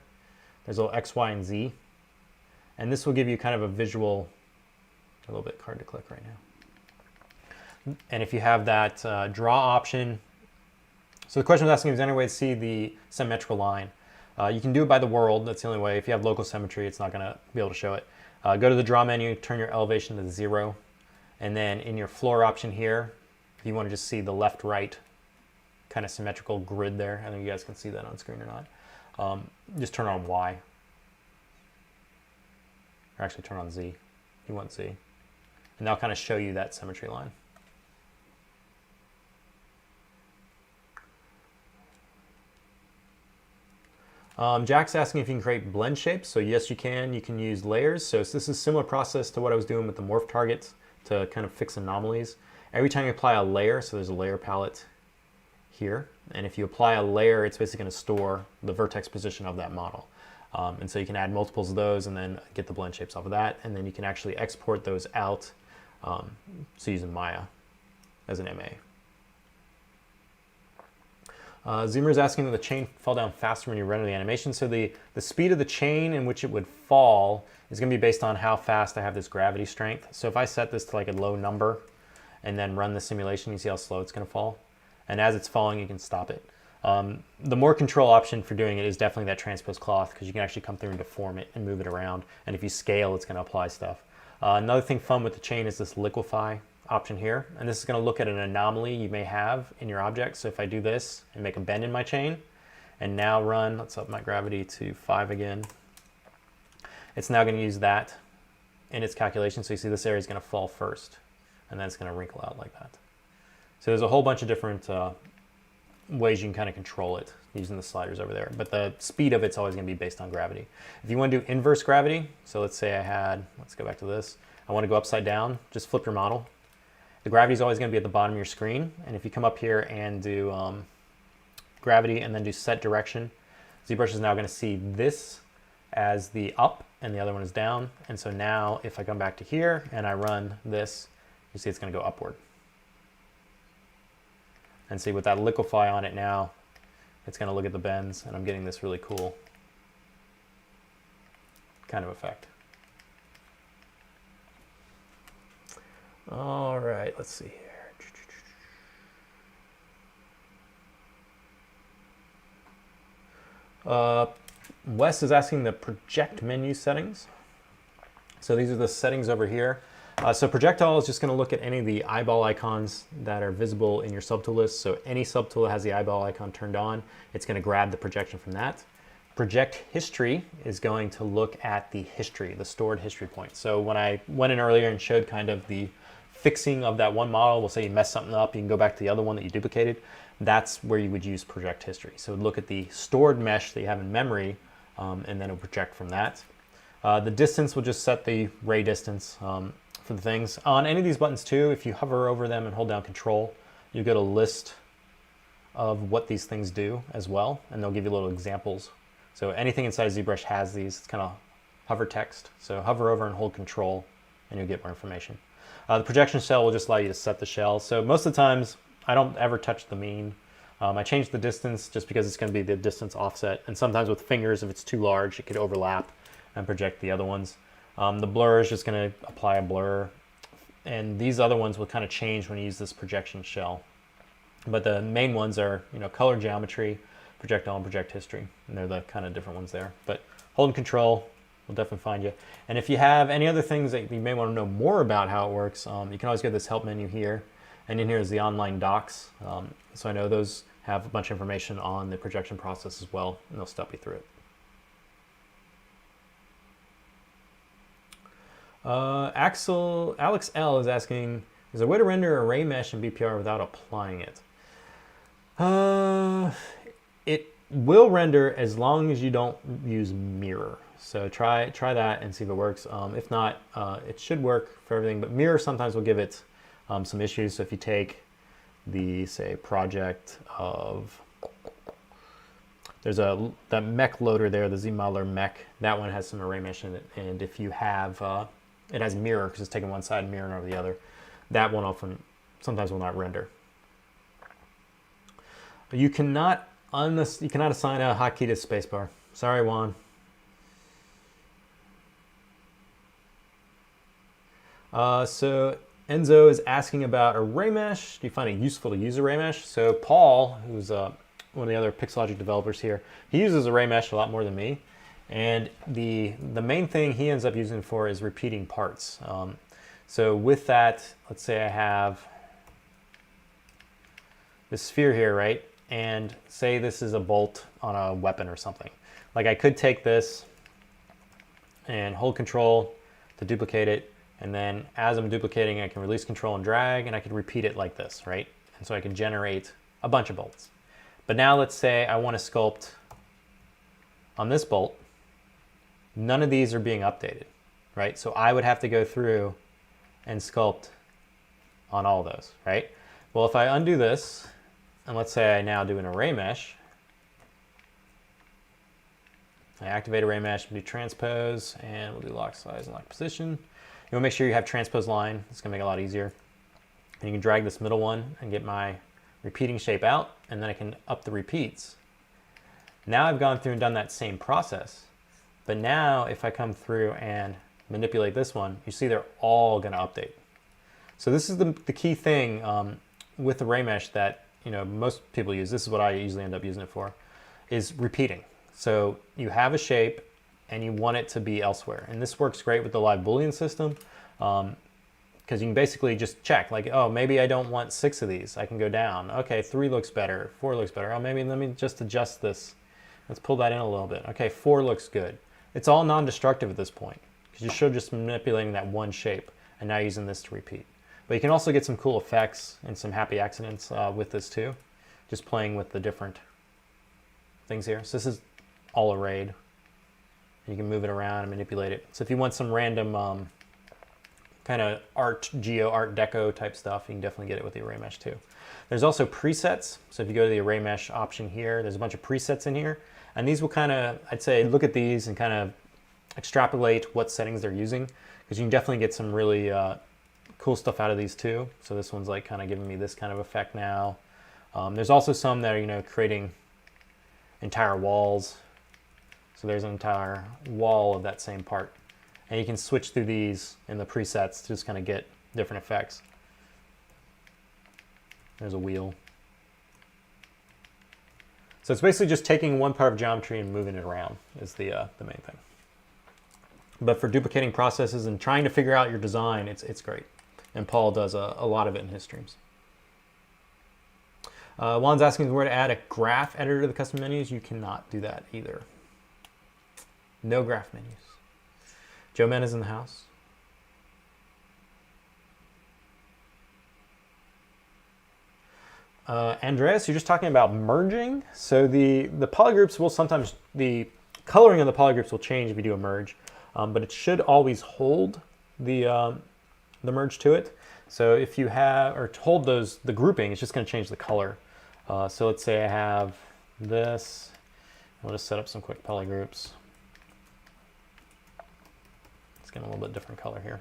there's a little X, Y, and Z. And this will give you kind of a visual, a little bit hard to click right now. And if you have that draw option, so the question was asking if there's any way to see the symmetrical line. You can do it by the world. That's the only way. If you have local symmetry, it's not going to be able to show it. Go to the draw menu, turn your elevation to 0. And then in your floor option here, if you want to just see the left-right kind of symmetrical grid there, I don't know if you guys can see that on screen or not. Just turn on Y. Or actually turn on Z. You want Z. And that'll kind of show you that symmetry line. Jack's asking if you can create blend shapes. So yes, you can. You can use layers. So this is a similar process to what I was doing with the morph targets to kind of fix anomalies. Every time you apply a layer, so there's a layer palette here, and if you apply a layer, it's basically going to store the vertex position of that model. And so you can add multiples of those and then get the blend shapes off of that, and then you can actually export those out, so using Maya as an MA. Zoomer is asking that the chain fall down faster when you render the animation. So the speed of the chain in which it would fall is going to be based on how fast I have this gravity strength. So if I set this to like a low number and then run the simulation, you see how slow it's going to fall. And as it's falling, you can stop it. The more control option for doing it is definitely that transpose cloth, because you can actually come through and deform it and move it around. And if you scale, it's going to apply stuff. Another thing fun with the chain is this liquefy option here, and this is going to look at an anomaly you may have in your object. So if I do this and make a bend in my chain and now run, let's up my gravity to 5 again, it's now going to use that in its calculation. So you see this area is going to fall first, and then it's going to wrinkle out like that. So there's a whole bunch of different ways you can kind of control it using the sliders over there, but the speed of it's always going to be based on gravity. If you want to do inverse gravity, so let's say I had, let's go back to this, I want to go upside down, just flip your model. The gravity is always going to be at the bottom of your screen, and if you come up here and do gravity and then do set direction, ZBrush is now going to see this as the up and the other one is down. And so now if I come back to here and I run this, you see it's going to go upward. And see with that liquefy on it now, it's going to look at the bends, and I'm getting this really cool kind of effect. All right, let's see here. Wes is asking the project menu settings. So these are the settings over here. So projectile is just going to look at any of the eyeball icons that are visible in your subtool list. So any subtool that has the eyeball icon turned on, it's going to grab the projection from that. Project history is going to look at the history, the stored history point. So when I went in earlier and showed kind of the fixing of that one model, we'll say you messed something up, you can go back to the other one that you duplicated. That's where you would use project history. So look at the stored mesh that you have in memory, and then it'll project from that. The distance will just set the ray distance for the things. On any of these buttons too, if you hover over them and hold down Control, you get a list of what these things do as well, and they'll give you little examples. So anything inside of ZBrush has these. It's kind of hover text. So hover over and hold Control, and you'll get more information. The projection shell will just allow you to set the shell. So most of the times, I don't ever touch the mean. I change the distance just because it's going to be the distance offset. And sometimes with fingers, if it's too large, it could overlap and project the other ones. The blur is just going to apply a blur. And these other ones will kind of change when you use this projection shell. But the main ones are, color geometry, projectile, and project history. And they're the kind of different ones there. But holding Control will definitely find you. And if you have any other things that you may want to know more about how it works, you can always go to this help menu here. And in here is the online docs. So I know those have a bunch of information on the projection process as well, and they'll step you through it. Alex L is asking, Is there a way to render array mesh in BPR without applying it? It will render as long as you don't use mirror. So try that and see if it works. If not, it should work for everything, but mirror sometimes will give it some issues. So if you take the, say, project of, there's that mech loader there, the ZModeler mech, that one has some array mesh in it. And if you have, it has mirror because it's taking one side and mirroring over the other, that one often, sometimes will not render. You cannot assign a hotkey to spacebar. Sorry, Juan. So Enzo is asking about array mesh. Do you find it useful to use array mesh? So Paul, who's one of the other Pixologic developers here, he uses array mesh a lot more than me. And the main thing he ends up using it for is repeating parts. So with that, let's say I have this sphere here, right? And say this is a bolt on a weapon or something. Like I could take this and hold control to duplicate it. And then as I'm duplicating, I can release control and drag, and I can repeat it like this, right? And so I can generate a bunch of bolts. But now let's say I want to sculpt on this bolt. None of these are being updated, right? So I would have to go through and sculpt on all those, right? Well, if I undo this, and let's say I now do an array mesh, I activate array mesh, do transpose, and we'll do lock size and lock position. You want to make sure you have transpose line. It's going to make it a lot easier. And you can drag this middle one and get my repeating shape out, and then I can up the repeats. Now I've gone through and done that same process. But now if I come through and manipulate this one, you see they're all going to update. So this is the key thing with array mesh that most people use. This is what I usually end up using it for, is repeating. So you have a shape and you want it to be elsewhere. And this works great with the live Boolean system because you can basically just check, like, oh, maybe I don't want 6 of these. I can go down. Okay, 3 looks better, 4 looks better. Oh, maybe let me just adjust this. Let's pull that in a little bit. Okay, 4 looks good. It's all non-destructive at this point because you're sure just manipulating that one shape and now using this to repeat. But you can also get some cool effects and some happy accidents with this too, just playing with the different things here. So this is all arrayed. You can move it around and manipulate it. So if you want some random kind of art deco type stuff, you can definitely get it with the array mesh too. There's also presets. So if you go to the array mesh option here, there's a bunch of presets in here. And these will kind of, I'd say, look at these and kind of extrapolate what settings they're using, because you can definitely get some really cool stuff out of these too. So this one's like kind of giving me this kind of effect now. There's also some that are, creating entire walls. So there's an entire wall of that same part. And you can switch through these in the presets to just kind of get different effects. There's a wheel. So it's basically just taking one part of geometry and moving it around is the main thing. But for duplicating processes and trying to figure out your design, it's great. And Paul does a lot of it in his streams. Juan's asking where to add a graph editor to the custom menus. You cannot do that either. No graph menus. Joe Men is in the house. Andreas, you're just talking about merging. So the polygroups will sometimes, the coloring of the polygroups will change if you do a merge, but it should always hold the merge to it. So if you have, or hold the grouping, it's just going to change the color. So let's say I have this. I'll just set up some quick polygroups. It's getting a little bit different color here.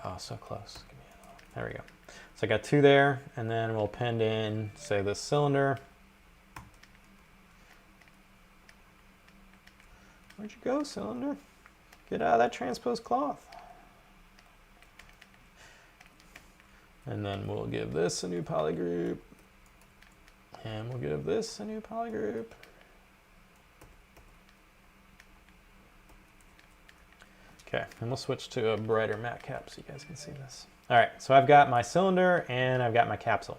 Oh, so close. Give me another. There we go. So I got 2 there, and then we'll append in, say, this cylinder. Where'd you go, cylinder? Get out of that transposed cloth. And then we'll give this a new polygroup. And we'll give this a new polygroup. Okay, and we'll switch to a brighter matte cap so you guys can see this. All right, so I've got my cylinder and I've got my capsule.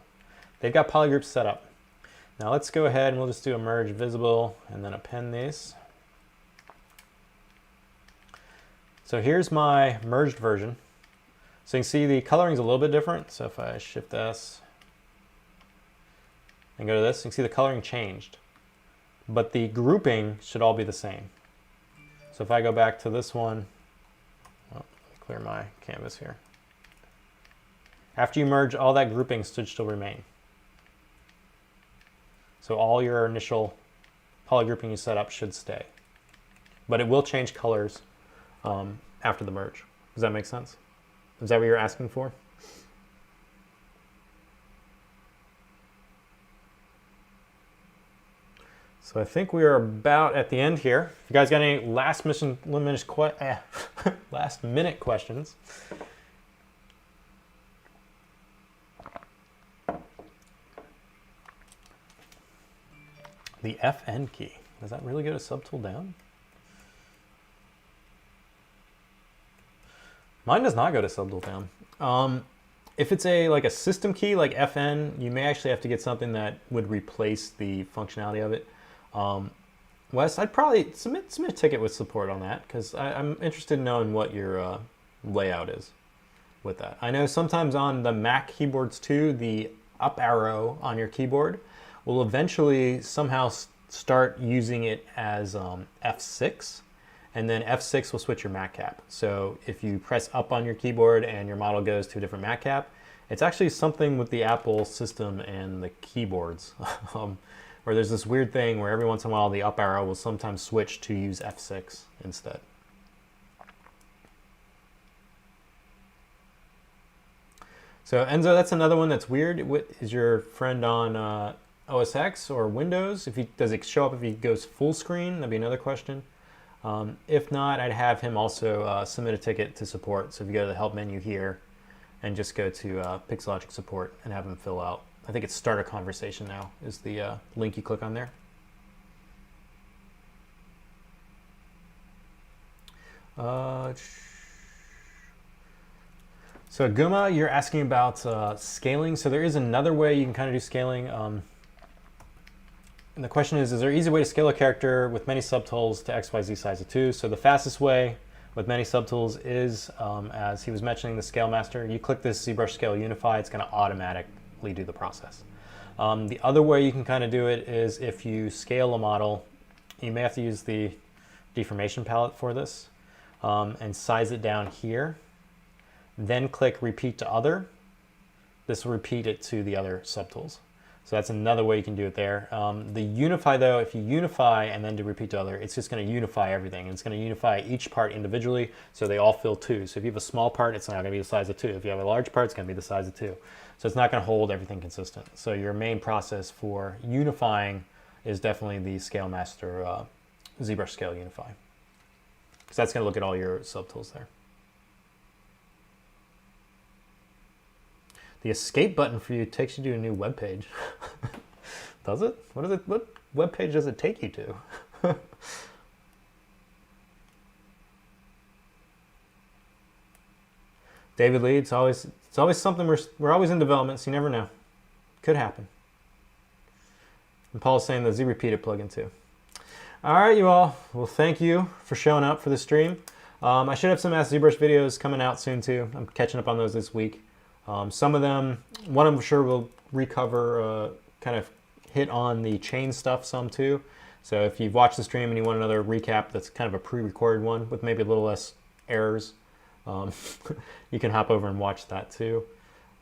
They've got polygroups set up. Now let's go ahead and we'll just do a merge visible and then append these. So here's my merged version. So you can see the coloring is a little bit different. So if I shift S and go to this, you can see the coloring changed. But the grouping should all be the same. So if I go back to this one, let me clear my canvas here. After you merge, all that grouping should still remain. So all your initial polygrouping you set up should stay. But it will change colors after the merge. Does that make sense? Is that what you're asking for? So I think we are about at the end here. If you guys got any last minute questions, the FN key, does that really go to subtool down? Mine does not go to subtool down. If it's like a system key like FN, you may actually have to get something that would replace the functionality of it. Wes, I'd probably submit a ticket with support on that, because I'm interested in knowing what your layout is with that. I know sometimes on the Mac keyboards too, the up arrow on your keyboard will eventually somehow start using it as F6, and then F6 will switch your Mac cap. So if you press up on your keyboard and your model goes to a different Mac cap, it's actually something with the Apple system and the keyboards. Where there's this weird thing where every once in a while the up arrow will sometimes switch to use F6 instead. So Enzo, that's another one that's weird. Is your friend on OS X or Windows? Does it show up if he goes full screen? That'd be another question. If not, I'd have him also submit a ticket to support. So if you go to the help menu here and just go to Pixologic support and have him fill out. I think it's start a conversation now is the link you click on there. So Guma, you're asking about scaling. So there is another way you can kind of do scaling. And the question is there an easy way to scale a character with many subtools to XYZ size of 2? So the fastest way with many subtools is, as he was mentioning, the Scale Master. You click this ZBrush Scale Unify, it's going to automatically do the process. The other way you can kind of do it is if you scale a model, you may have to use the deformation palette for this and size it down here. Then click Repeat to Other. This will repeat it to the other subtools. So that's another way you can do it there. The Unify though, if you unify and then do Repeat to Other, it's just going to unify everything. And it's going to unify each part individually so they all fill 2. So if you have a small part, it's not going to be the size of 2. If you have a large part, it's going to be the size of 2. So it's not going to hold everything consistent. So your main process for unifying is definitely the Scale Master ZBrush Scale Unify. Because that's going to look at all your subtools there. The escape button for you takes you to a new web page. Does it? What web page does it take you to? David Lee, it's always something we're always in development, so you never know. Could happen. And Paul's saying the Z Repeated plugin too. All right, you all. Well, thank you for showing up for the stream. I should have some Ask ZBrush videos coming out soon too. I'm catching up on those this week. Some of them, one I'm sure will recover, kind of hit on the chain stuff some too. So if you've watched the stream and you want another recap that's kind of a pre-recorded one with maybe a little less errors, you can hop over and watch that too.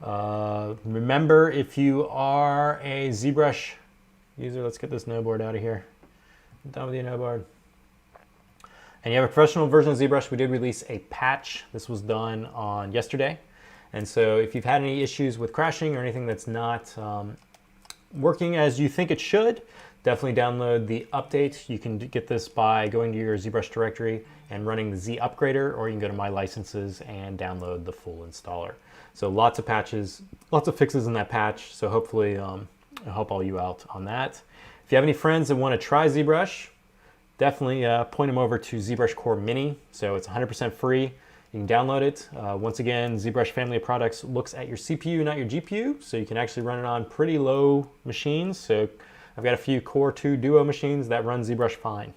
Remember, if you are a ZBrush user, let's get this node board out of here. I'm done with you, node board. And you have a professional version of ZBrush, we did release a patch. This was done on yesterday. And so if you've had any issues with crashing or anything that's not working as you think it should, definitely download the update. You can get this by going to your ZBrush directory and running the Z Upgrader, or you can go to My Licenses and download the full installer. So lots of patches, lots of fixes in that patch. So hopefully I'll help all you out on that. If you have any friends that want to try ZBrush, definitely point them over to ZBrush Core Mini. So it's 100% free. You can download it. Once again, ZBrush family of products looks at your CPU, not your GPU, so you can actually run it on pretty low machines. So I've got a few Core 2 Duo machines that run ZBrush fine.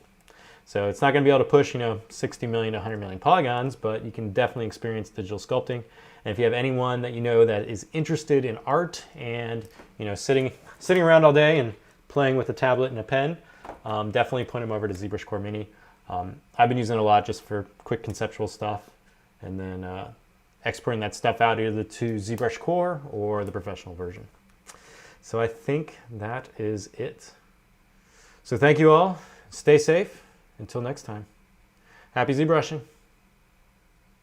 So it's not going to be able to push, 60 million to 100 million polygons, but you can definitely experience digital sculpting. And if you have anyone that you know that is interested in art and, sitting around all day and playing with a tablet and a pen, definitely point them over to ZBrush Core Mini. I've been using it a lot just for quick conceptual stuff, and then exporting that stuff out either to ZBrush Core or the professional version. So I think that is it. So thank you all. Stay safe. Until next time. Happy ZBrushing.